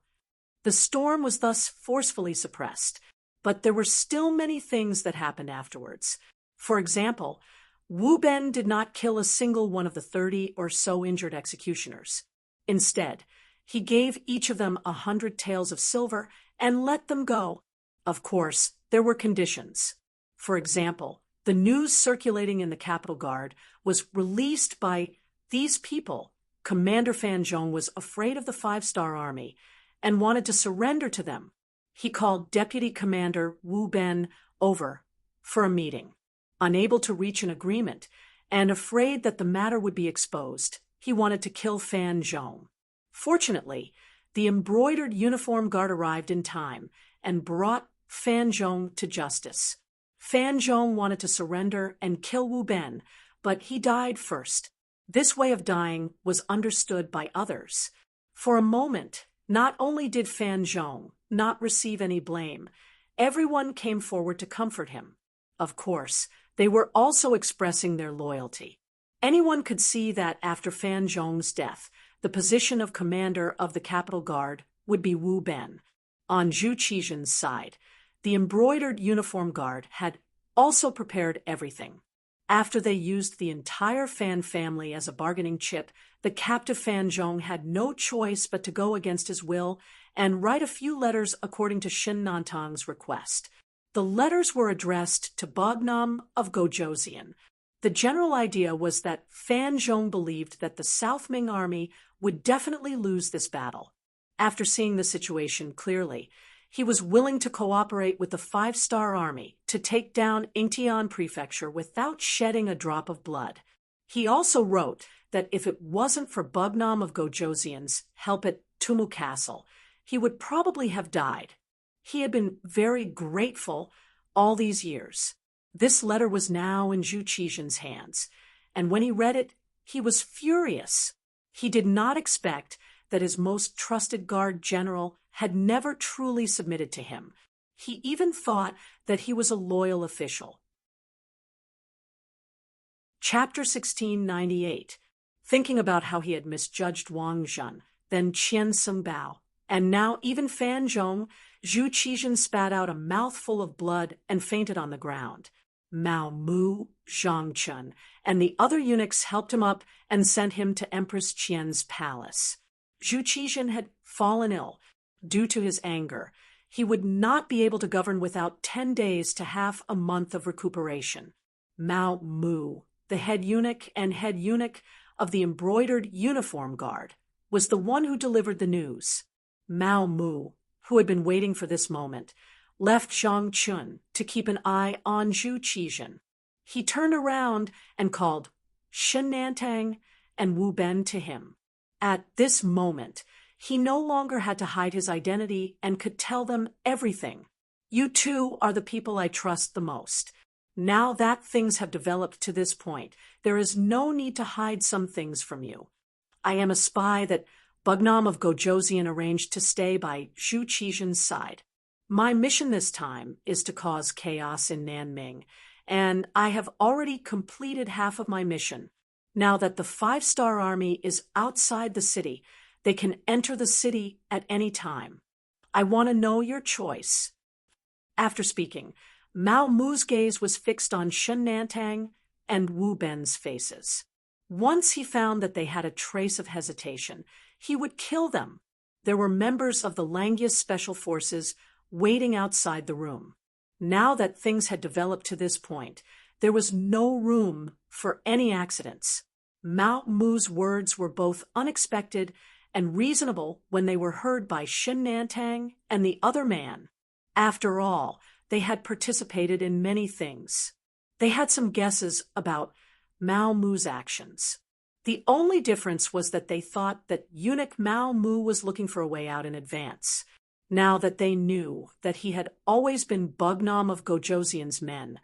The storm was thus forcefully suppressed, but there were still many things that happened afterwards. For example, Wu Ben did not kill a single one of the 30 or so injured executioners. Instead, he gave each of them 100 taels of silver and let them go. Of course, there were conditions. For example, the news circulating in the Capitol Guard was released by these people. Commander Fan Zhong was afraid of the Five-Star Army and wanted to surrender to them. He called Deputy Commander Wu Ben over for a meeting. Unable to reach an agreement and afraid that the matter would be exposed, he wanted to kill Fan Zhong. Fortunately, the embroidered uniform guard arrived in time and brought Fan Zhong to justice. Fan Zhong wanted to surrender and kill Wu Ben, but he died first. This way of dying was understood by others. For a moment, not only did Fan Zhong not receive any blame, everyone came forward to comfort him. Of course, they were also expressing their loyalty. Anyone could see that after Fan Zhong's death, the position of commander of the Capitol Guard would be Wu Ben. On Zhu Qizhen's side, the embroidered uniform guard had also prepared everything. After they used the entire Fan family as a bargaining chip, the captive Fan Zhong had no choice but to go against his will and write a few letters according to Shin Nantang's request. The letters were addressed to Bognam of Gojoseon. The general idea was that Fan Zhong believed that the South Ming army would definitely lose this battle. After seeing the situation clearly, he was willing to cooperate with the Five-Star Army to take down Ingtian Prefecture without shedding a drop of blood. He also wrote that if it wasn't for Bognam of Gojoseon's help at Tumu Castle, he would probably have died. He had been very grateful all these years. This letter was now in Zhu Qizhen's hands, and when he read it, he was furious. He did not expect that his most trusted guard general had never truly submitted to him. He even thought that he was a loyal official. Chapter 1698. Thinking about how he had misjudged Wang Zhen, then Qian Sengbao, and now even Fan Zhong, Zhu Qizhen spat out a mouthful of blood and fainted on the ground. Mao Mu, Zhang Chun, and the other eunuchs helped him up and sent him to Empress Qian's palace. Zhu Qizhen had fallen ill. Due to his anger, he would not be able to govern without 10 days to half a month of recuperation. Mao Mu, the head eunuch of the embroidered uniform guard, was the one who delivered the news. Mao Mu, who had been waiting for this moment, left Zhang Chun to keep an eye on Zhu Qizhen. He turned around and called Shen Nantang and Wu Ben to him. At this moment, he no longer had to hide his identity and could tell them everything. You two are the people I trust the most. Now that things have developed to this point, there is no need to hide some things from you. I am a spy that Bognam of Gojoseon arranged to stay by Zhu Qizhen's side. My mission this time is to cause chaos in Nanming, and I have already completed half of my mission. Now that the Five-Star Army is outside the city, they can enter the city at any time. I want to know your choice. After speaking, Mao Mu's gaze was fixed on Shen Nantang and Wu Ben's faces. Once he found that they had a trace of hesitation, he would kill them. There were members of the Langyus Special Forces waiting outside the room. Now that things had developed to this point, there was no room for any accidents. Mao Mu's words were both unexpected and reasonable when they were heard by Shen Nantang and the other man. After all, they had participated in many things. They had some guesses about Mao Mu's actions. The only difference was that they thought that eunuch Mao Mu was looking for a way out in advance. Now that they knew that he had always been Bognam of Gojoseon's men,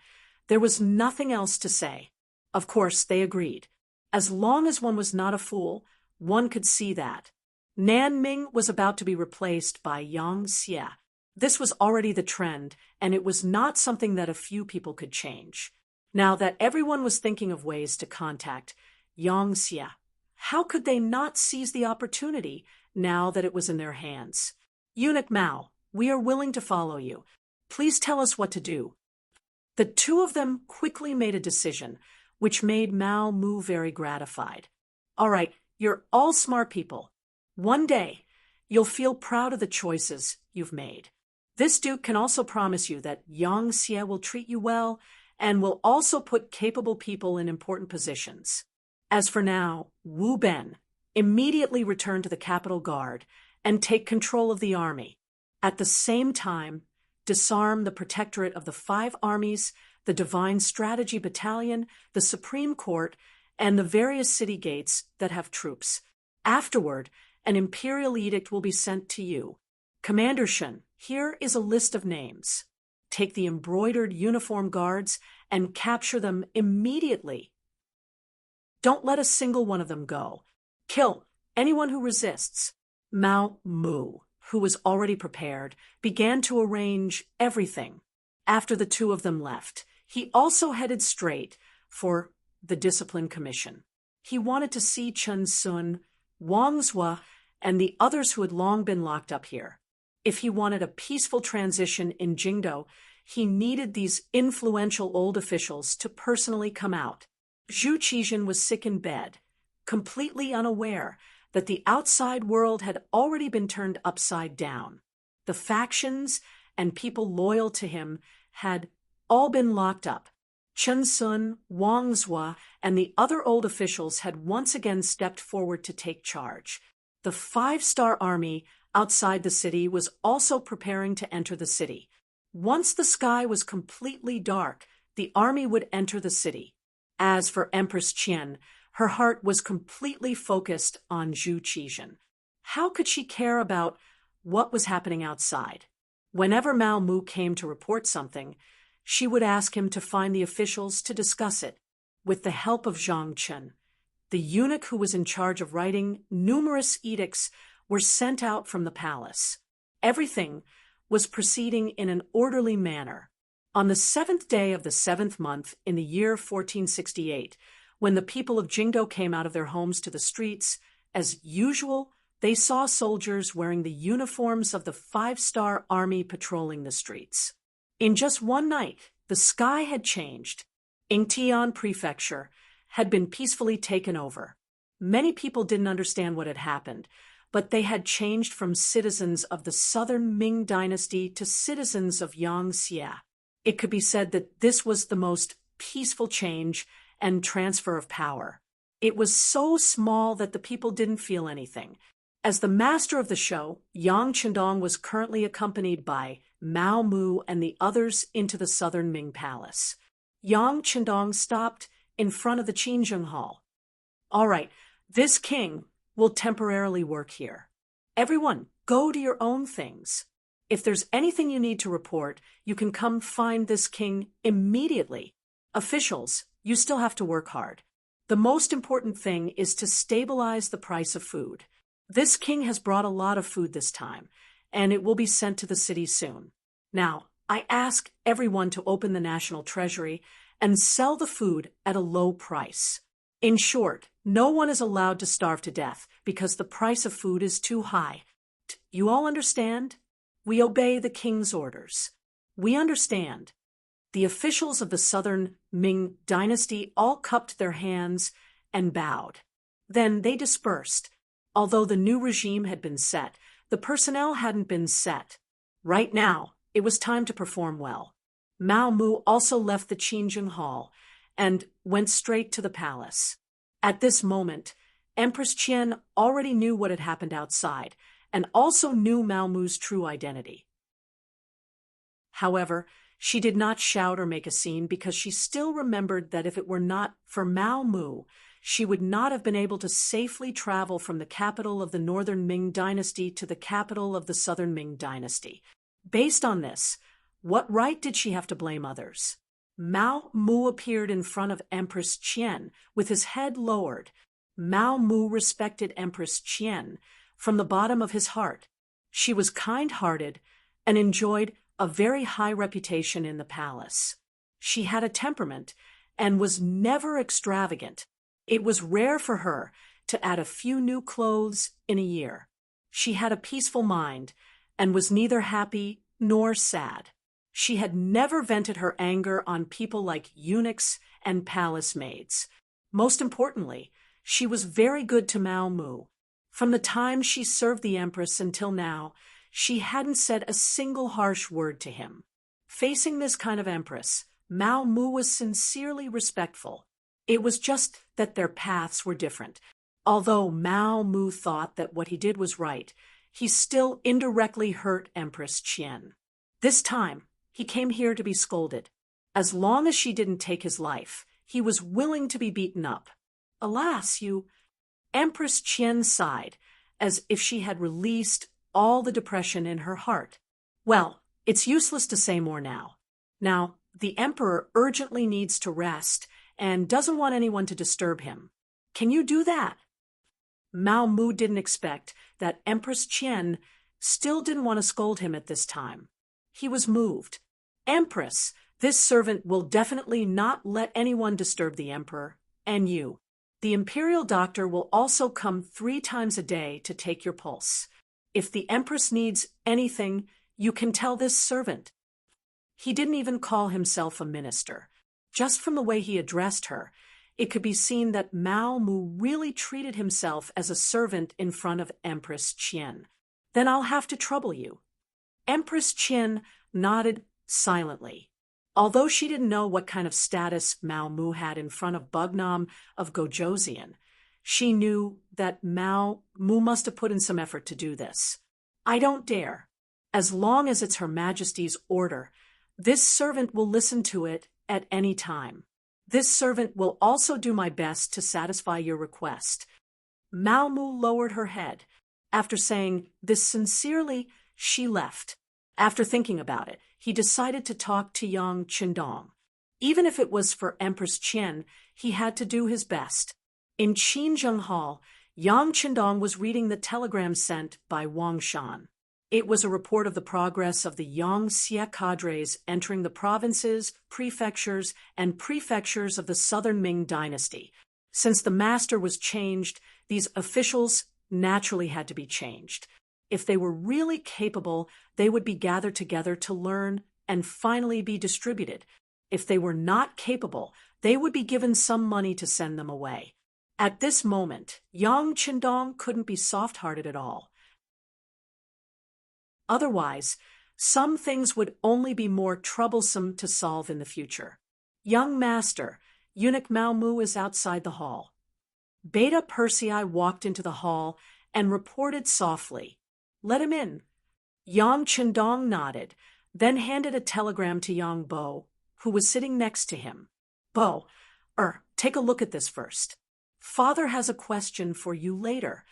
there was nothing else to say. Of course, they agreed. As long as one was not a fool, one could see that. Nanming was about to be replaced by Yang Xie. This was already the trend, and it was not something that a few people could change. Now that everyone was thinking of ways to contact Yang Xie, how could they not seize the opportunity now that it was in their hands? Eunuch Mao, we are willing to follow you. Please tell us what to do. The two of them quickly made a decision. which made Mao Mu very gratified. All right, you're all smart people. One day, you'll feel proud of the choices you've made. This duke can also promise you that Yang Xie will treat you well and will also put capable people in important positions. As for now, Wu Ben immediately return to the capital guard and take control of the army. At the same time, disarm the protectorate of the 5 armies, the Divine Strategy Battalion, the Supreme Court, and the various city gates that have troops. Afterward, an imperial edict will be sent to you. Commander Shen, here is a list of names. Take the embroidered uniform guards and capture them immediately. Don't let a single one of them go. Kill anyone who resists. Mao Mu, who was already prepared, began to arrange everything. After the 2 of them left, he also headed straight for the Discipline Commission. He wanted to see Chen Sun, Wang Zhua, and the others who had long been locked up here. If he wanted a peaceful transition in Jingdo, he needed these influential old officials to personally come out. Zhu Qijin was sick in bed, completely unaware that the outside world had already been turned upside down. The factions and people loyal to him had all been locked up. Chen Sun, Wang Zhua, and the other old officials had once again stepped forward to take charge. The 5-star army outside the city was also preparing to enter the city. Once the sky was completely dark, the army would enter the city. As for Empress Qian, her heart was completely focused on Zhu Qijin. How could she care about what was happening outside? Whenever Mao Mu came to report something, she would ask him to find the officials to discuss it. With the help of Zhang Chen, the eunuch who was in charge of writing numerous edicts were sent out from the palace. Everything was proceeding in an orderly manner. On the 7th day of the 7th month in the year 1468, when the people of Jingdo came out of their homes to the streets, as usual, they saw soldiers wearing the uniforms of the 5-star army patrolling the streets. In just one night, the sky had changed. Yingtian Prefecture had been peacefully taken over. Many people didn't understand what had happened, but they had changed from citizens of the southern Ming dynasty to citizens of Yang Xie. It could be said that this was the most peaceful change and transfer of power. It was so small that the people didn't feel anything. As the master of the show, Yang Qindong was currently accompanied by Mao Mu and the others into the southern Ming palace. Yang Qindong stopped in front of the Qinzheng Hall. All right, this king will temporarily work here. Everyone, go to your own things. If there's anything you need to report, you can come find this king immediately. Officials, you still have to work hard. The most important thing is to stabilize the price of food. This king has brought a lot of food this time, and it will be sent to the city soon. Now, I ask everyone to open the national treasury and sell the food at a low price. In short, no one is allowed to starve to death because the price of food is too high. You all understand? We obey the king's orders. We understand. The officials of the southern Ming dynasty all cupped their hands and bowed. Then they dispersed. Although the new regime had been set, the personnel hadn't been set. Right now, it was time to perform well. Mao Mu also left the Qinzheng Hall and went straight to the palace. At this moment, Empress Qian already knew what had happened outside and also knew Mao Mu's true identity. However, she did not shout or make a scene because she still remembered that if it were not for Mao Mu, she would not have been able to safely travel from the capital of the northern Ming dynasty to the capital of the southern Ming dynasty. Based on this, what right did she have to blame others? Mao Mu appeared in front of Empress Qian with his head lowered. Mao Mu respected Empress Qian from the bottom of his heart. She was kind-hearted and enjoyed a very high reputation in the palace. She had a temperament and was never extravagant. It was rare for her to add a few new clothes in a year. She had a peaceful mind and was neither happy nor sad. She had never vented her anger on people like eunuchs and palace maids. Most importantly, she was very good to Mao Mu. From the time she served the empress until now, she hadn't said a single harsh word to him. Facing this kind of empress, Mao Mu was sincerely respectful. It was just that their paths were different. Although Mao Mu thought that what he did was right, he still indirectly hurt Empress Qian. This time, he came here to be scolded. As long as she didn't take his life, he was willing to be beaten up. Alas, Empress Qian sighed, as if she had released all the depression in her heart. Well, it's useless to say more now. Now, the emperor urgently needs to rest and doesn't want anyone to disturb him. Can you do that? Mao Mu didn't expect that Empress Qian still didn't want to scold him at this time. He was moved. Empress, this servant will definitely not let anyone disturb the emperor, and you. The imperial doctor will also come 3 times a day to take your pulse. If the empress needs anything, you can tell this servant. He didn't even call himself a minister. Just from the way he addressed her, it could be seen that Mao Mu really treated himself as a servant in front of Empress Qian. Then I'll have to trouble you. Empress Qian nodded silently. Although she didn't know what kind of status Mao Mu had in front of Bugnam of Gojoseon, she knew that Mao Mu must have put in some effort to do this. I don't dare. As long as it's Her Majesty's order, this servant will listen to it at any time. This servant will also do my best to satisfy your request. Mao Mu lowered her head. After saying this sincerely, she left. After thinking about it, he decided to talk to Yang Qindong. Even if it was for Empress Qian, he had to do his best. In Qinzheng Hall, Yang Qindong was reading the telegram sent by Wang Shan. It was a report of the progress of the Yangtze cadres entering the provinces, prefectures, and prefectures of the southern Ming dynasty. Since the master was changed, these officials naturally had to be changed. If they were really capable, they would be gathered together to learn and finally be distributed. If they were not capable, they would be given some money to send them away. At this moment, Yang Qindong couldn't be soft-hearted at all. Otherwise, some things would only be more troublesome to solve in the future. Young master, eunuch Mao Mu is outside the hall. Beta Persei walked into the hall and reported softly, "Let him in." Yang Qindong nodded, then handed a telegram to Yang Bo, who was sitting next to him. "Bo, take a look at this first. Father has a question for you later."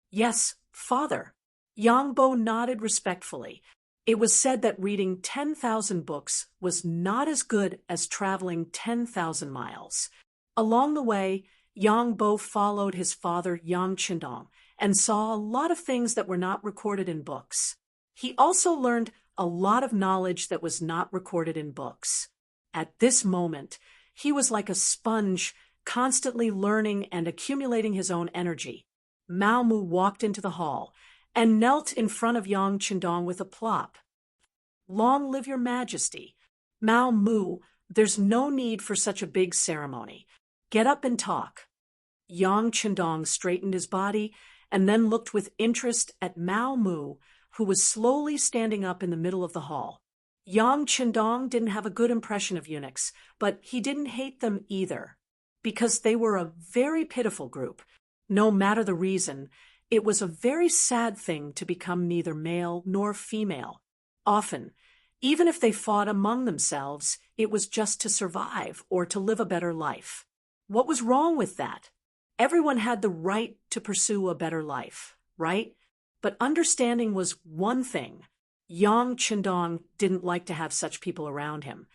"Yes, father." Yang Bo nodded respectfully. It was said that reading 10,000 books was not as good as traveling 10,000 miles. Along the way, Yang Bo followed his father Yang Qindong and saw a lot of things that were not recorded in books. He also learned a lot of knowledge that was not recorded in books. At this moment, he was like a sponge, constantly learning and accumulating his own energy. Mao Mu walked into the hall and knelt in front of Yang Qindong with a plop. "Long live your majesty." "Mao Mu, there's no need for such a big ceremony. Get up and talk." Yang Qindong straightened his body and then looked with interest at Mao Mu, who was slowly standing up in the middle of the hall. Yang Qindong didn't have a good impression of eunuchs, but he didn't hate them either, because they were a very pitiful group. No matter the reason, it was a very sad thing to become neither male nor female. Often, even if they fought among themselves, it was just to survive or to live a better life. What was wrong with that? Everyone had the right to pursue a better life, right? But understanding was one thing. Yang Qindong didn't like to have such people around him,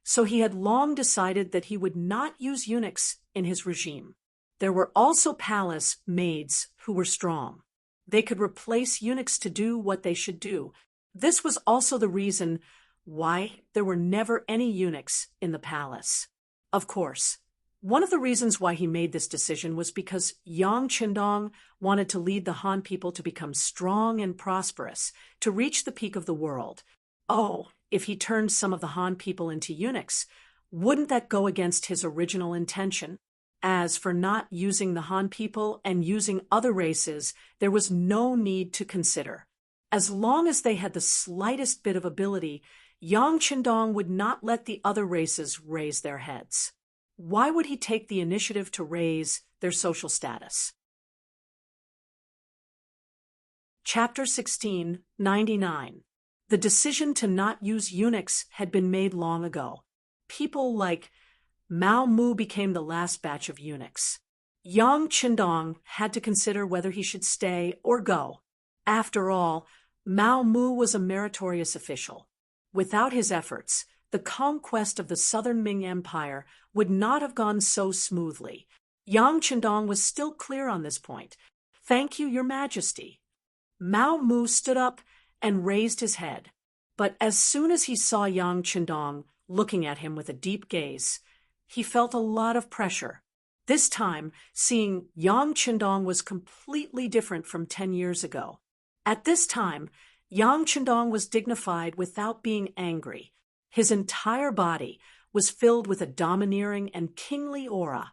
so he had long decided that he would not use eunuchs in his regime. There were also palace maids who were strong. They could replace eunuchs to do what they should do. This was also the reason why there were never any eunuchs in the palace. Of course, one of the reasons why he made this decision was because Yang Qindong wanted to lead the Han people to become strong and prosperous, to reach the peak of the world. Oh, if he turned some of the Han people into eunuchs, wouldn't that go against his original intention? As for not using the Han people and using other races, there was no need to consider. As long as they had the slightest bit of ability, Yang Qindong would not let the other races raise their heads. Why would he take the initiative to raise their social status? Chapter 16, 99. The decision to not use eunuchs had been made long ago. People like Mao Mu became the last batch of eunuchs. Yang Qindong had to consider whether he should stay or go. After all, Mao Mu was a meritorious official. Without his efforts, the conquest of the southern Ming Empire would not have gone so smoothly. Yang Qindong was still clear on this point. "Thank you, Your Majesty." Mao Mu stood up and raised his head. But as soon as he saw Yang Qindong looking at him with a deep gaze, he felt a lot of pressure. This time, seeing Yang Qindong was completely different from 10 years ago. At this time, Yang Qindong was dignified without being angry. His entire body was filled with a domineering and kingly aura.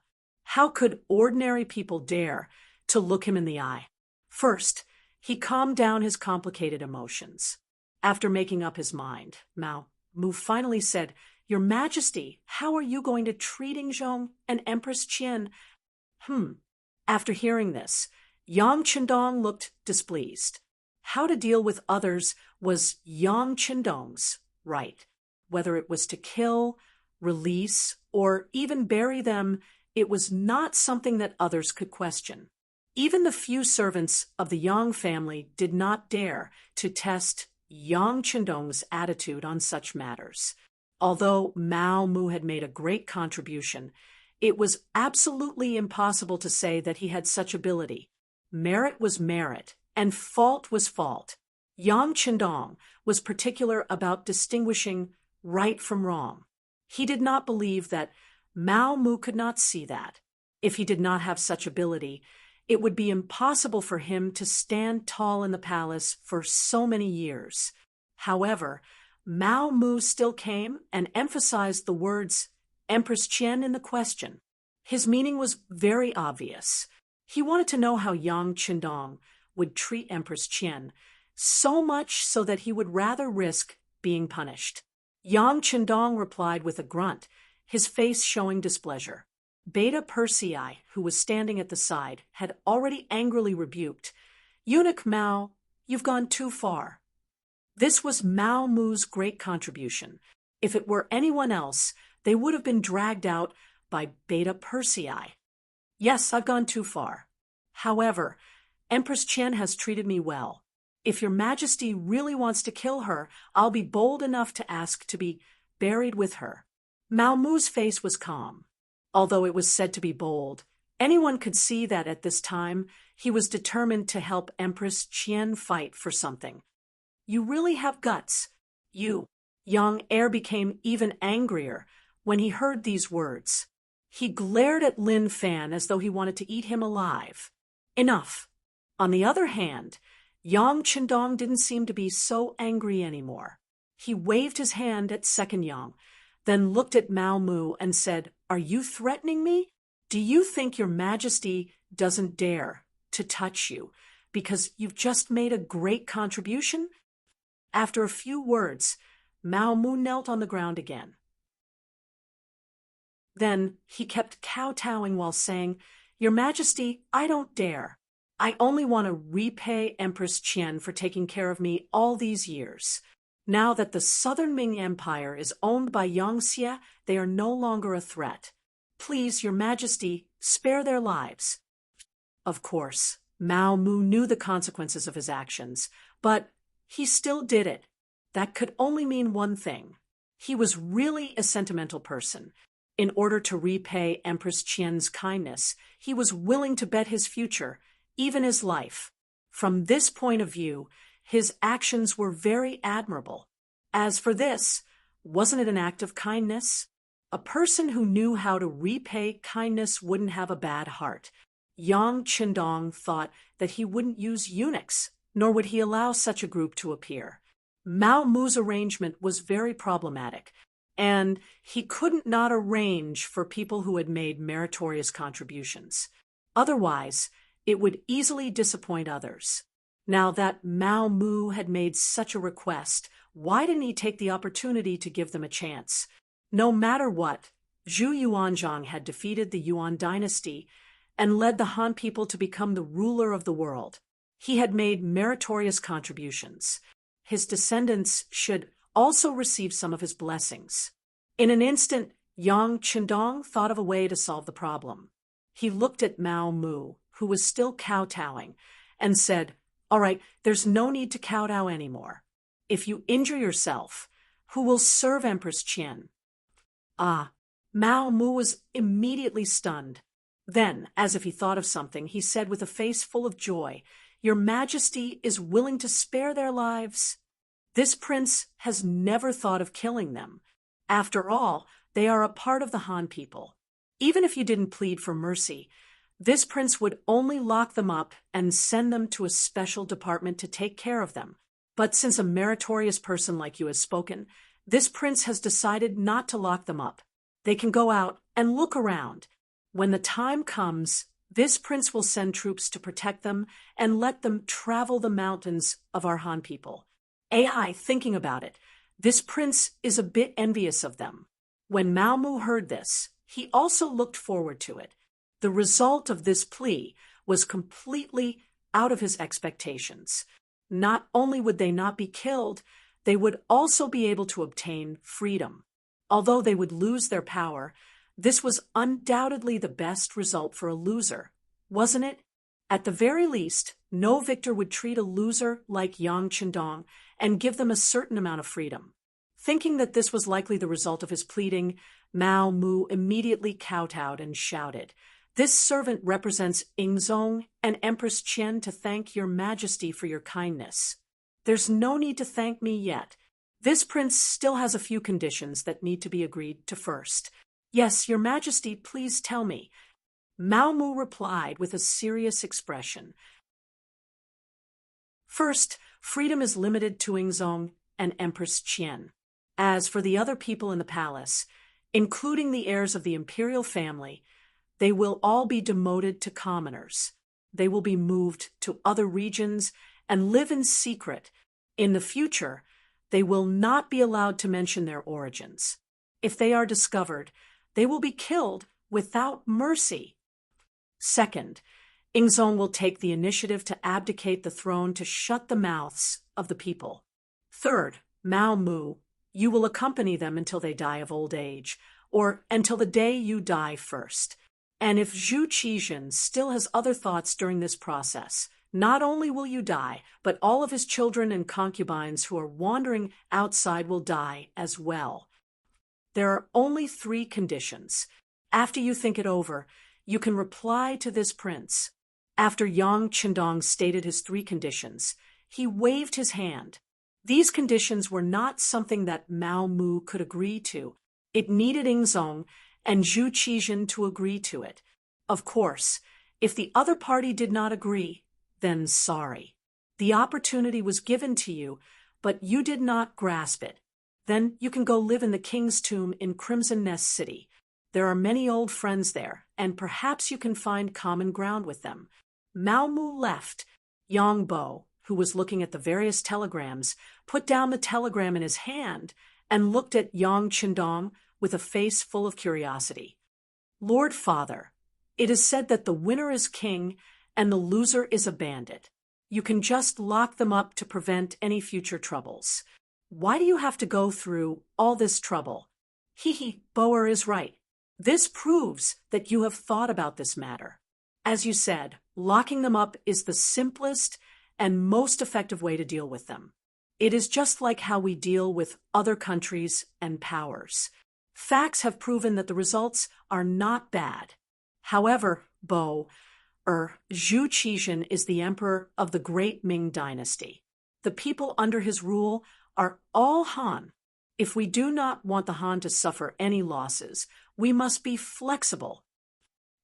How could ordinary people dare to look him in the eye? First, he calmed down his complicated emotions. After making up his mind, Mao Mu finally said, "Your Majesty, how are you going to treat Zhong and Empress Qian?" After hearing this, Yang Qindong looked displeased. How to deal with others was Yang Qindong's right. Whether it was to kill, release, or even bury them, it was not something that others could question. Even the few servants of the Yang family did not dare to test Yang Qindong's attitude on such matters. Although Mao Mu had made a great contribution, it was absolutely impossible to say that he had such ability. Merit was merit, and fault was fault. Yang Qindong was particular about distinguishing right from wrong. He did not believe that Mao Mu could not see that. If he did not have such ability, it would be impossible for him to stand tall in the palace for so many years. However, Mao Mu still came and emphasized the words Empress Qian in the question. His meaning was very obvious. He wanted to know how Yang Qindong would treat Empress Qian, so much so that he would rather risk being punished. Yang Qindong replied with a grunt, his face showing displeasure. Beta Persei, who was standing at the side, had already angrily rebuked, "Eunuch Mao, you've gone too far." This was Mao Mu's great contribution. If it were anyone else, they would have been dragged out by Beta Persei. "Yes, I've gone too far. However, Empress Qian has treated me well. If Your Majesty really wants to kill her, I'll be bold enough to ask to be buried with her." Mao Mu's face was calm. Although it was said to be bold, anyone could see that at this time he was determined to help Empress Qian fight for something. "You really have guts. You." Young Heir became even angrier when he heard these words. He glared at Lin Fan as though he wanted to eat him alive. Enough. On the other hand, Yang Qindong didn't seem to be so angry anymore. He waved his hand at Second Yang, then looked at Mao Mu and said, "Are you threatening me? Do you think Your Majesty doesn't dare to touch you because you've just made a great contribution?" After a few words, Mao Mu knelt on the ground again. Then he kept kowtowing while saying, "Your Majesty, I don't dare. I only want to repay Empress Qian for taking care of me all these years. Now that the southern Ming Empire is owned by Yangxie, they are no longer a threat. Please, Your Majesty, spare their lives." Of course, Mao Mu knew the consequences of his actions, but he still did it. That could only mean one thing. He was really a sentimental person. In order to repay Empress Qian's kindness, he was willing to bet his future, even his life. From this point of view, his actions were very admirable. As for this, wasn't it an act of kindness? A person who knew how to repay kindness wouldn't have a bad heart. Yang Qindong thought that he wouldn't use eunuchs, nor would he allow such a group to appear. Mao Mu's arrangement was very problematic, and he couldn't not arrange for people who had made meritorious contributions. Otherwise, it would easily disappoint others. Now that Mao Mu had made such a request, why didn't he take the opportunity to give them a chance? No matter what, Zhu Yuanzhang had defeated the Yuan dynasty and led the Han people to become the ruler of the world. He had made meritorious contributions. His descendants should also receive some of his blessings. In an instant, Yang Qindong thought of a way to solve the problem. He looked at Mao Mu, who was still kowtowing, and said, "All right, there's no need to kowtow anymore. If you injure yourself, who will serve Empress Qian?" Mao Mu was immediately stunned. Then, as if he thought of something, he said with a face full of joy, "Your Majesty is willing to spare their lives?" This prince has never thought of killing them. After all, they are a part of the Han people. Even if you didn't plead for mercy, this prince would only lock them up and send them to a special department to take care of them. But since a meritorious person like you has spoken, this prince has decided not to lock them up. They can go out and look around. When the time comes, this prince will send troops to protect them and let them travel the mountains of our Han people. Thinking about it, this prince is a bit envious of them. When Mao Mu heard this, he also looked forward to it. The result of this plea was completely out of his expectations. Not only would they not be killed, they would also be able to obtain freedom. Although they would lose their power, this was undoubtedly the best result for a loser, wasn't it? At the very least, no victor would treat a loser like Yang Qindong and give them a certain amount of freedom. Thinking that this was likely the result of his pleading, Mao Mu immediately kowtowed and shouted, "This servant represents Ingzong and Empress Qian to thank your Majesty for your kindness. There's no need to thank me yet. This prince still has a few conditions that need to be agreed to first." "Yes, your Majesty, please tell me." Mao Mu replied with a serious expression. "First, freedom is limited to Ingzong and Empress Qian. As for the other people in the palace, including the heirs of the imperial family, they will all be demoted to commoners. They will be moved to other regions and live in secret. In the future, they will not be allowed to mention their origins. If they are discovered, they will be killed without mercy. Second, Ingzong will take the initiative to abdicate the throne to shut the mouths of the people. Third, Mao Mu, you will accompany them until they die of old age, or until the day you die first. And if Zhu Qizhen still has other thoughts during this process, not only will you die, but all of his children and concubines who are wandering outside will die as well. There are only 3 conditions. After you think it over, you can reply to this prince." After Yang Qindong stated his 3 conditions, he waved his hand. These conditions were not something that Mao Mu could agree to. It needed Ingzong and Zhu Qizhen to agree to it. Of course, if the other party did not agree, then sorry. The opportunity was given to you, but you did not grasp it. Then you can go live in the king's tomb in Crimson Nest City. There are many old friends there, and perhaps you can find common ground with them. Mao Mu left. Yang Bo, who was looking at the various telegrams, put down the telegram in his hand and looked at Yang Qindong with a face full of curiosity. "Lord Father, it is said that the winner is king and the loser is a bandit. You can just lock them up to prevent any future troubles. Why do you have to go through all this trouble?" Boer is right. This proves that you have thought about this matter. As you said, locking them up is the simplest and most effective way to deal with them. It is just like how we deal with other countries and powers. Facts have proven that the results are not bad. However, Zhu Qizhen is the emperor of the great Ming dynasty. The people under his rule are all Han. If we do not want the Han to suffer any losses, we must be flexible.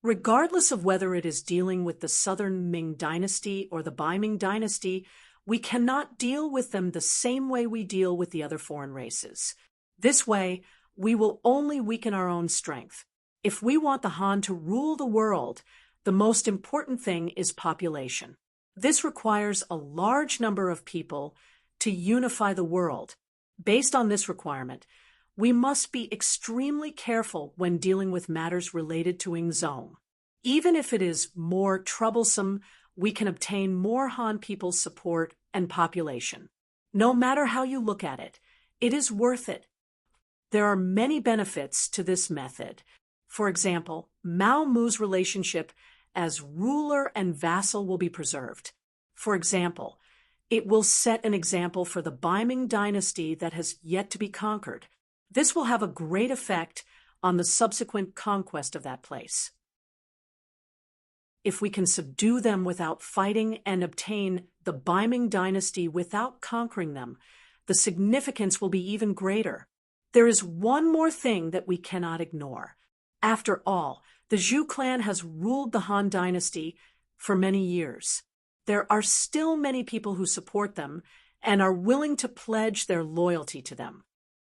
Regardless of whether it is dealing with the southern Ming dynasty or the Bai Ming dynasty, we cannot deal with them the same way we deal with the other foreign races. This way, we will only weaken our own strength. If we want the Han to rule the world, the most important thing is population. This requires a large number of people to unify the world. Based on this requirement, we must be extremely careful when dealing with matters related to Ingzong. Even if it is more troublesome, we can obtain more Han people's support and population. No matter how you look at it, it is worth it. There are many benefits to this method. For example, Mao Mu's relationship as ruler and vassal will be preserved. For example, it will set an example for the Ming dynasty that has yet to be conquered. This will have a great effect on the subsequent conquest of that place. If we can subdue them without fighting and obtain the Ming dynasty without conquering them, the significance will be even greater. There is one more thing that we cannot ignore. After all, the Zhou clan has ruled the Han dynasty for many years. There are still many people who support them and are willing to pledge their loyalty to them.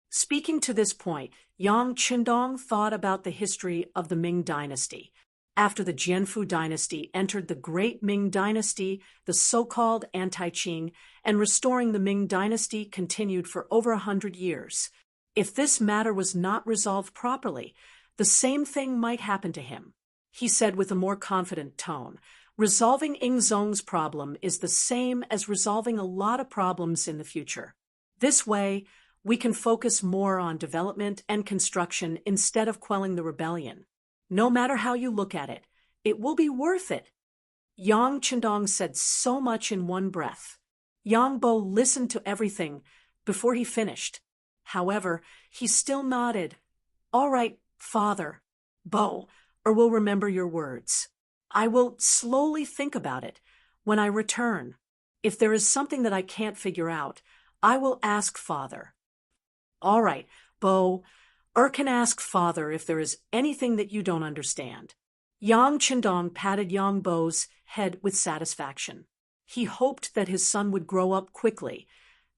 Speaking to this point, Yang Qindong thought about the history of the Ming dynasty. After the Jianfu dynasty entered the Great Ming dynasty, the so-called anti-Qing, and restoring the Ming dynasty continued for over 100 years. If this matter was not resolved properly, the same thing might happen to him. He said with a more confident tone, resolving Ingzong's problem is the same as resolving a lot of problems in the future. This way, we can focus more on development and construction instead of quelling the rebellion. No matter how you look at it, it will be worth it. Yang Qindong said so much in one breath. Yang Bo listened to everything before he finished. However, he still nodded. All right, Father. Bo, or will remember your words. I will slowly think about it when I return. If there is something that I can't figure out, I will ask Father. All right, Bo, can ask Father if there is anything that you don't understand. Yang Qindong patted Yang Bo's head with satisfaction. He hoped that his son would grow up quickly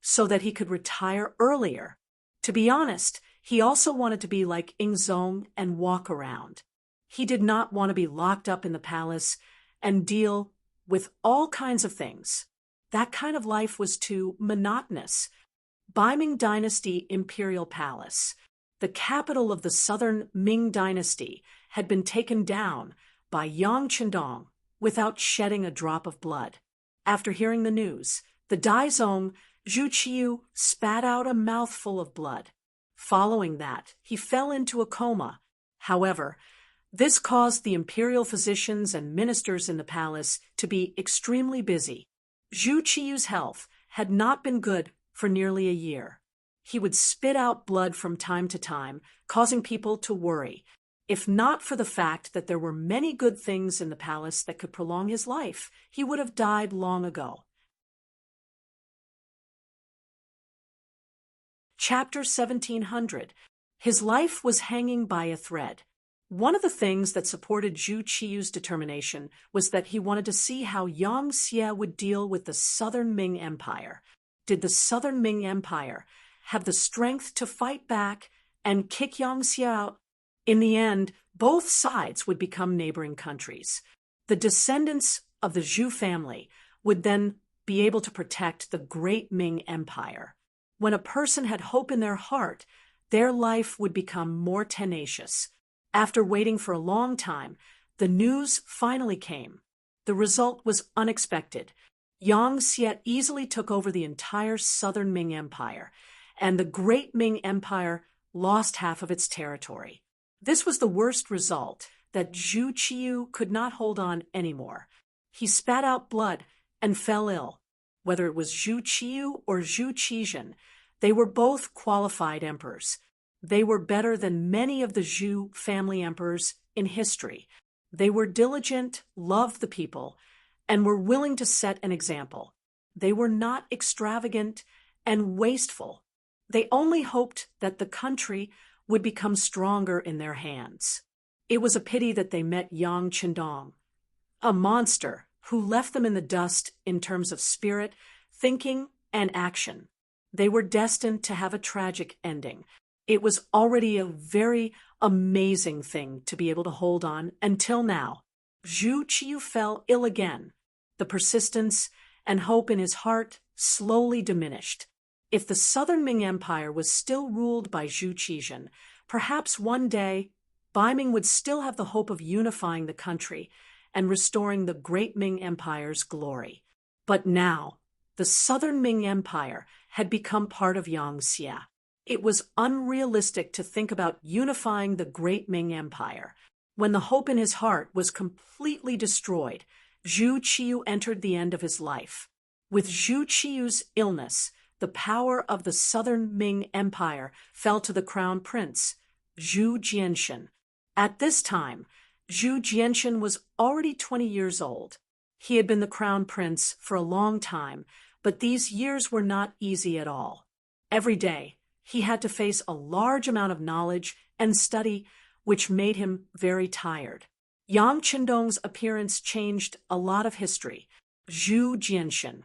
so that he could retire earlier. To be honest, he also wanted to be like Ingzong and walk around. He did not want to be locked up in the palace and deal with all kinds of things. That kind of life was too monotonous. Ming Dynasty Imperial Palace, the capital of the southern Ming Dynasty, had been taken down by Yang Qindong without shedding a drop of blood. After hearing the news, the Daizong, Zhu Qiyu, spat out a mouthful of blood. Following that, he fell into a coma. However, this caused the imperial physicians and ministers in the palace to be extremely busy. Zhu Qiyu's health had not been good for nearly a year. He would spit out blood from time to time, causing people to worry, if not for the fact that there were many good things in the palace that could prolong his life. He would have died long ago. Chapter 1700. His life was hanging by a thread. One of the things that supported Zhu Qiyu's determination was that he wanted to see how Yang Xie would deal with the Southern Ming Empire. Did the Southern Ming Empire have the strength to fight back and kick Yang Xie out? In the end, both sides would become neighboring countries. The descendants of the Zhu family would then be able to protect the Great Ming Empire. When a person had hope in their heart, their life would become more tenacious. After waiting for a long time, the news finally came. The result was unexpected. Yang Xie easily took over the entire southern Ming Empire, and the Great Ming Empire lost half of its territory. This was the worst result, that Zhu Qiyu could not hold on anymore. He spat out blood and fell ill. Whether it was Zhu Qiyu or Zhu Qizhen, they were both qualified emperors. They were better than many of the Zhu family emperors in history. They were diligent, loved the people, and were willing to set an example. They were not extravagant and wasteful. They only hoped that the country would become stronger in their hands. It was a pity that they met Yang Qindong, a monster who left them in the dust in terms of spirit, thinking and action. They were destined to have a tragic ending. It was already a very amazing thing to be able to hold on until now. Zhu Qiyu fell ill again. The persistence and hope in his heart slowly diminished. If the Southern Ming Empire was still ruled by Zhu Qizhen, perhaps one day Bai Ming would still have the hope of unifying the country and restoring the great Ming Empire's glory. But now, the Southern Ming Empire had become part of Yangxia. It was unrealistic to think about unifying the great Ming Empire. When the hope in his heart was completely destroyed, Zhu Qiyu entered the end of his life. With Zhu Qiyu's illness, the power of the Southern Ming Empire fell to the crown prince, Zhu Jianshan. At this time, Zhu Jianshan was already 20 years old. He had been the crown prince for a long time, but these years were not easy at all. Every day, he had to face a large amount of knowledge and study, which made him very tired. Yang Qindong's appearance changed a lot of history. Zhu Jianshan,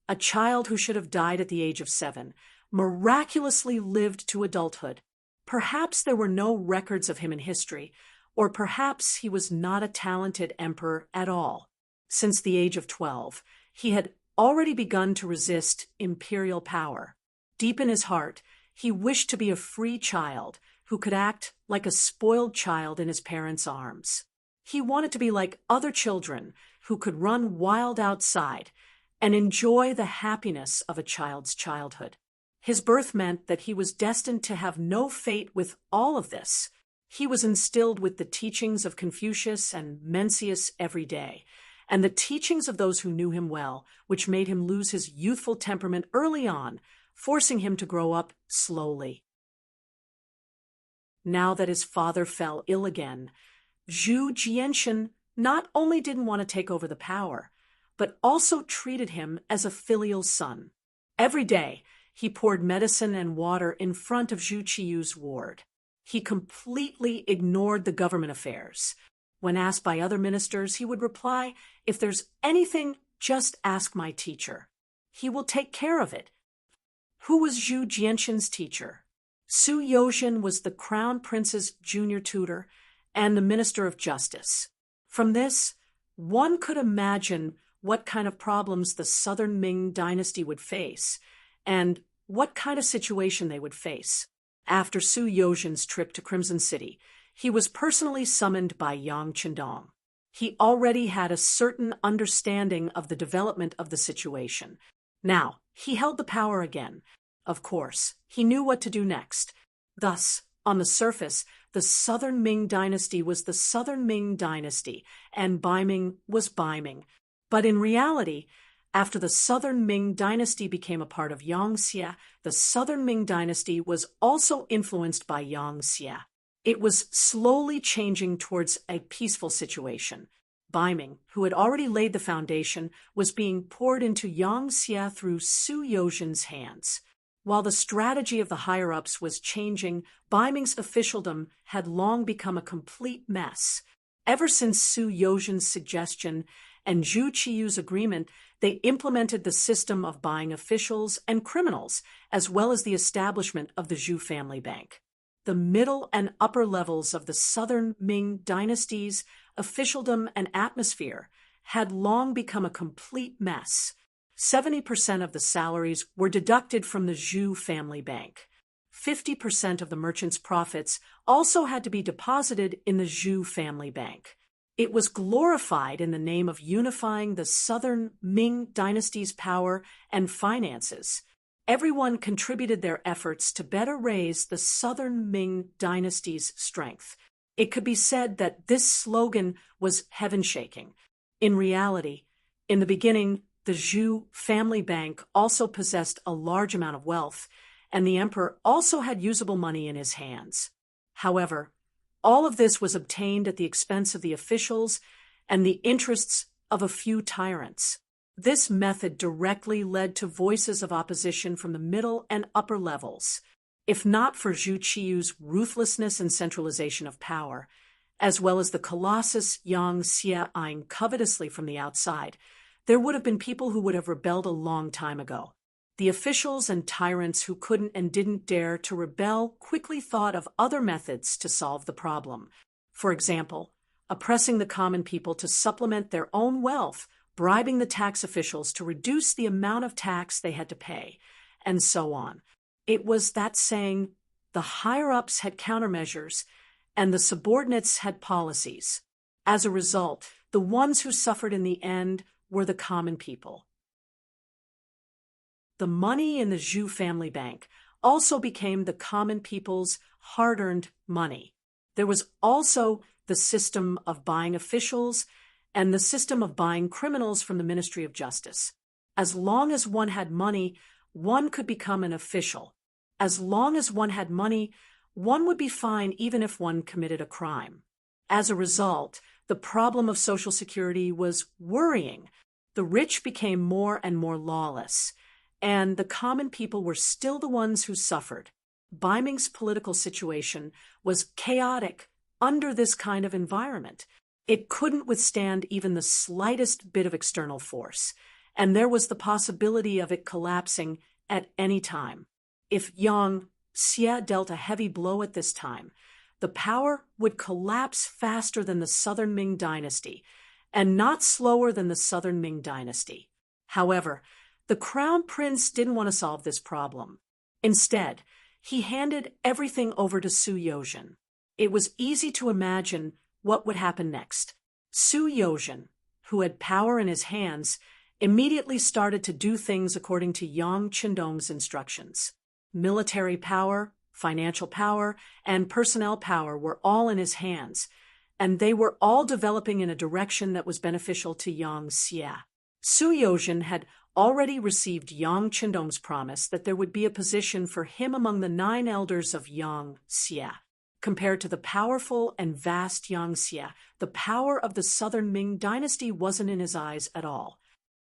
a child who should have died at the age of 7, miraculously lived to adulthood. Perhaps there were no records of him in history, or perhaps he was not a talented emperor at all. Since the age of 12, he had already begun to resist imperial power. Deep in his heart, he wished to be a free child who could act like a spoiled child in his parents' arms. He wanted to be like other children who could run wild outside and enjoy the happiness of a child's childhood. His birth meant that he was destined to have no fate with all of this. He was instilled with the teachings of Confucius and Mencius every day, and the teachings of those who knew him well, which made him lose his youthful temperament early on, forcing him to grow up slowly. Now that his father fell ill again, Zhu Jianshan not only didn't want to take over the power, but also treated him as a filial son. Every day, he poured medicine and water in front of Zhu Qiyu's ward. He completely ignored the government affairs. When asked by other ministers, he would reply, "If there's anything, just ask my teacher. He will take care of it." Who was Zhu Jianshan's teacher? Su Youzhen was the crown prince's junior tutor and the minister of justice. From this, one could imagine what kind of problems the Southern Ming dynasty would face and what kind of situation they would face. After Su Youzhen's trip to Crimson City, he was personally summoned by Yang Qindong. He already had a certain understanding of the development of the situation. Now, he held the power again. Of course, he knew what to do next. Thus, on the surface, the Southern Ming dynasty was the Southern Ming dynasty, and Bai Ming was Bai Ming. But in reality, after the Southern Ming dynasty became a part of Yangxia, the Southern Ming dynasty was also influenced by Yangxia. It was slowly changing towards a peaceful situation. Bai Ming, who had already laid the foundation, was being poured into Yangxia through Su Youzhen's hands. While the strategy of the higher-ups was changing, Bai Ming's officialdom had long become a complete mess. Ever since Su Youzhen's suggestion and Zhu Qiyu's agreement, they implemented the system of buying officials and criminals, as well as the establishment of the Zhu family bank. The middle and upper levels of the Southern Ming dynasty's officialdom and atmosphere had long become a complete mess. 70% of the salaries were deducted from the Zhu family bank. 50% of the merchants' profits also had to be deposited in the Zhu family bank. It was glorified in the name of unifying the Southern Ming dynasty's power and finances. Everyone contributed their efforts to better raise the Southern Ming dynasty's strength. It could be said that this slogan was heaven-shaking. In reality, in the beginning, the Zhu family bank also possessed a large amount of wealth, and the emperor also had usable money in his hands. However, all of this was obtained at the expense of the officials and the interests of a few tyrants. This method directly led to voices of opposition from the middle and upper levels. If not for Zhu Qiyu's ruthlessness and centralization of power, as well as the colossus Yangxia eyeing covetously from the outside, there would have been people who would have rebelled a long time ago. The officials and tyrants who couldn't and didn't dare to rebel quickly thought of other methods to solve the problem. For example, oppressing the common people to supplement their own wealth, bribing the tax officials to reduce the amount of tax they had to pay, and so on. It was that saying, the higher-ups had countermeasures, and the subordinates had policies. As a result, the ones who suffered in the end were the common people. The money in the Zhu family bank also became the common people's hard-earned money. There was also the system of buying officials and the system of buying criminals from the Ministry of Justice. As long as one had money, one could become an official. As long as one had money, one would be fine even if one committed a crime. As a result, the problem of Social Security was worrying. The rich became more and more lawless, and the common people were still the ones who suffered. Ming's political situation was chaotic under this kind of environment. It couldn't withstand even the slightest bit of external force, and there was the possibility of it collapsing at any time. If Yang Xie dealt a heavy blow at this time, the power would collapse faster than the Southern Ming dynasty, and not slower than the Southern Ming dynasty. However, the crown prince didn't want to solve this problem. Instead, he handed everything over to Su Yozhen. It was easy to imagine what would happen next. Su Yozhen, who had power in his hands, immediately started to do things according to Yang Qindong's instructions. Military power, financial power, and personnel power were all in his hands, and they were all developing in a direction that was beneficial to Yang Xie. Su Yozhen had already received Yang Qindong's promise that there would be a position for him among the 9 elders of Yang Xie. Compared to the powerful and vast Yang Xie, the power of the Southern Ming dynasty wasn't in his eyes at all.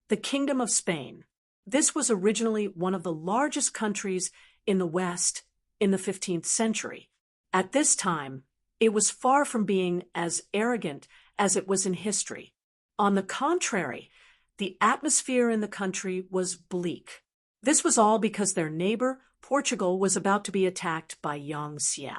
The Kingdom of Spain. This was originally one of the largest countries in the West in the 15th century. At this time, it was far from being as arrogant as it was in history. On the contrary, the atmosphere in the country was bleak. This was all because their neighbor, Portugal, was about to be attacked by Yang Xie.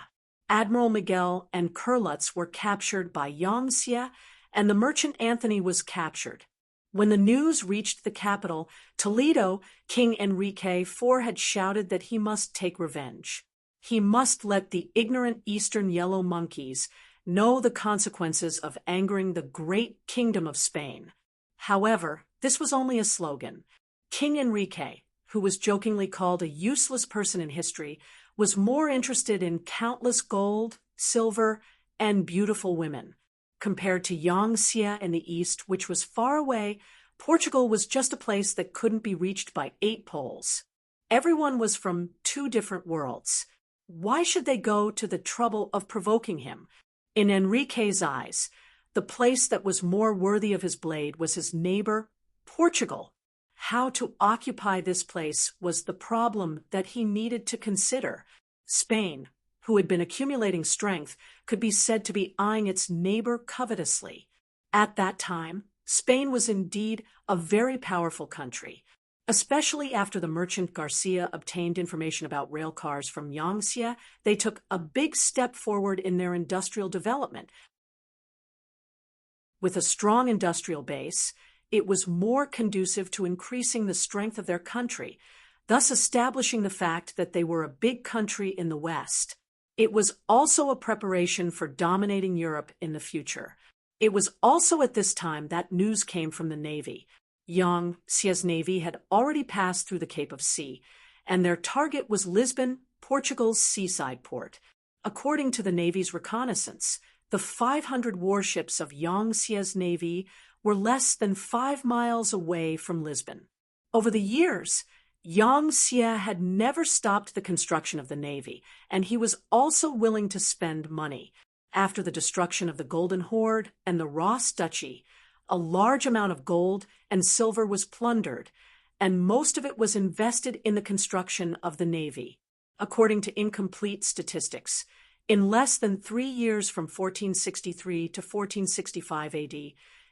Admiral Miguel and Curlutz were captured by Yang Xie, and the merchant Anthony was captured. When the news reached the capital, Toledo, King Enrique IV had shouted that he must take revenge. He must let the ignorant Eastern yellow monkeys know the consequences of angering the great Kingdom of Spain. However, this was only a slogan. King Enrique, who was jokingly called a useless person in history, was more interested in countless gold, silver, and beautiful women. Compared to Yang Xie in the east, which was far away, Portugal was just a place that couldn't be reached by 8 poles. Everyone was from 2 different worlds. Why should they go to the trouble of provoking him? In Enrique's eyes, the place that was more worthy of his blade was his neighbor, Portugal. How to occupy this place was the problem that he needed to consider. Spain, who had been accumulating strength, could be said to be eyeing its neighbor covetously. At that time, Spain was indeed a very powerful country, especially after the merchant Garcia obtained information about rail cars from Yang Xie. They took a big step forward in their industrial development. With a strong industrial base, it was more conducive to increasing the strength of their country, thus establishing the fact that they were a big country in the West. It was also a preparation for dominating Europe in the future. It was also at this time that news came from the Navy. Yang Xie's Navy had already passed through the Cape of Sea, and their target was Lisbon, Portugal's seaside port. According to the Navy's reconnaissance, the 500 warships of Yang Xie's Navy were less than 5 miles away from Lisbon. Over the years, Yang Xie had never stopped the construction of the Navy, and he was also willing to spend money. After the destruction of the Golden Horde and the Ross Duchy, a large amount of gold and silver was plundered, and most of it was invested in the construction of the Navy. According to incomplete statistics, in less than 3 years from 1463 to 1465 AD,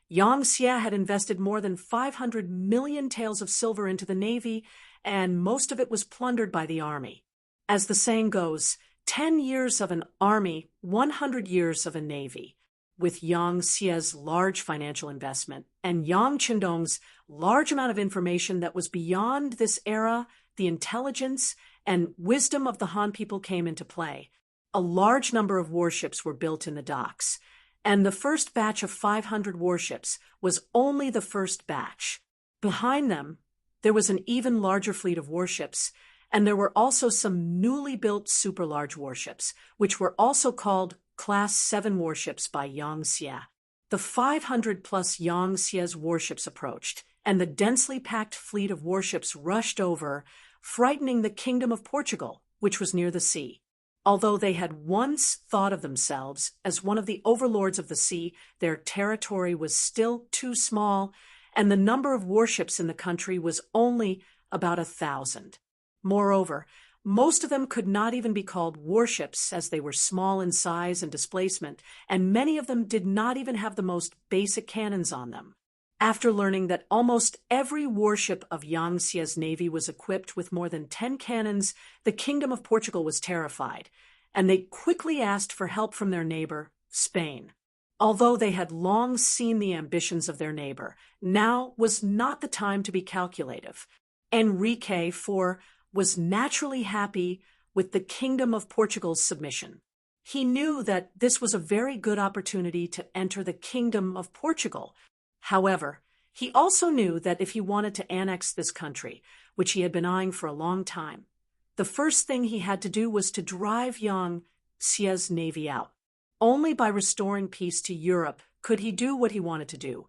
Yang Xie had invested more than 500 million taels of silver into the navy, and most of it was plundered by the army. As the saying goes, 10 years of an army, 100 years of a navy. With Yang Xie's large financial investment and Yang Qindong's large amount of information that was beyond this era, the intelligence and wisdom of the Han people came into play. A large number of warships were built in the docks, and the first batch of 500 warships was only the first batch. Behind them, there was an even larger fleet of warships, and there were also some newly built super-large warships, which were also called Class 7 warships by Yang Xie. The 500-plus Yang Xie's warships approached, and the densely packed fleet of warships rushed over, frightening the Kingdom of Portugal, which was near the sea. Although they had once thought of themselves as one of the overlords of the sea, their territory was still too small, and the number of warships in the country was only about 1,000. Moreover, most of them could not even be called warships, as they were small in size and displacement, and many of them did not even have the most basic cannons on them. After learning that almost every warship of Yang Xie's navy was equipped with more than 10 cannons, the Kingdom of Portugal was terrified, and they quickly asked for help from their neighbor, Spain. Although they had long seen the ambitions of their neighbor, now was not the time to be calculative. Enrique IV was naturally happy with the Kingdom of Portugal's submission. He knew that this was a very good opportunity to enter the Kingdom of Portugal. However, he also knew that if he wanted to annex this country, which he had been eyeing for a long time, the first thing he had to do was to drive Yang Xie's navy out. Only by restoring peace to Europe could he do what he wanted to do.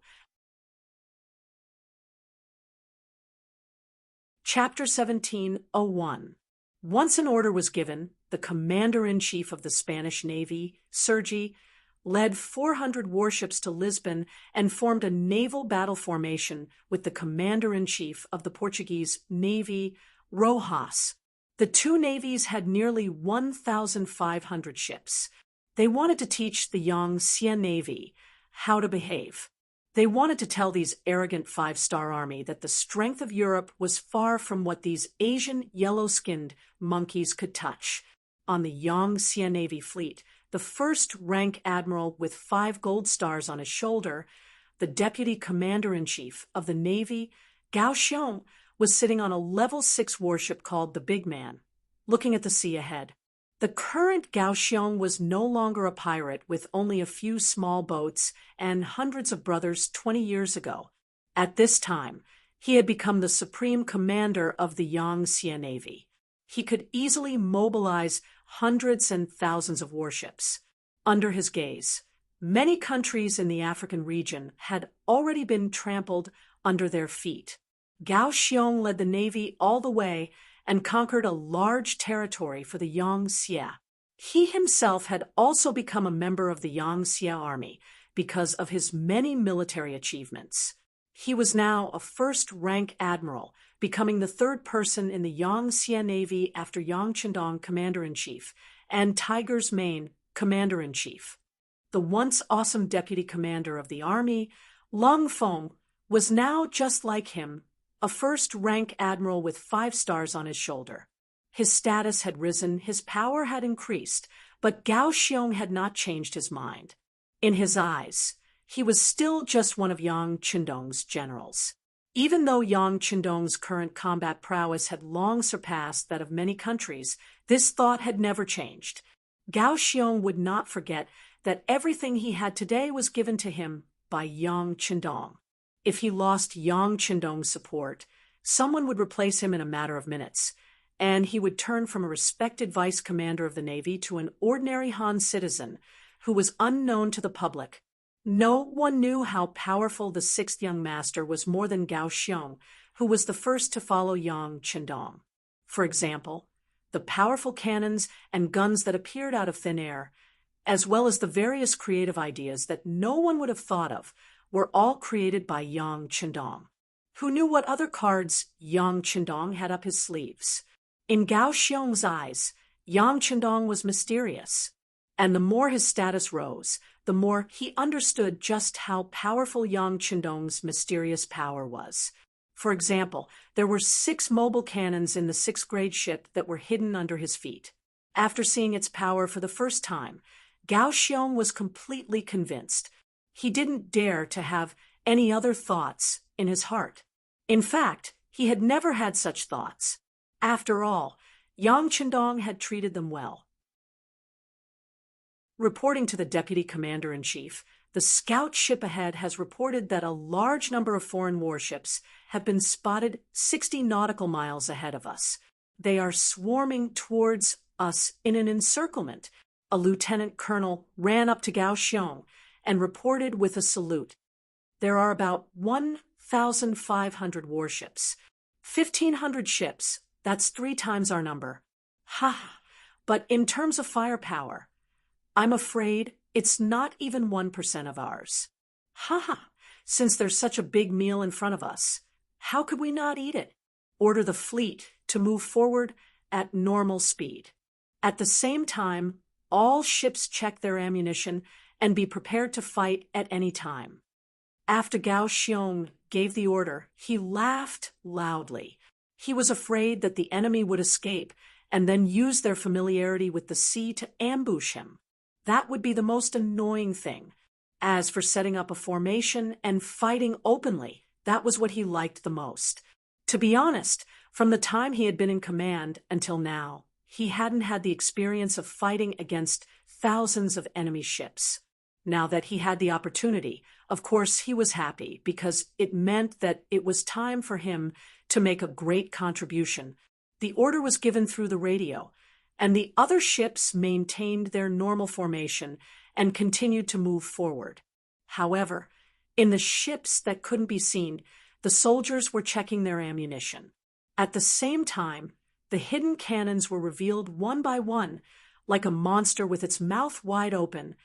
Chapter 17:01. Once an order was given, the commander-in-chief of the Spanish Navy, Sergi, led 400 warships to Lisbon and formed a naval battle formation with the commander-in-chief of the Portuguese Navy, Rojas. The two navies had nearly 1,500 ships. They wanted to teach the Yang Xie Navy how to behave. They wanted to tell these arrogant five-star army that the strength of Europe was far from what these Asian yellow-skinned monkeys could touch. On the Yang Xie Navy fleet, the first rank admiral with 5 gold stars on his shoulder, the deputy commander-in-chief of the Navy, Gao Xiong, was sitting on a level 6 warship called the Big Man, looking at the sea ahead. The current Gao Xiong was no longer a pirate with only a few small boats and hundreds of brothers 20 years ago. At this time, he had become the supreme commander of the Yang Xie Navy. He could easily mobilize hundreds and thousands of warships. Under his gaze, many countries in the African region had already been trampled under their feet. Gao Xiong led the navy all the way and conquered a large territory for the Yang Xie. He himself had also become a member of the Yang Xie army because of his many military achievements. He was now a first-rank admiral, becoming the third person in the Yang Xie Navy after Yang Qindong, commander-in-chief, and Tiger's Mane, commander-in-chief. The once awesome deputy commander of the army, Long Feng, was now just like him, a first-rank admiral with 5 stars on his shoulder. His status had risen, his power had increased, but Gao Xiong had not changed his mind. In his eyes, he was still just one of Yang Qindong's generals. Even though Yang Qindong's current combat prowess had long surpassed that of many countries, this thought had never changed. Gao Xiong would not forget that everything he had today was given to him by Yang Qindong. If he lost Yang Qindong's support, someone would replace him in a matter of minutes, and he would turn from a respected vice commander of the Navy to an ordinary Han citizen who was unknown to the public. No one knew how powerful the 6th young master was more than Gao Xiong, who was the first to follow Yang Qindong. For example, the powerful cannons and guns that appeared out of thin air, as well as the various creative ideas that no one would have thought of, were all created by Yang Qindong. Who knew what other cards Yang Qindong had up his sleeves? In Gao Xiong's eyes, Yang Qindong was mysterious. And the more his status rose, the more he understood just how powerful Yang Qindong's mysterious power was. For example, there were 6 mobile cannons in the 6th-grade ship that were hidden under his feet. After seeing its power for the first time, Gao Xiong was completely convinced. He didn't dare to have any other thoughts in his heart. In fact, he had never had such thoughts. After all, Yang Qindong had treated them well. Reporting to the Deputy Commander-in-Chief, the scout ship ahead has reported that a large number of foreign warships have been spotted 60 nautical miles ahead of us. They are swarming towards us in an encirclement. A lieutenant colonel ran up to Gao Xiong and reported with a salute. There are about 1,500 warships. 1,500 ships, that's 3 times our number. Ha! But in terms of firepower, I'm afraid it's not even 1% of ours. Ha ha! Since there's such a big meal in front of us, how could we not eat it? Order the fleet to move forward at normal speed. At the same time, all ships check their ammunition and be prepared to fight at any time. After Gao Xiong gave the order, he laughed loudly. He was afraid that the enemy would escape and then use their familiarity with the sea to ambush him. That would be the most annoying thing. As for setting up a formation and fighting openly, that was what he liked the most. To be honest, from the time he had been in command until now, he hadn't had the experience of fighting against thousands of enemy ships. Now that he had the opportunity, of course he was happy because it meant that it was time for him to make a great contribution. The order was given through the radio, and the other ships maintained their normal formation and continued to move forward. However, in the ships that couldn't be seen, the soldiers were checking their ammunition. At the same time, the hidden cannons were revealed one by one, like a monster with its mouth wide open,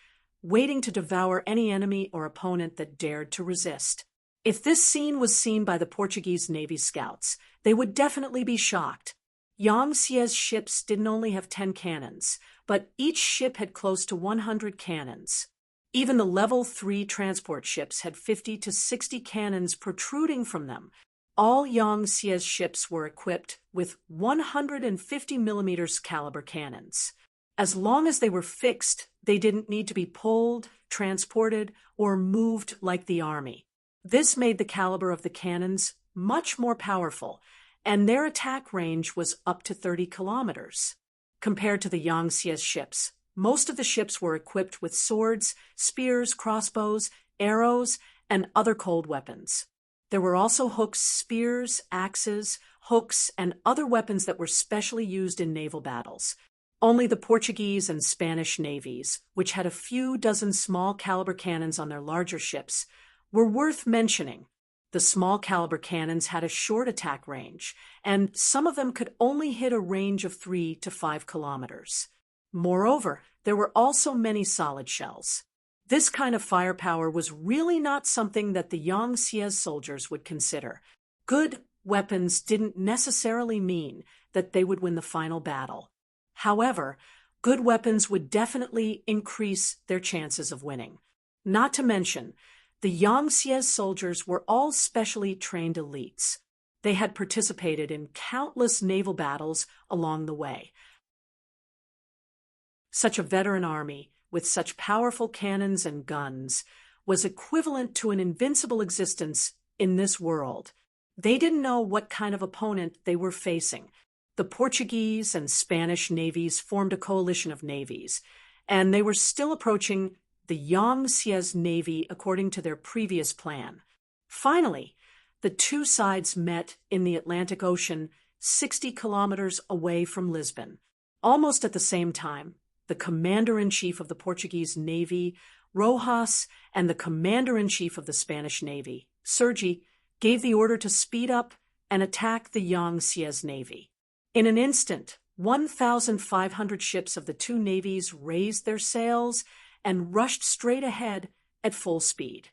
waiting to devour any enemy or opponent that dared to resist. If this scene was seen by the Portuguese Navy scouts, they would definitely be shocked. Yang Xie's ships didn't only have 10 cannons, but each ship had close to 100 cannons. Even the Level 3 transport ships had 50 to 60 cannons protruding from them. All Yang Xie's ships were equipped with 150mm caliber cannons. As long as they were fixed, they didn't need to be pulled, transported, or moved like the army. This made the caliber of the cannons much more powerful, and their attack range was up to 30 kilometers. Compared to the Yang Xie's ships, most of the ships were equipped with swords, spears, crossbows, arrows, and other cold weapons. There were also hooks, spears, axes, hooks, and other weapons that were specially used in naval battles. Only the Portuguese and Spanish navies, which had a few dozen small caliber cannons on their larger ships, were worth mentioning. The small caliber cannons had a short attack range, and some of them could only hit a range of 3 to 5 kilometers. Moreover, there were also many solid shells. This kind of firepower was really not something that the Yang Xie's soldiers would consider. Good weapons didn't necessarily mean that they would win the final battle. However, good weapons would definitely increase their chances of winning. Not to mention, the Yang Xie's soldiers were all specially trained elites. They had participated in countless naval battles along the way. Such a veteran army, with such powerful cannons and guns, was equivalent to an invincible existence in this world. They didn't know what kind of opponent they were facing. The Portuguese and Spanish navies formed a coalition of navies, and they were still approaching the Yang Xie's navy according to their previous plan. Finally, the two sides met in the Atlantic Ocean 60 kilometers away from Lisbon. Almost at the same time, the commander-in-chief of the Portuguese Navy, Rojas, and the commander-in-chief of the Spanish Navy, Sergi, gave the order to speed up and attack the Yang Xie's navy. In an instant, 1,500 ships of the two navies raised their sails and rushed straight ahead at full speed.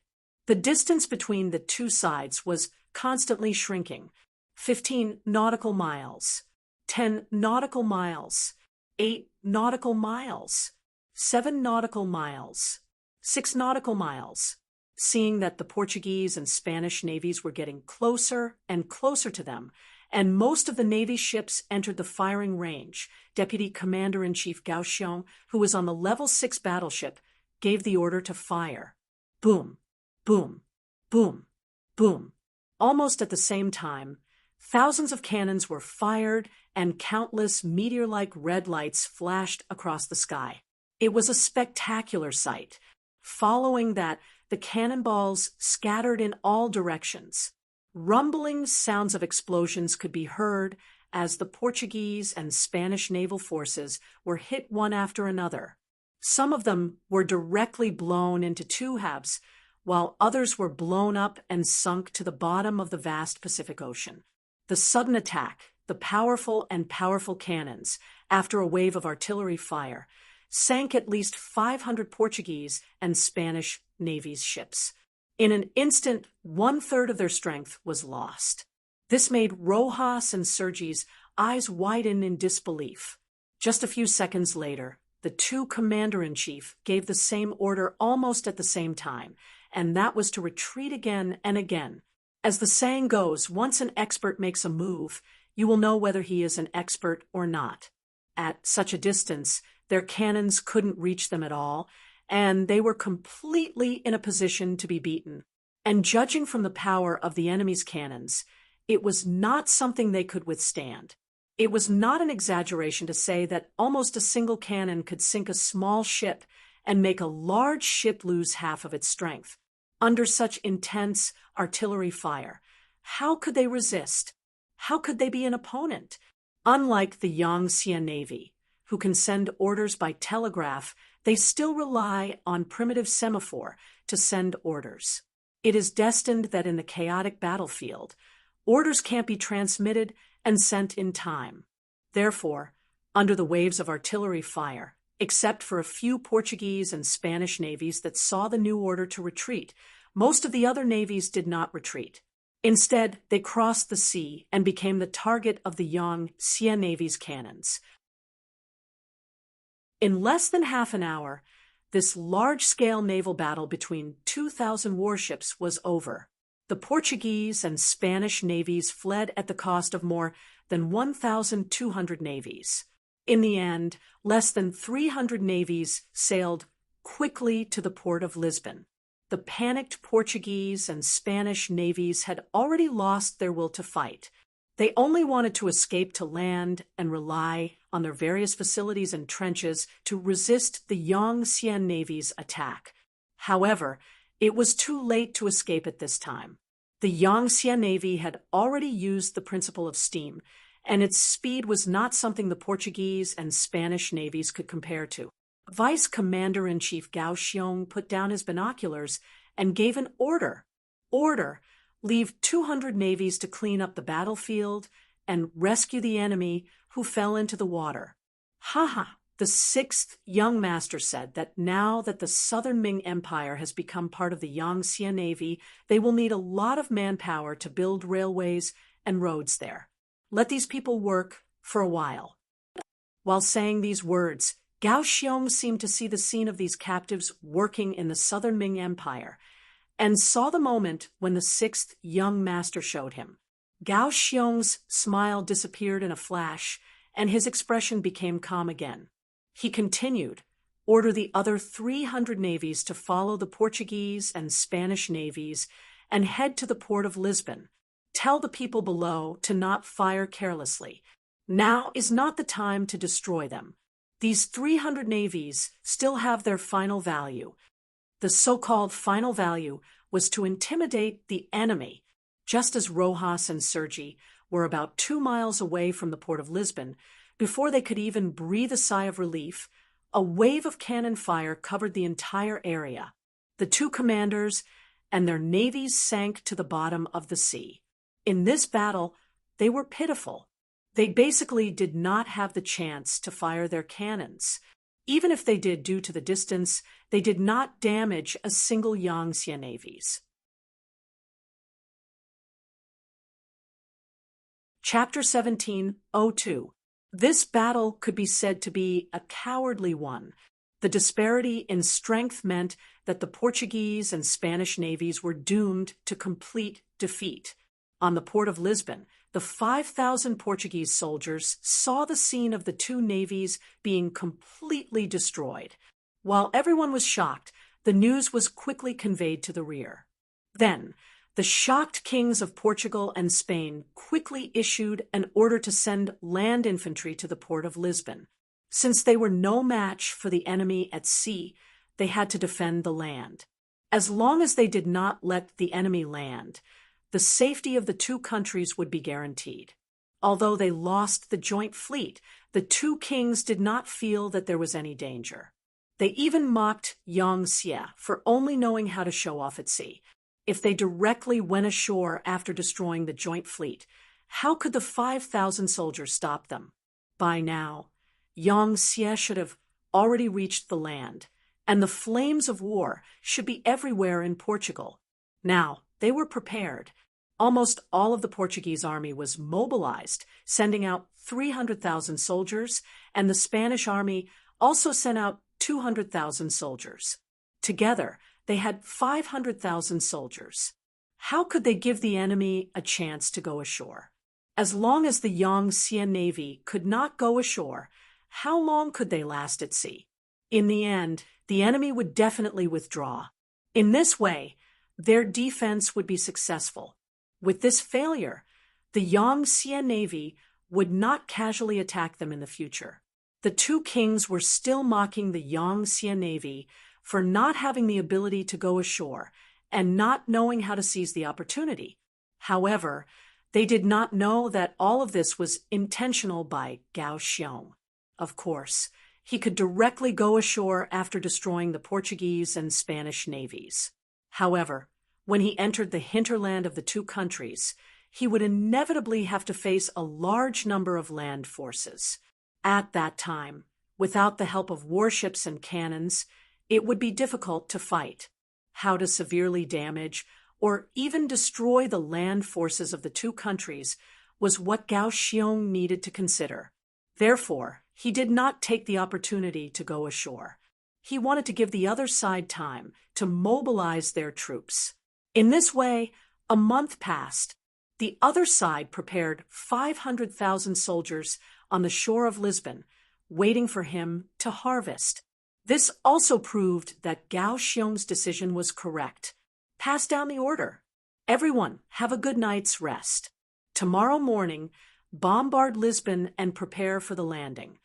The distance between the two sides was constantly shrinking. 15 nautical miles, 10 nautical miles, 8 nautical miles. 7 nautical miles. 6 nautical miles. Seeing that the Portuguese and Spanish navies were getting closer and closer to them, and most of the Navy's ships entered the firing range, Deputy Commander-in-Chief Gao Xiong, who was on the Level 6 battleship, gave the order to fire. Boom, boom, boom, boom. Almost at the same time, thousands of cannons were fired and countless meteor-like red lights flashed across the sky. It was a spectacular sight. Following that, the cannonballs scattered in all directions. Rumbling sounds of explosions could be heard as the Portuguese and Spanish naval forces were hit one after another. Some of them were directly blown into two halves, while others were blown up and sunk to the bottom of the vast Pacific Ocean. The sudden attack, the powerful cannons, after a wave of artillery fire, sank at least 500 Portuguese and Spanish Navy's ships. In an instant, 1/3 of their strength was lost. This made Rojas and Sergi's eyes widen in disbelief. Just a few seconds later, the two commander-in-chief gave the same order almost at the same time, and that was to retreat again and again. As the saying goes, once an expert makes a move, you will know whether he is an expert or not. At such a distance, their cannons couldn't reach them at all, and they were completely in a position to be beaten. And judging from the power of the enemy's cannons, it was not something they could withstand. It was not an exaggeration to say that almost a single cannon could sink a small ship and make a large ship lose half of its strength. Under such intense artillery fire, how could they resist? How could they be an opponent? Unlike the Yangtze Navy, who can send orders by telegraph, they still rely on primitive semaphore to send orders. It is destined that in the chaotic battlefield, orders can't be transmitted and sent in time. Therefore, under the waves of artillery fire, except for a few Portuguese and Spanish navies that saw the new order to retreat, most of the other navies did not retreat. Instead, they crossed the sea and became the target of the Yangtze Navy's cannons. In less than half an hour, this large-scale naval battle between 2,000 warships was over. The Portuguese and Spanish navies fled at the cost of more than 1,200 navies. In the end, less than 300 navies sailed quickly to the port of Lisbon. The panicked Portuguese and Spanish navies had already lost their will to fight. They only wanted to escape to land and rely on their various facilities and trenches to resist the Yangtze Navy's attack. However, it was too late to escape at this time. The Yangtze Navy had already used the principle of steam, and its speed was not something the Portuguese and Spanish navies could compare to. Vice Commander-in-Chief Gao Xiong put down his binoculars and gave an order. Leave 200 navies to clean up the battlefield and rescue the enemy who fell into the water. The 6th young master said that now that the Southern Ming Empire has become part of the Yangtze Navy, they will need a lot of manpower to build railways and roads there. Let these people work for a while. While saying these words, Gao Xiong seemed to see the scene of these captives working in the Southern Ming Empire, and saw the moment when the 6th young master showed him. Gao Xiong's smile disappeared in a flash, and his expression became calm again. He continued, order the other 300 navies to follow the Portuguese and Spanish navies and head to the port of Lisbon. Tell the people below to not fire carelessly. Now is not the time to destroy them. These 300 navies still have their final value. The so-called final value was to intimidate the enemy. Just as Rojas and Sergi were about 2 miles away from the port of Lisbon, before they could even breathe a sigh of relief, a wave of cannon fire covered the entire area. The two commanders and their navies sank to the bottom of the sea. In this battle, they were pitiful. They basically did not have the chance to fire their cannons. Even if they did due to the distance, they did not damage a single Yangtze navies. Chapter 17:02. This battle could be said to be a cowardly one. The disparity in strength meant that the Portuguese and Spanish navies were doomed to complete defeat. On the port of Lisbon, the 5,000 Portuguese soldiers saw the scene of the two navies being completely destroyed. While everyone was shocked, the news was quickly conveyed to the rear. Then, the shocked kings of Portugal and Spain quickly issued an order to send land infantry to the port of Lisbon. Since they were no match for the enemy at sea, they had to defend the land. As long as they did not let the enemy land, the safety of the two countries would be guaranteed. Although they lost the joint fleet, the two kings did not feel that there was any danger. They even mocked Yang Xie for only knowing how to show off at sea. If they directly went ashore after destroying the joint fleet, how could the 5,000 soldiers stop them? By now, Yang Xie should have already reached the land, and the flames of war should be everywhere in Portugal. Now, they were prepared. Almost all of the Portuguese army was mobilized, sending out 300,000 soldiers, and the Spanish army also sent out 200,000 soldiers. Together, they had 500,000 soldiers. How could they give the enemy a chance to go ashore? As long as the Yang Xie navy could not go ashore, how long could they last at sea? In the end, the enemy would definitely withdraw. In this way, their defense would be successful. With this failure, the Yang Xie navy would not casually attack them in the future. The two kings were still mocking the Yang Xie navy for not having the ability to go ashore and not knowing how to seize the opportunity. However, they did not know that all of this was intentional by Gao Xiong. Of course, he could directly go ashore after destroying the Portuguese and Spanish navies. However, when he entered the hinterland of the two countries, he would inevitably have to face a large number of land forces. At that time, without the help of warships and cannons, it would be difficult to fight. How to severely damage or even destroy the land forces of the two countries was what Gao Xiong needed to consider. Therefore, he did not take the opportunity to go ashore. He wanted to give the other side time to mobilize their troops. In this way, a month passed. The other side prepared 500,000 soldiers on the shore of Lisbon, waiting for him to harvest. This also proved that Gao Xiong's decision was correct. Pass down the order. Everyone, have a good night's rest. Tomorrow morning, bombard Lisbon and prepare for the landing.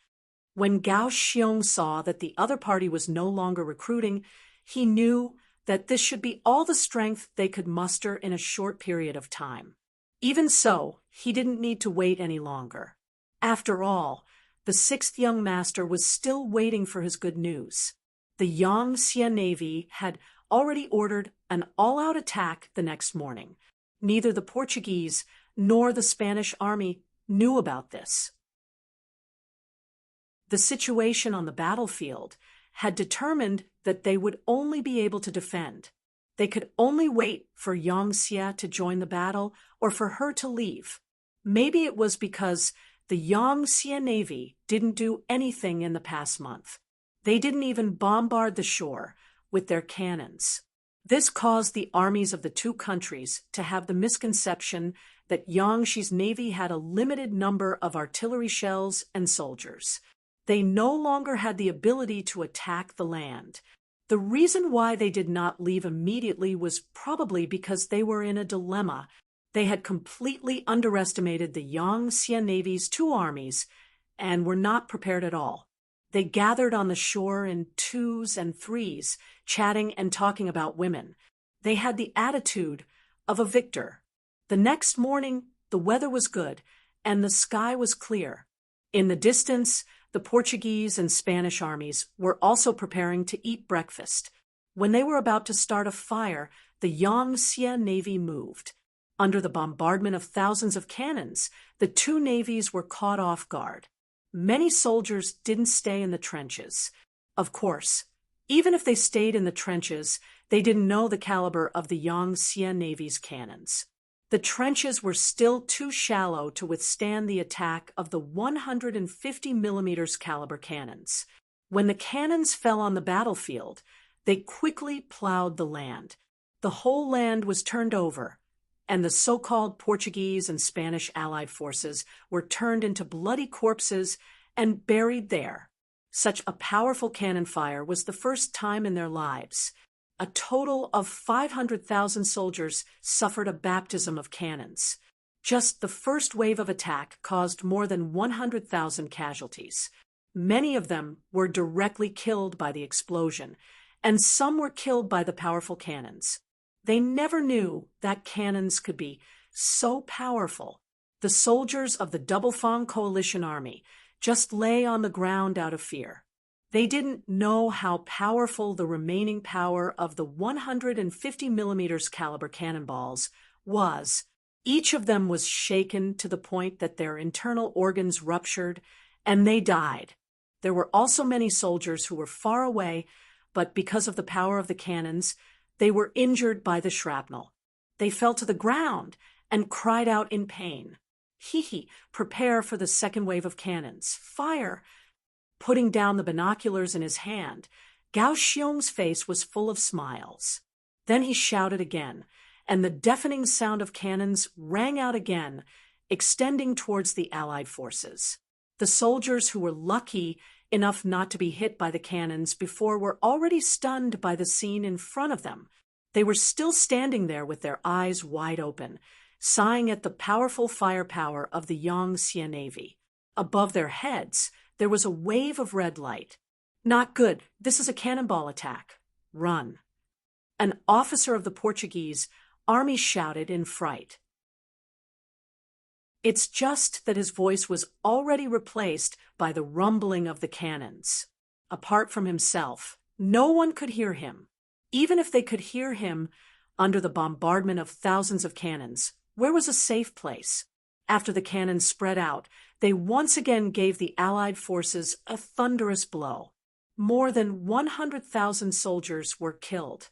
When Gao Xiong saw that the other party was no longer recruiting, he knew that this should be all the strength they could muster in a short period of time. Even so, he didn't need to wait any longer. After all, the sixth young master was still waiting for his good news. The Yang Xie navy had already ordered an all-out attack the next morning. Neither the Portuguese nor the Spanish army knew about this. The situation on the battlefield had determined that they would only be able to defend. They could only wait for Yang Xie to join the battle or for her to leave. Maybe it was because the Yang Xie navy didn't do anything in the past month. They didn't even bombard the shore with their cannons. This caused the armies of the two countries to have the misconception that Yang Xi's navy had a limited number of artillery shells and soldiers. They no longer had the ability to attack the land. The reason why they did not leave immediately was probably because they were in a dilemma. They had completely underestimated the Yang Xie navy's two armies and were not prepared at all. They gathered on the shore in twos and threes, chatting and talking about women. They had the attitude of a victor. The next morning, the weather was good, and the sky was clear. In the distance, the Portuguese and Spanish armies were also preparing to eat breakfast. When they were about to start a fire, the Yang Xie navy moved. Under the bombardment of thousands of cannons, the two navies were caught off guard. Many soldiers didn't stay in the trenches. Of course, even if they stayed in the trenches, they didn't know the caliber of the Yang Xie navy's cannons. The trenches were still too shallow to withstand the attack of the 150 mm caliber cannons. When the cannons fell on the battlefield, they quickly plowed the land. The whole land was turned over, and the so-called Portuguese and Spanish allied forces were turned into bloody corpses and buried there. Such a powerful cannon fire was the first time in their lives. A total of 500,000 soldiers suffered a baptism of cannons. Just the first wave of attack caused more than 100,000 casualties. Many of them were directly killed by the explosion, and some were killed by the powerful cannons. They never knew that cannons could be so powerful. The soldiers of the Double Fang Coalition Army just lay on the ground out of fear. They didn't know how powerful the remaining power of the 150 millimeters caliber cannonballs was. Each of them was shaken to the point that their internal organs ruptured, and they died. There were also many soldiers who were far away, but because of the power of the cannons, they were injured by the shrapnel. They fell to the ground and cried out in pain. Hee, prepare for the second wave of cannons. Fire! Putting down the binoculars in his hand, Gao Xiong's face was full of smiles. Then he shouted again, and the deafening sound of cannons rang out again, extending towards the Allied forces. The soldiers who were lucky enough not to be hit by the cannons before were already stunned by the scene in front of them. They were still standing there with their eyes wide open, sighing at the powerful firepower of the Yangtze Navy. Above their heads, there was a wave of red light. Not good. This is a cannonball attack. Run. An officer of the Portuguese army shouted in fright. It's just that his voice was already replaced by the rumbling of the cannons. Apart from himself, no one could hear him. Even if they could hear him under the bombardment of thousands of cannons, where was a safe place? After the cannons spread out, they once again gave the Allied forces a thunderous blow. More than 100,000 soldiers were killed.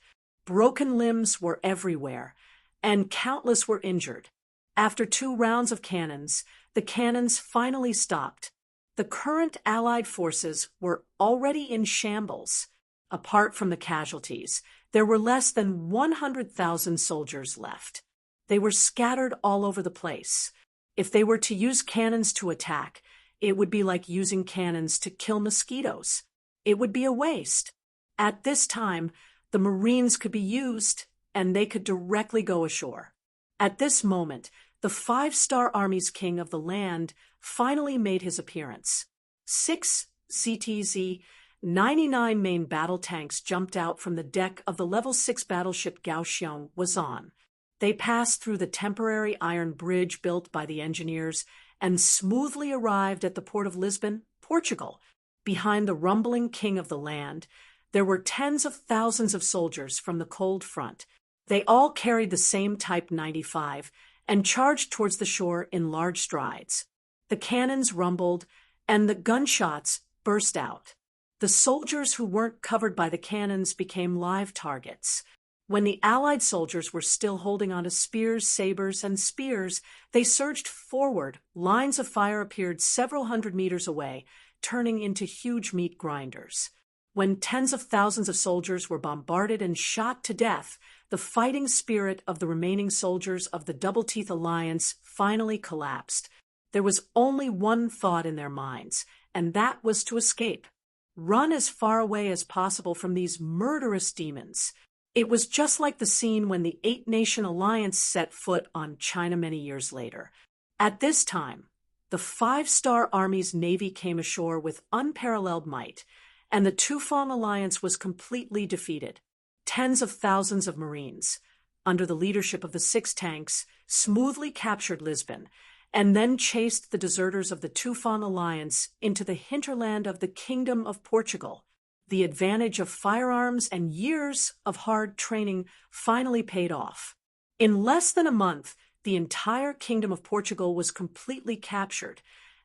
Broken limbs were everywhere, and countless were injured. After 2 rounds of cannons, the cannons finally stopped. The current Allied forces were already in shambles. Apart from the casualties, there were less than 100,000 soldiers left. They were scattered all over the place. If they were to use cannons to attack, it would be like using cannons to kill mosquitoes. It would be a waste. At this time, the Marines could be used, and they could directly go ashore. At this moment, the 5-star Army's king of the land finally made his appearance. 6 CTZ-99 main battle tanks jumped out from the deck of the Level 6 battleship Kaohsiung was on. They passed through the temporary iron bridge built by the engineers and smoothly arrived at the port of Lisbon, Portugal. Behind the rumbling king of the land, there were tens of thousands of soldiers from the cold front. They all carried the same Type 95 and charged towards the shore in large strides. The cannons rumbled, and the gunshots burst out. The soldiers who weren't covered by the cannons became live targets. When the Allied soldiers were still holding onto spears, sabers, and spears, they surged forward. Lines of fire appeared several hundred meters away, turning into huge meat grinders. When tens of thousands of soldiers were bombarded and shot to death, the fighting spirit of the remaining soldiers of the Double-Teeth Alliance finally collapsed. There was only one thought in their minds, and that was to escape. Run as far away as possible from these murderous demons. It was just like the scene when the 8-Nation Alliance set foot on China many years later. At this time, the 5-star Army's navy came ashore with unparalleled might, and the Tufan Alliance was completely defeated. Tens of thousands of Marines, under the leadership of the 6 tanks, smoothly captured Lisbon, and then chased the deserters of the Tufan Alliance into the hinterland of the Kingdom of Portugal. The advantage of firearms and years of hard training finally paid off. In less than a month, the entire Kingdom of Portugal was completely captured,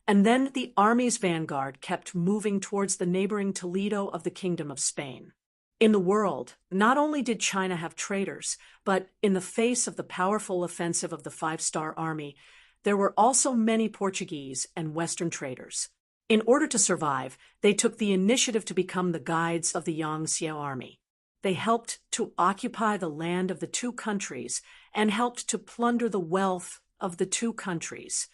and then the army's vanguard kept moving towards the neighboring Toledo of the Kingdom of Spain. In the world, not only did China have traitors, but in the face of the powerful offensive of the 5-star Army, there were also many Portuguese and Western traitors. In order to survive, they took the initiative to become the guides of the Yangtze army. They helped to occupy the land of the two countries and helped to plunder the wealth of the two countries.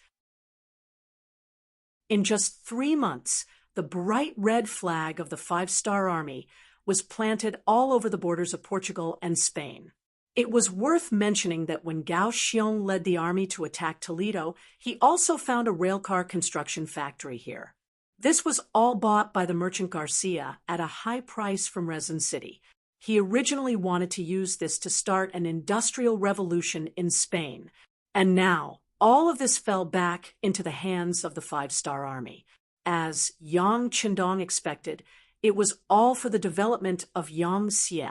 In just 3 months, the bright red flag of the Five-Star Army was planted all over the borders of Portugal and Spain. It was worth mentioning that when Gao Xiong led the army to attack Toledo, he also found a railcar construction factory here. This was all bought by the merchant Garcia at a high price from Resin City. He originally wanted to use this to start an industrial revolution in Spain. And now, all of this fell back into the hands of the Five-Star Army. As Yang Qindong expected, it was all for the development of Yangtze.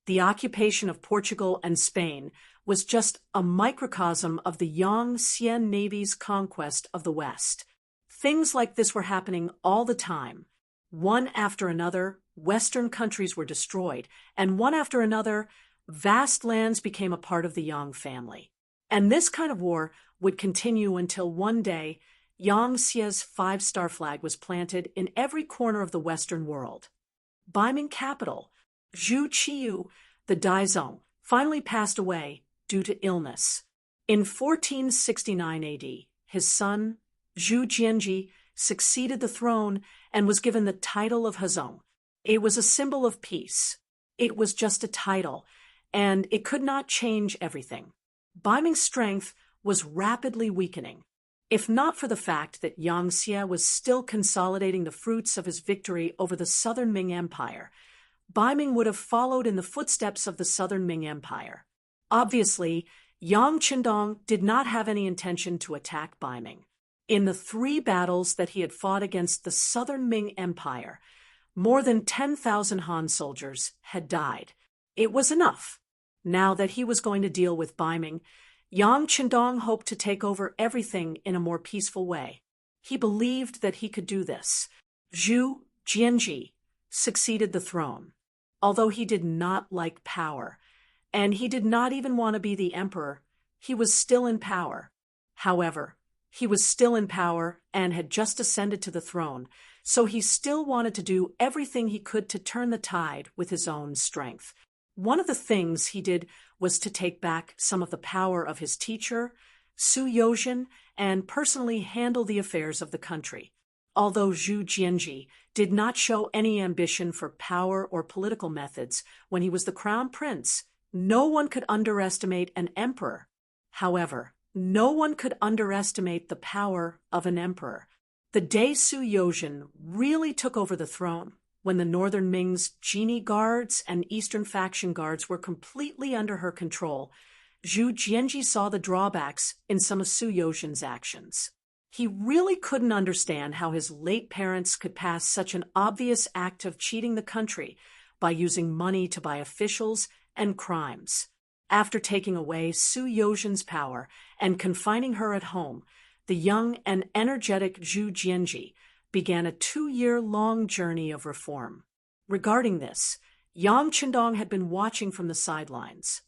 The occupation of Portugal and Spain was just a microcosm of the Yangtze Navy's conquest of the West. Things like this were happening all the time. One after another, Western countries were destroyed, and one after another, vast lands became a part of the Yang family. And this kind of war would continue until one day, Yangtze's five-star flag was planted in every corner of the Western world. Baiming capital, Zhu Qiyu, the Daizong, finally passed away due to illness. In 1469 AD, his son, Zhu Jianji, succeeded the throne and was given the title of Hezong. It was a symbol of peace. It was just a title, and it could not change everything. Baiming's strength was rapidly weakening. If not for the fact that Yangtze was still consolidating the fruits of his victory over the Southern Ming Empire, Baiming would have followed in the footsteps of the Southern Ming Empire. Obviously, Yang Qindong did not have any intention to attack Baiming. In the 3 battles that he had fought against the Southern Ming Empire, more than 10,000 Han soldiers had died. It was enough. Now that he was going to deal with Baiming, Yang Qindong hoped to take over everything in a more peaceful way. He believed that he could do this. Zhu Jianji succeeded the throne, although he did not like power, and he did not even want to be the emperor. He was still in power. However, he was still in power and had just ascended to the throne, so he still wanted to do everything he could to turn the tide with his own strength. One of the things he did was to take back some of the power of his teacher, Su Yozhen, and personally handle the affairs of the country. Although Zhu Jianji did not show any ambition for power or political methods when he was the crown prince, no one could underestimate an emperor. However, no one could underestimate the power of an emperor. The day Su Yozhen really took over the throne, when the Northern Ming's genie guards and Eastern faction guards were completely under her control, Zhu Jianji saw the drawbacks in some of Su Yozhen's actions. He really couldn't understand how his late parents could pass such an obvious act of cheating the country by using money to buy officials and crimes. After taking away Su Yozhen's power and confining her at home, the young and energetic Zhu Jianji began a 2-year-long journey of reform. Regarding this, Yang Qindong had been watching from the sidelines.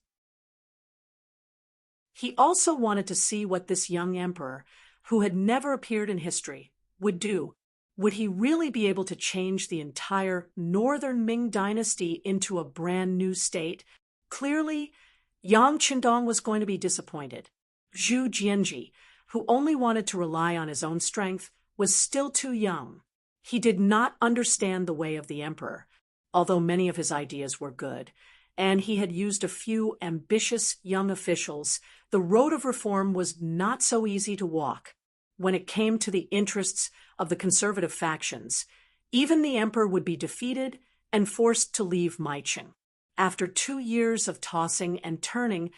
He also wanted to see what this young emperor, who had never appeared in history, would do. Would he really be able to change the entire Northern Ming dynasty into a brand new state? Clearly, Yang Qindong was going to be disappointed. Zhu Jianji, who only wanted to rely on his own strength, was still too young. He did not understand the way of the emperor, although many of his ideas were good, and he had used a few ambitious young officials. The road of reform was not so easy to walk. When it came to the interests of the conservative factions, even the emperor would be defeated and forced to leave Maicheng. After 2 years of tossing and turning,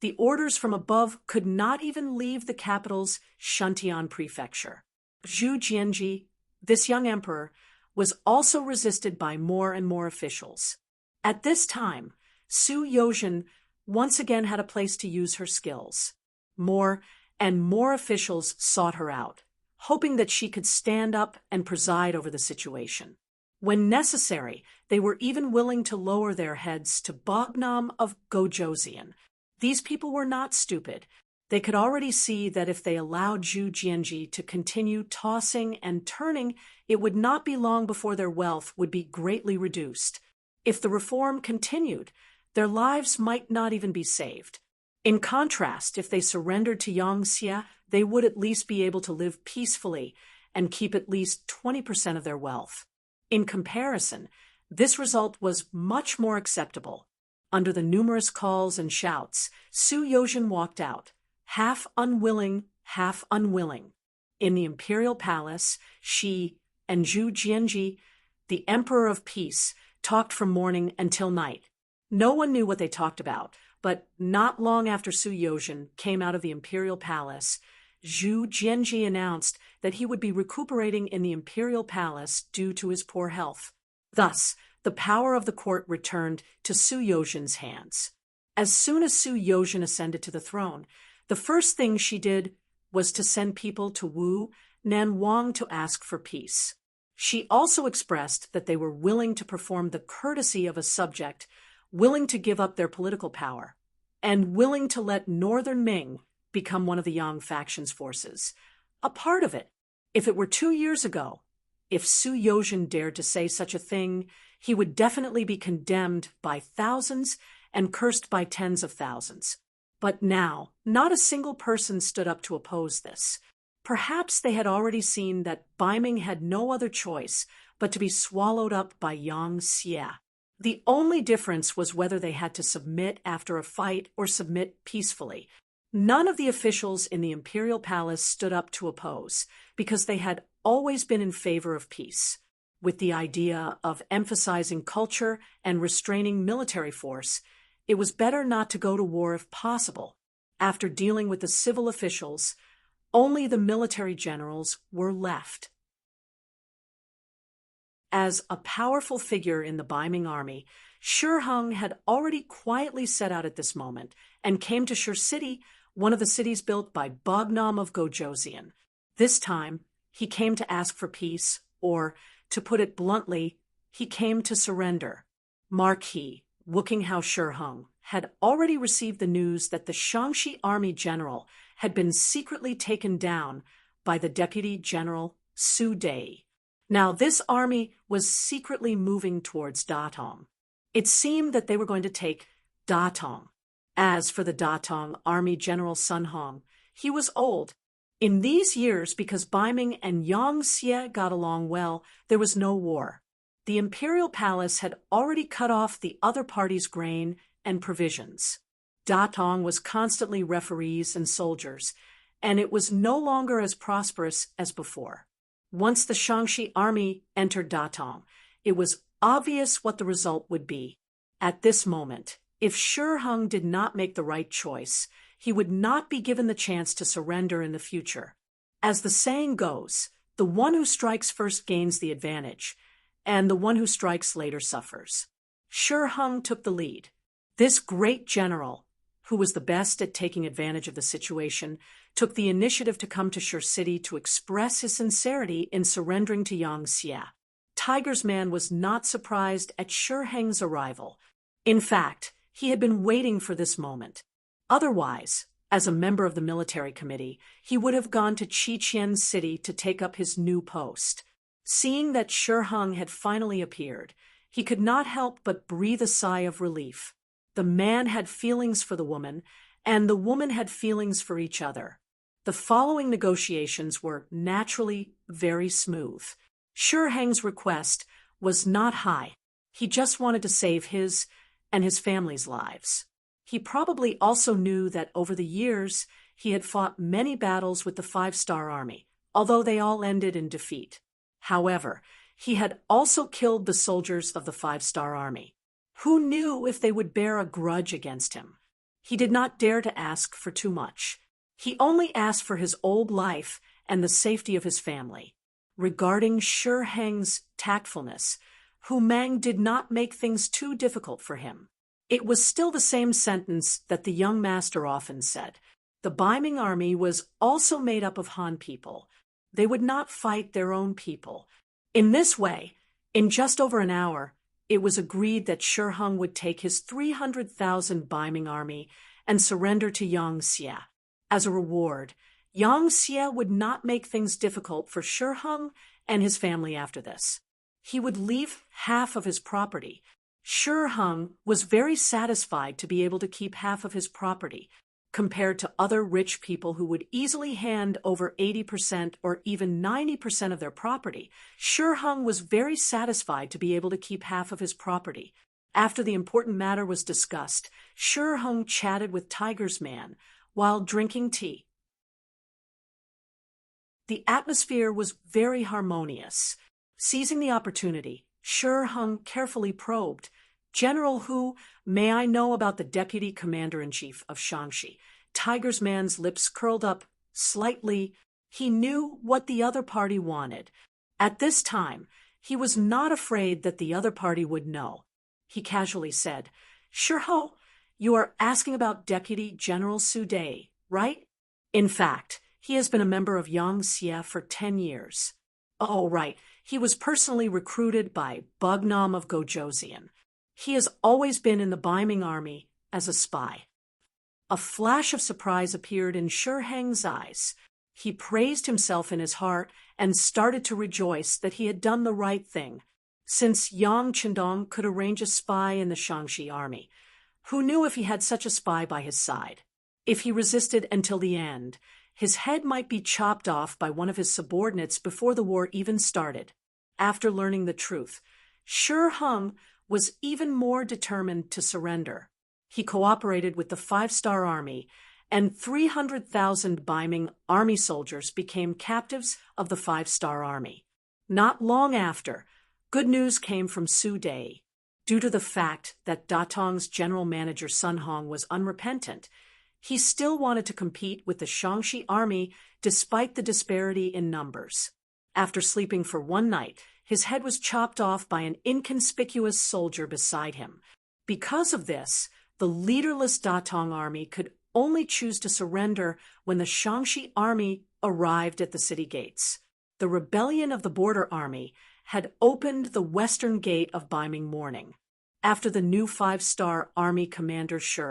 the orders from above could not even leave the capital's Shantian prefecture. Zhu Jianji, this young emperor, was also resisted by more and more officials. At this time, Su Yozhen once again had a place to use her skills. More and more officials sought her out, hoping that she could stand up and preside over the situation. When necessary, they were even willing to lower their heads to Bognam of Gojoseon. These people were not stupid. They could already see that if they allowed Zhu Jianji to continue tossing and turning, it would not be long before their wealth would be greatly reduced. If the reform continued, their lives might not even be saved. In contrast, if they surrendered to Yang Xie, they would at least be able to live peacefully and keep at least 20% of their wealth. In comparison, this result was much more acceptable. Under the numerous calls and shouts, Su Yozhen walked out, half unwilling, half unwilling. In the imperial palace, she and Zhu Jianji, the Emperor of Peace, talked from morning until night. No one knew what they talked about, but not long after Su Yozhen came out of the imperial palace, Zhu Jianji announced that he would be recuperating in the imperial palace due to his poor health. Thus, the power of the court returned to Su Yozhen's hands. As soon as Su Yozhen ascended to the throne, the first thing she did was to send people to Wu Nanwang to ask for peace. She also expressed that they were willing to perform the courtesy of a subject, willing to give up their political power, and willing to let Northern Ming become one of the Yang faction's forces. A part of it. If it were 2 years ago, if Su Yozhen dared to say such a thing, he would definitely be condemned by thousands and cursed by tens of thousands. But now, not a single person stood up to oppose this. Perhaps they had already seen that Ming had no other choice but to be swallowed up by Yang Xie. The only difference was whether they had to submit after a fight or submit peacefully. None of the officials in the imperial palace stood up to oppose, because they had always been in favor of peace. With the idea of emphasizing culture and restraining military force, it was better not to go to war if possible. After dealing with the civil officials, only the military generals were left. As a powerful figure in the Ming army, Shi Heng had already quietly set out at this moment and came to Shi City, one of the cities built by Bognam of Gojoseon. This time, he came to ask for peace, or, to put it bluntly, he came to surrender. Marquis Wukinghao Shi Heng had already received the news that the Shaanxi army general had been secretly taken down by the Deputy General Su Dai. Now, this army was secretly moving towards Datong. It seemed that they were going to take Datong. As for the Datong Army General Sun Hong, he was old. In these years, because Ming and Yang Xie got along well, there was no war. The imperial palace had already cut off the other party's grain and provisions. Datong was constantly referees and soldiers, and it was no longer as prosperous as before. Once the Shaanxi army entered Datong, it was obvious what the result would be. At this moment, if Shi Heng did not make the right choice, he would not be given the chance to surrender in the future. As the saying goes, the one who strikes first gains the advantage, and the one who strikes later suffers. Shi Heng took the lead. This great general, who was the best at taking advantage of the situation, took the initiative to come to Shi City to express his sincerity in surrendering to Yang Xie. Tiger's man was not surprised at Shi Heng's arrival. In fact, he had been waiting for this moment. Otherwise, as a member of the military committee, he would have gone to Qiqian City to take up his new post. Seeing that Shi Heng had finally appeared, he could not help but breathe a sigh of relief. The man had feelings for the woman, and the woman had feelings for each other. The following negotiations were naturally very smooth. Shi Heng's request was not high. He just wanted to save his and his family's lives. He probably also knew that over the years he had fought many battles with the 5-Star Army, although they all ended in defeat. However, he had also killed the soldiers of the 5-Star Army. Who knew if they would bear a grudge against him? He did not dare to ask for too much. He only asked for his old life and the safety of his family. Regarding Shi Heng's tactfulness, Hu Mang did not make things too difficult for him. It was still the same sentence that the young master often said. The Ming army was also made up of Han people. They would not fight their own people. In this way, in just over an hour, it was agreed that Shi Heng would take his 300,000 Ming army and surrender to Yang Xie. As a reward, Yang Xie would not make things difficult for Shi Heng and his family after this. He would leave half of his property. Shi Heng was very satisfied to be able to keep half of his property, compared to other rich people who would easily hand over 80% or even 90% of their property. Shi Heng was very satisfied to be able to keep half of his property. After the important matter was discussed, Shi Heng chatted with Tiger's man while drinking tea. The atmosphere was very harmonious. Seizing the opportunity, Shi Heng carefully probed, "General Hu, may I know about the deputy commander-in-chief of Shaanxi?" Tiger's man's lips curled up slightly. He knew what the other party wanted. At this time, he was not afraid that the other party would know. He casually said, "Shi Heng, you are asking about Deputy General Su Dai, right? In fact, he has been a member of Yang Xie for 10 years. Oh, right. He was personally recruited by Bugnam of Gojoseon. He has always been in the Baiming army as a spy." A flash of surprise appeared in Shi Heng's eyes. He praised himself in his heart and started to rejoice that he had done the right thing. Since Yang Qindong could arrange a spy in the Shaanxi army, who knew if he had such a spy by his side? If he resisted until the end, his head might be chopped off by one of his subordinates before the war even started. After learning the truth, Shi Heng was even more determined to surrender. He cooperated with the 5-star army, and 300,000 Baiming army soldiers became captives of the 5-star army. Not long after, good news came from Su Dai. Due to the fact that Datong's general manager Sun Hong was unrepentant, he still wanted to compete with the Shaanxi army despite the disparity in numbers. After sleeping for one night, his head was chopped off by an inconspicuous soldier beside him. Because of this, the leaderless Datong army could only choose to surrender when the Shaanxi army arrived at the city gates. The rebellion of the border army had opened the western gate of Baiming morning. After the new 5-star army commander Shi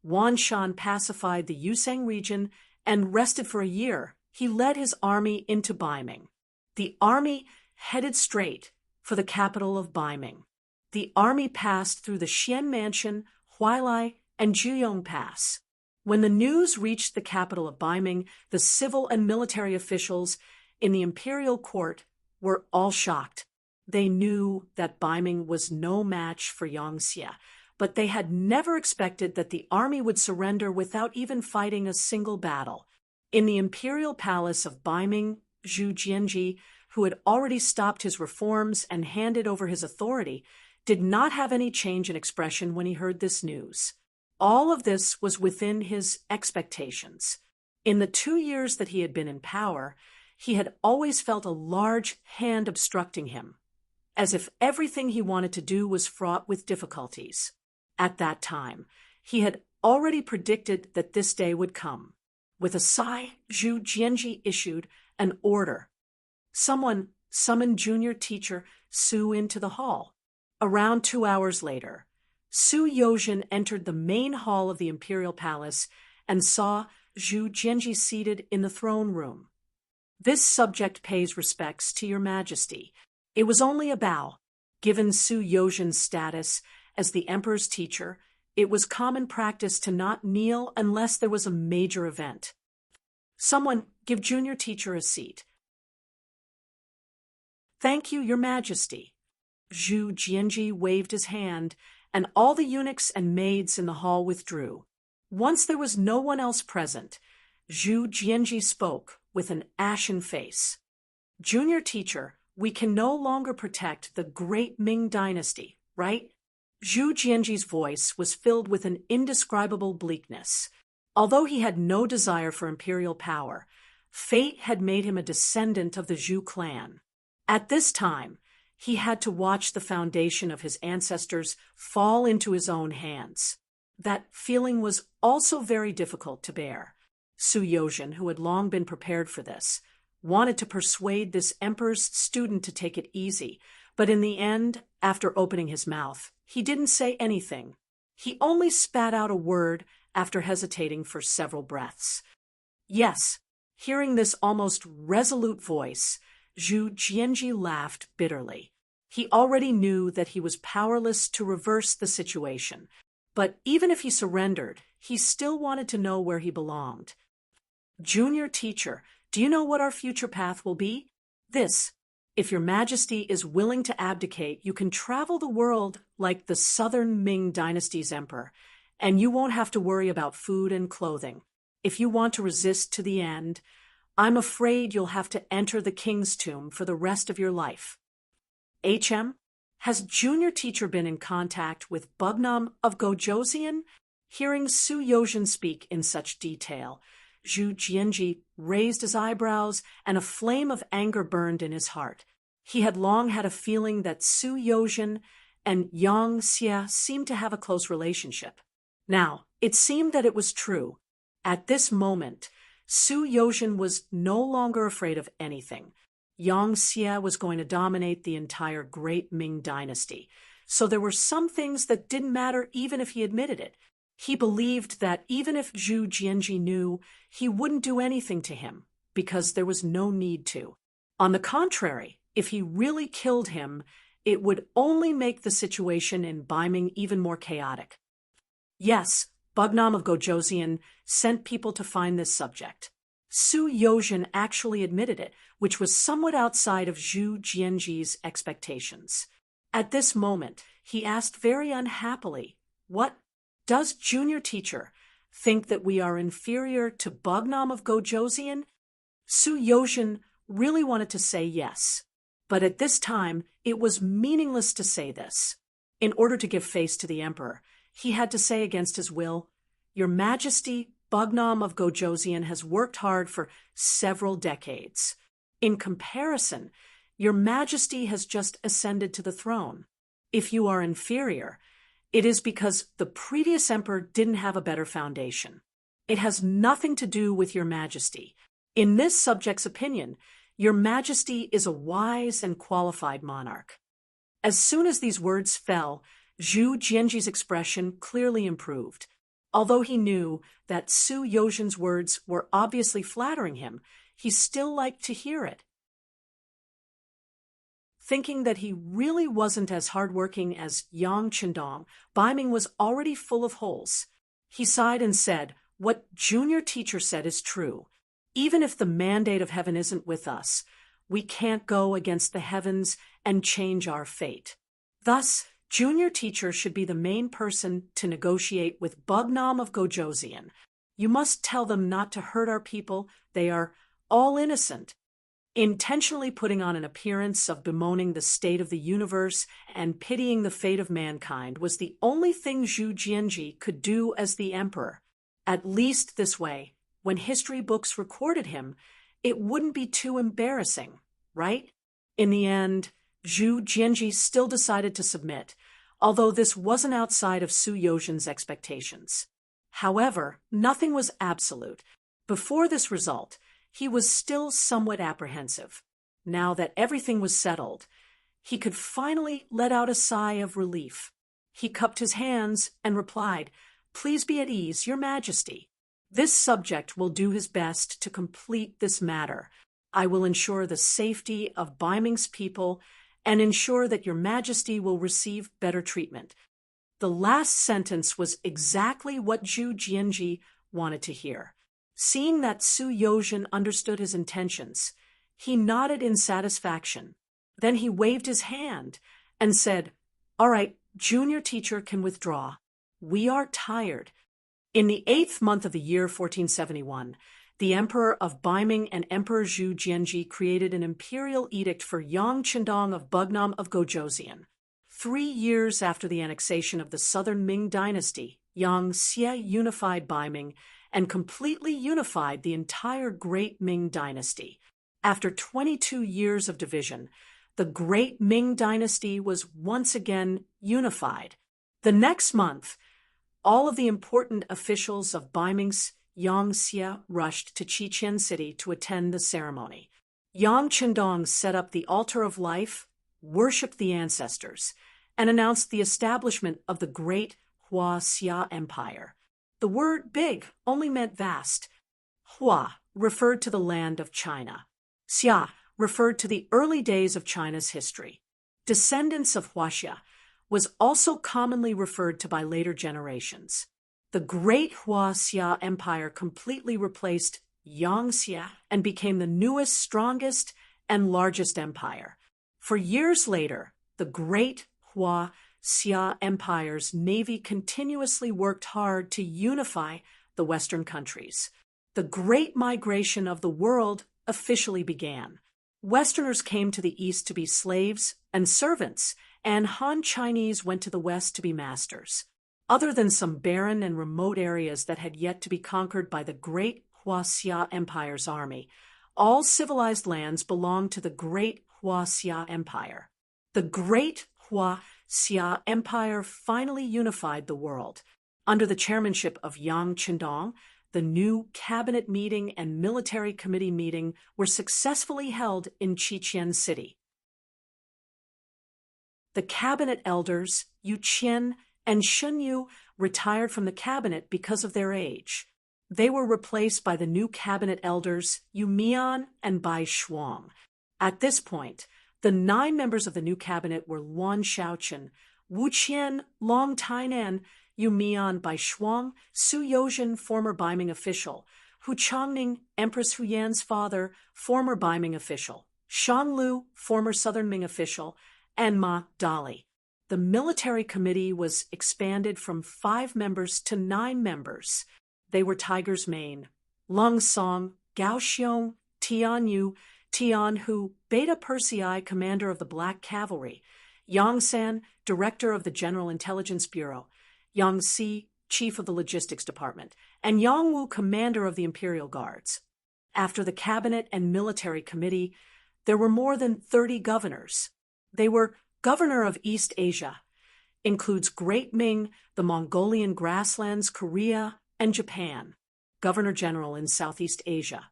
Wanshan pacified the Yusang region and rested for a year, he led his army into Baiming. The army headed straight for the capital of Baiming. The army passed through the Xian Mansion, Huailai, and Juyong Pass. When the news reached the capital of Baiming, the civil and military officials in the imperial court were all shocked. They knew that Baiming was no match for Yang Xie, but they had never expected that the army would surrender without even fighting a single battle. In the imperial palace of Baiming, Zhu Jianji, who had already stopped his reforms and handed over his authority, did not have any change in expression when he heard this news. All of this was within his expectations. In the 2 years that he had been in power, he had always felt a large hand obstructing him, as if everything he wanted to do was fraught with difficulties. At that time, he had already predicted that this day would come. With a sigh, Zhu Jianji issued an order. Someone summoned junior teacher Su into the hall. Around 2 hours later, Su Yozhen entered the main hall of the imperial palace and saw Zhu Jianji seated in the throne room. "This subject pays respects to your majesty." It was only a bow. Given Su Yozhen's status as the emperor's teacher, it was common practice to not kneel unless there was a major event. "Someone give junior teacher a seat." "Thank you, your majesty." Zhu Jianji waved his hand, and all the eunuchs and maids in the hall withdrew. Once there was no one else present, Zhu Jianji spoke with an ashen face. "Junior teacher, we can no longer protect the great Ming dynasty, right?" Zhu Jianji's voice was filled with an indescribable bleakness. Although he had no desire for imperial power, fate had made him a descendant of the Zhu clan. At this time, he had to watch the foundation of his ancestors fall into his own hands. That feeling was also very difficult to bear. Su Yozhen, who had long been prepared for this, wanted to persuade this emperor's student to take it easy, but in the end, after opening his mouth, he didn't say anything. He only spat out a word after hesitating for several breaths. Yes. Hearing this almost resolute voice, Zhu Jianji laughed bitterly. He already knew that he was powerless to reverse the situation, but even if he surrendered, he still wanted to know where he belonged. Junior teacher, do you know what our future path will be? This. If your majesty is willing to abdicate, you can travel the world like the southern Ming dynasty's emperor, and you won't have to worry about food and clothing. If you want to resist to the end, I'm afraid you'll have to enter the king's tomb for the rest of your life. HM, has junior teacher been in contact with Bugnam of Gojoseon? Hearing Su Yozhen speak in such detail, Zhu Jianji raised his eyebrows and a flame of anger burned in his heart. He had long had a feeling that Su Yozhen and Yang Xie seemed to have a close relationship. Now, it seemed that it was true. At this moment, Su Yozhen was no longer afraid of anything. Yang Xie was going to dominate the entire Great Ming dynasty, so there were some things that didn't matter even if he admitted it. He believed that even if Zhu Jianji knew, he wouldn't do anything to him, because there was no need to. On the contrary, if he really killed him, it would only make the situation in Baiming even more chaotic. Yes, Bugnam of Gojoseon sent people to find this subject. Su Yozhen actually admitted it, which was somewhat outside of Zhu Jianji's expectations. At this moment, he asked very unhappily, "What? Does junior teacher think that we are inferior to Bugnam of Gojoseon?" Su Yozhen really wanted to say yes, but at this time it was meaningless to say this. In order to give face to the emperor, he had to say against his will, "Your Majesty, Bugnam of Gojoseon has worked hard for several decades. In comparison, your Majesty has just ascended to the throne. If you are inferior, it is because the previous emperor didn't have a better foundation. It has nothing to do with your Majesty. In this subject's opinion, your Majesty is a wise and qualified monarch." As soon as these words fell, Zhu Jianji's expression clearly improved. Although he knew that Su Yozhen's words were obviously flattering him, he still liked to hear it. Thinking that he really wasn't as hardworking as Yang Chendong, Baiming was already full of holes. He sighed and said, "What junior teacher said is true. Even if the mandate of heaven isn't with us, we can't go against the heavens and change our fate. Thus, junior teacher should be the main person to negotiate with Bugnam of Gojoseon. You must tell them not to hurt our people. They are all innocent." Intentionally putting on an appearance of bemoaning the state of the universe and pitying the fate of mankind was the only thing Zhu Jianji could do as the emperor. At least this way, when history books recorded him, it wouldn't be too embarrassing, right? In the end, Zhu Jianji still decided to submit, although this wasn't outside of Su Yozhen's expectations. However, nothing was absolute. Before this result, he was still somewhat apprehensive. Now that everything was settled, he could finally let out a sigh of relief. He cupped his hands and replied, "Please be at ease, your Majesty. This subject will do his best to complete this matter. I will ensure the safety of Baiming's people and ensure that your Majesty will receive better treatment." The last sentence was exactly what Zhu Jianji wanted to hear. Seeing that Su Yozhen understood his intentions, he nodded in satisfaction. Then he waved his hand and said, "All right, junior teacher can withdraw. We are tired." In the 8th month of the year 1471, the Emperor of Baiming and Emperor Zhu Jianji created an imperial edict for Yang Chendong of Bugnam of Gojoseon. 3 years after the annexation of the southern Ming dynasty, Yang Xie unified Baiming and completely unified the entire Great Ming dynasty. After 22 years of division, the Great Ming dynasty was once again unified. The next month, all of the important officials of Baiming's Yang Xie rushed to Qiqian City to attend the ceremony. Yang Chendong set up the altar of life, worshipped the ancestors, and announced the establishment of the great Hua Xia Empire. The word big only meant vast. Hua referred to the land of China. Xia referred to the early days of China's history. Descendants of Huaxia was also commonly referred to by later generations. The Great Huaxia Empire completely replaced Yangxia and became the newest, strongest, and largest empire. For years later, the Great Huaxia Empire's navy continuously worked hard to unify the Western countries. The Great Migration of the world officially began. Westerners came to the East to be slaves and servants, and Han Chinese went to the West to be masters. Other than some barren and remote areas that had yet to be conquered by the Great Huaxia Empire's army, all civilized lands belonged to the Great Huaxia Empire. The Great Huaxia Empire finally unified the world. Under the chairmanship of Yang Qindong, the new cabinet meeting and military committee meeting were successfully held in Qiqian City. The cabinet elders, Yu Qian and Shun Yu, retired from the cabinet because of their age. They were replaced by the new cabinet elders, Yu Mian and Bai Shuang. At this point, the 9 members of the new cabinet were Luan Shaoqian, Wu Qian, Long Tainan, Yu Mian, Bai Shuang, Su Youzhen, former Beiming official, Hu Changning, Empress Hu Yan's father, former Beiming official, Shan Lu, former Southern Ming official, and Ma Dali. The military committee was expanded from 5 members to 9 members. They were Tiger's Mane, Lung Song, Gao Xiong, Tian Yu, Tian Hu, Beta Persei, commander of the Black Cavalry, Yang San, director of the General Intelligence Bureau, Yang Si, chief of the Logistics Department, and Yang Wu, commander of the Imperial Guards. After the cabinet and military committee, there were more than 30 governors. They were Governor of East Asia, includes Great Ming, the Mongolian grasslands, Korea, and Japan. Governor General in Southeast Asia.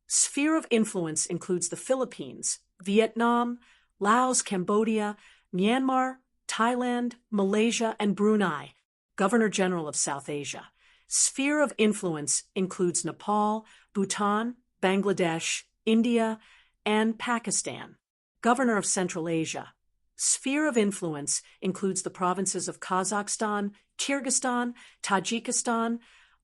Sphere of influence includes the Philippines, Vietnam, Laos, Cambodia, Myanmar, Thailand, Malaysia, and Brunei. Governor General of South Asia. Sphere of influence includes Nepal, Bhutan, Bangladesh, India, and Pakistan. Governor of Central Asia. Sphere of influence includes the provinces of Kazakhstan, Kyrgyzstan, Tajikistan,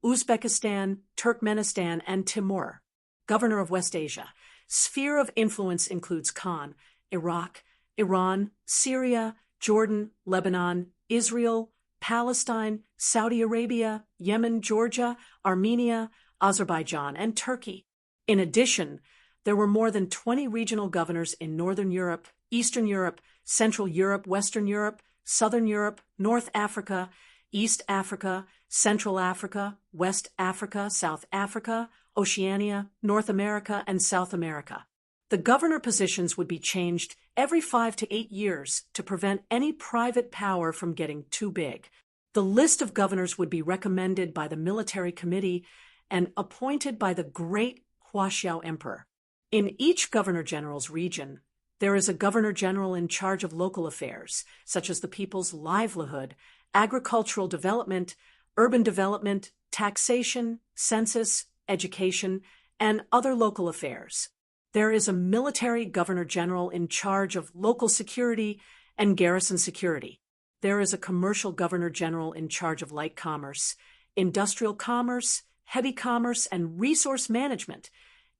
Uzbekistan, Turkmenistan, and Timor. Governor of West Asia. Sphere of influence includes Khan, Iraq, Iran, Syria, Jordan, Lebanon, Israel, Palestine, Saudi Arabia, Yemen, Georgia, Armenia, Azerbaijan, and Turkey. In addition, there were more than 20 regional governors in Northern Europe, Eastern Europe, Central Europe, Western Europe, Southern Europe, North Africa, East Africa, Central Africa, West Africa, South Africa, Oceania, North America, and South America. The governor positions would be changed every 5 to 8 years to prevent any private power from getting too big. The list of governors would be recommended by the military committee and appointed by the Great Huaxiao Emperor. In each governor-general's region, there is a governor-general in charge of local affairs, such as the people's livelihood, agricultural development, urban development, taxation, census, education, and other local affairs. There is a military governor-general in charge of local security and garrison security. There is a commercial governor-general in charge of light commerce, industrial commerce, heavy commerce, and resource management,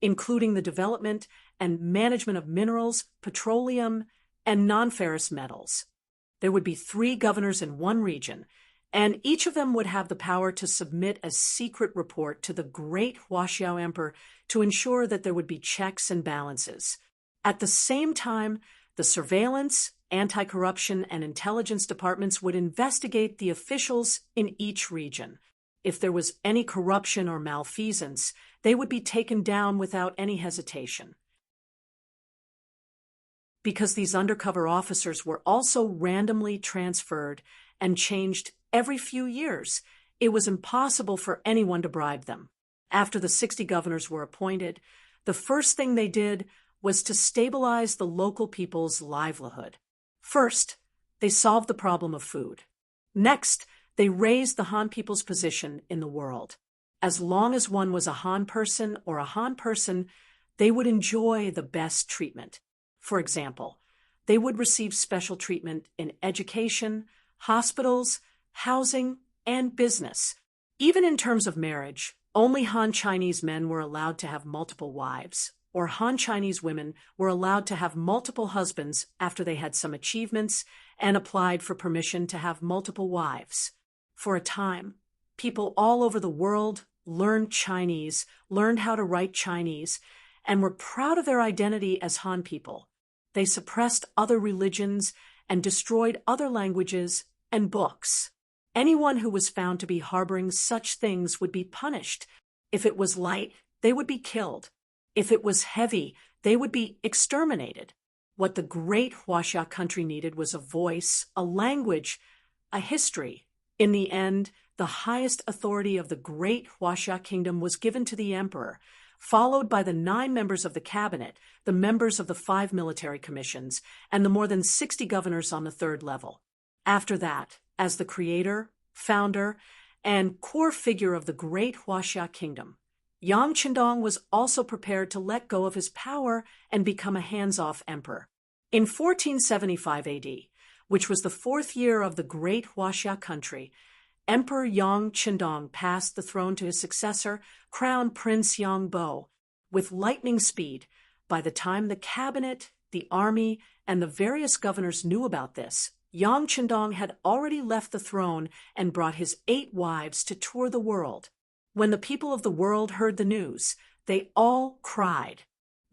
including the development and management of minerals, petroleum, and non-ferrous metals. There would be 3 governors in one region, and each of them would have the power to submit a secret report to the Great Huaxiao Emperor to ensure that there would be checks and balances. At the same time, the surveillance, anti-corruption, and intelligence departments would investigate the officials in each region. If there was any corruption or malfeasance, they would be taken down without any hesitation. Because these undercover officers were also randomly transferred and changed every few years, it was impossible for anyone to bribe them. After the 60 governors were appointed, the first thing they did was to stabilize the local people's livelihood. First, they solved the problem of food. Next, they raised the Han people's position in the world. As long as one was a Han person or a Han person, they would enjoy the best treatment. For example, they would receive special treatment in education, hospitals, housing, and business. Even in terms of marriage, only Han Chinese men were allowed to have multiple wives, or Han Chinese women were allowed to have multiple husbands after they had some achievements and applied for permission to have multiple wives. For a time, people all over the world learned Chinese, learned how to write Chinese, and were proud of their identity as Han people. They suppressed other religions and destroyed other languages and books. Anyone who was found to be harboring such things would be punished. If it was light, they would be killed. If it was heavy, they would be exterminated. What the great Huaxia country needed was a voice, a language, a history. In the end, the highest authority of the great Huaxia kingdom was given to the emperor, followed by the 9 members of the cabinet, the members of the 5 military commissions, and the more than 60 governors on the 3rd level. After that, as the creator, founder, and core figure of the great Huaxia kingdom, Yang Qindong was also prepared to let go of his power and become a hands-off emperor. In 1475 AD, which was the 4th year of the great Huaxia country, Emperor Yang Qindong passed the throne to his successor, Crown Prince Yang Bo, with lightning speed. By the time the cabinet, the army, and the various governors knew about this, Yang Qindong had already left the throne and brought his 8 wives to tour the world. When the people of the world heard the news, they all cried.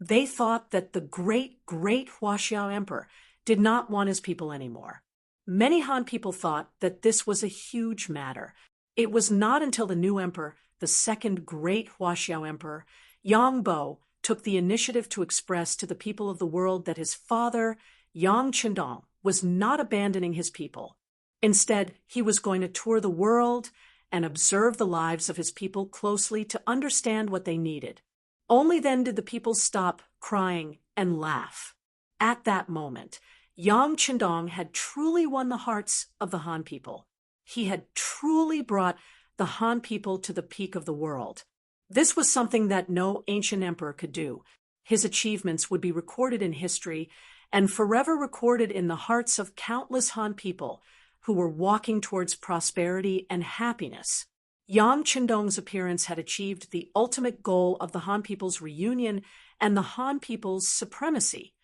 They thought that the great Huaxiao emperor did not want his people anymore. Many Han people thought that this was a huge matter. It was not until the new emperor, the second great Huaxiao emperor, Yang Bo, took the initiative to express to the people of the world that his father, Yang Qindong, was not abandoning his people. Instead, he was going to tour the world and observe the lives of his people closely to understand what they needed. Only then did the people stop crying and laugh. At that moment, Yang Qindong had truly won the hearts of the Han people. He had truly brought the Han people to the peak of the world. This was something that no ancient emperor could do. His achievements would be recorded in history and forever recorded in the hearts of countless Han people who were walking towards prosperity and happiness. Yang Qindong's appearance had achieved the ultimate goal of the Han people's reunion and the Han people's supremacy.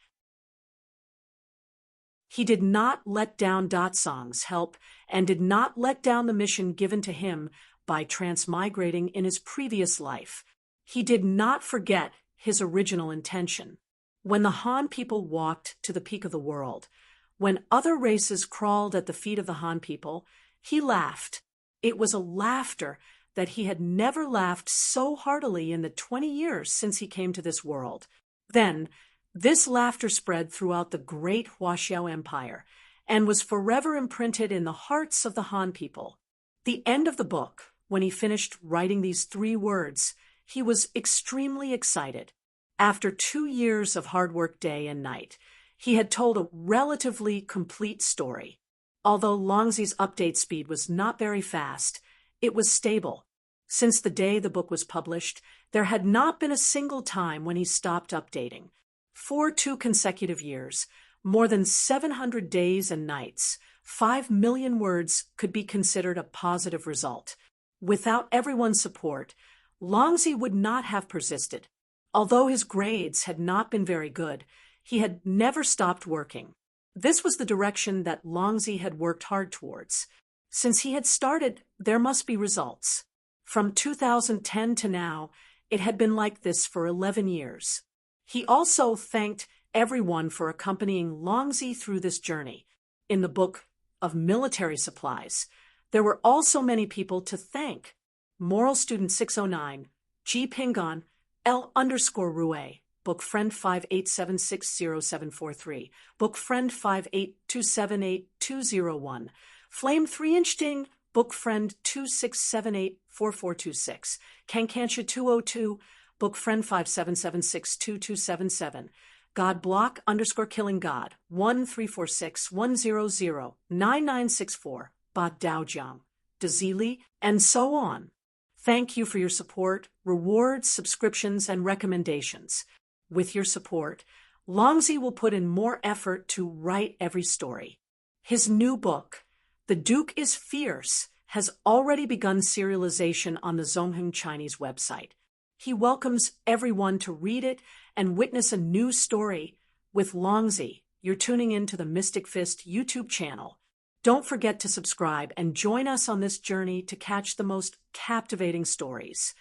He did not let down Datsong's help and did not let down the mission given to him by transmigrating in his previous life. He did not forget his original intention. When the Han people walked to the peak of the world, when other races crawled at the feet of the Han people, he laughed. It was a laughter that he had never laughed so heartily in the 20 years since he came to this world. Then, this laughter spread throughout the great Huaxiao Empire and was forever imprinted in the hearts of the Han people. The end of the book, when he finished writing these 3 words, he was extremely excited. After 2 years of hard work day and night, he had told a relatively complete story. Although Longzi's update speed was not very fast, it was stable. Since the day the book was published, there had not been a single time when he stopped updating. For 2 consecutive years, more than 700 days and nights, 5 million words could be considered a positive result. Without everyone's support, Longzi would not have persisted. Although his grades had not been very good, he had never stopped working. This was the direction that Longzi had worked hard towards. Since he had started, there must be results. From 2010 to now, it had been like this for 11 years. He also thanked everyone for accompanying Longzi through this journey. In the book of military supplies, there were also many people to thank. Moral Student 609, G. Pingon, L_Rue, Book Friend 58760743, Book Friend 582782201, Flame 3-inch Ding, Book Friend 26784426, Kankansha 202, Book Friend 57762277, God Block _Killing God 13461009964, Ba Daojiang, Dazili, and so on. Thank you for your support, rewards, subscriptions, and recommendations. With your support, Longzi will put in more effort to write every story. His new book, The Duke is Fierce, has already begun serialization on the Zongheng Chinese website. He welcomes everyone to read it and witness a new story. With Longzi, you're tuning into the Mystic Fist YouTube channel. Don't forget to subscribe and join us on this journey to catch the most captivating stories.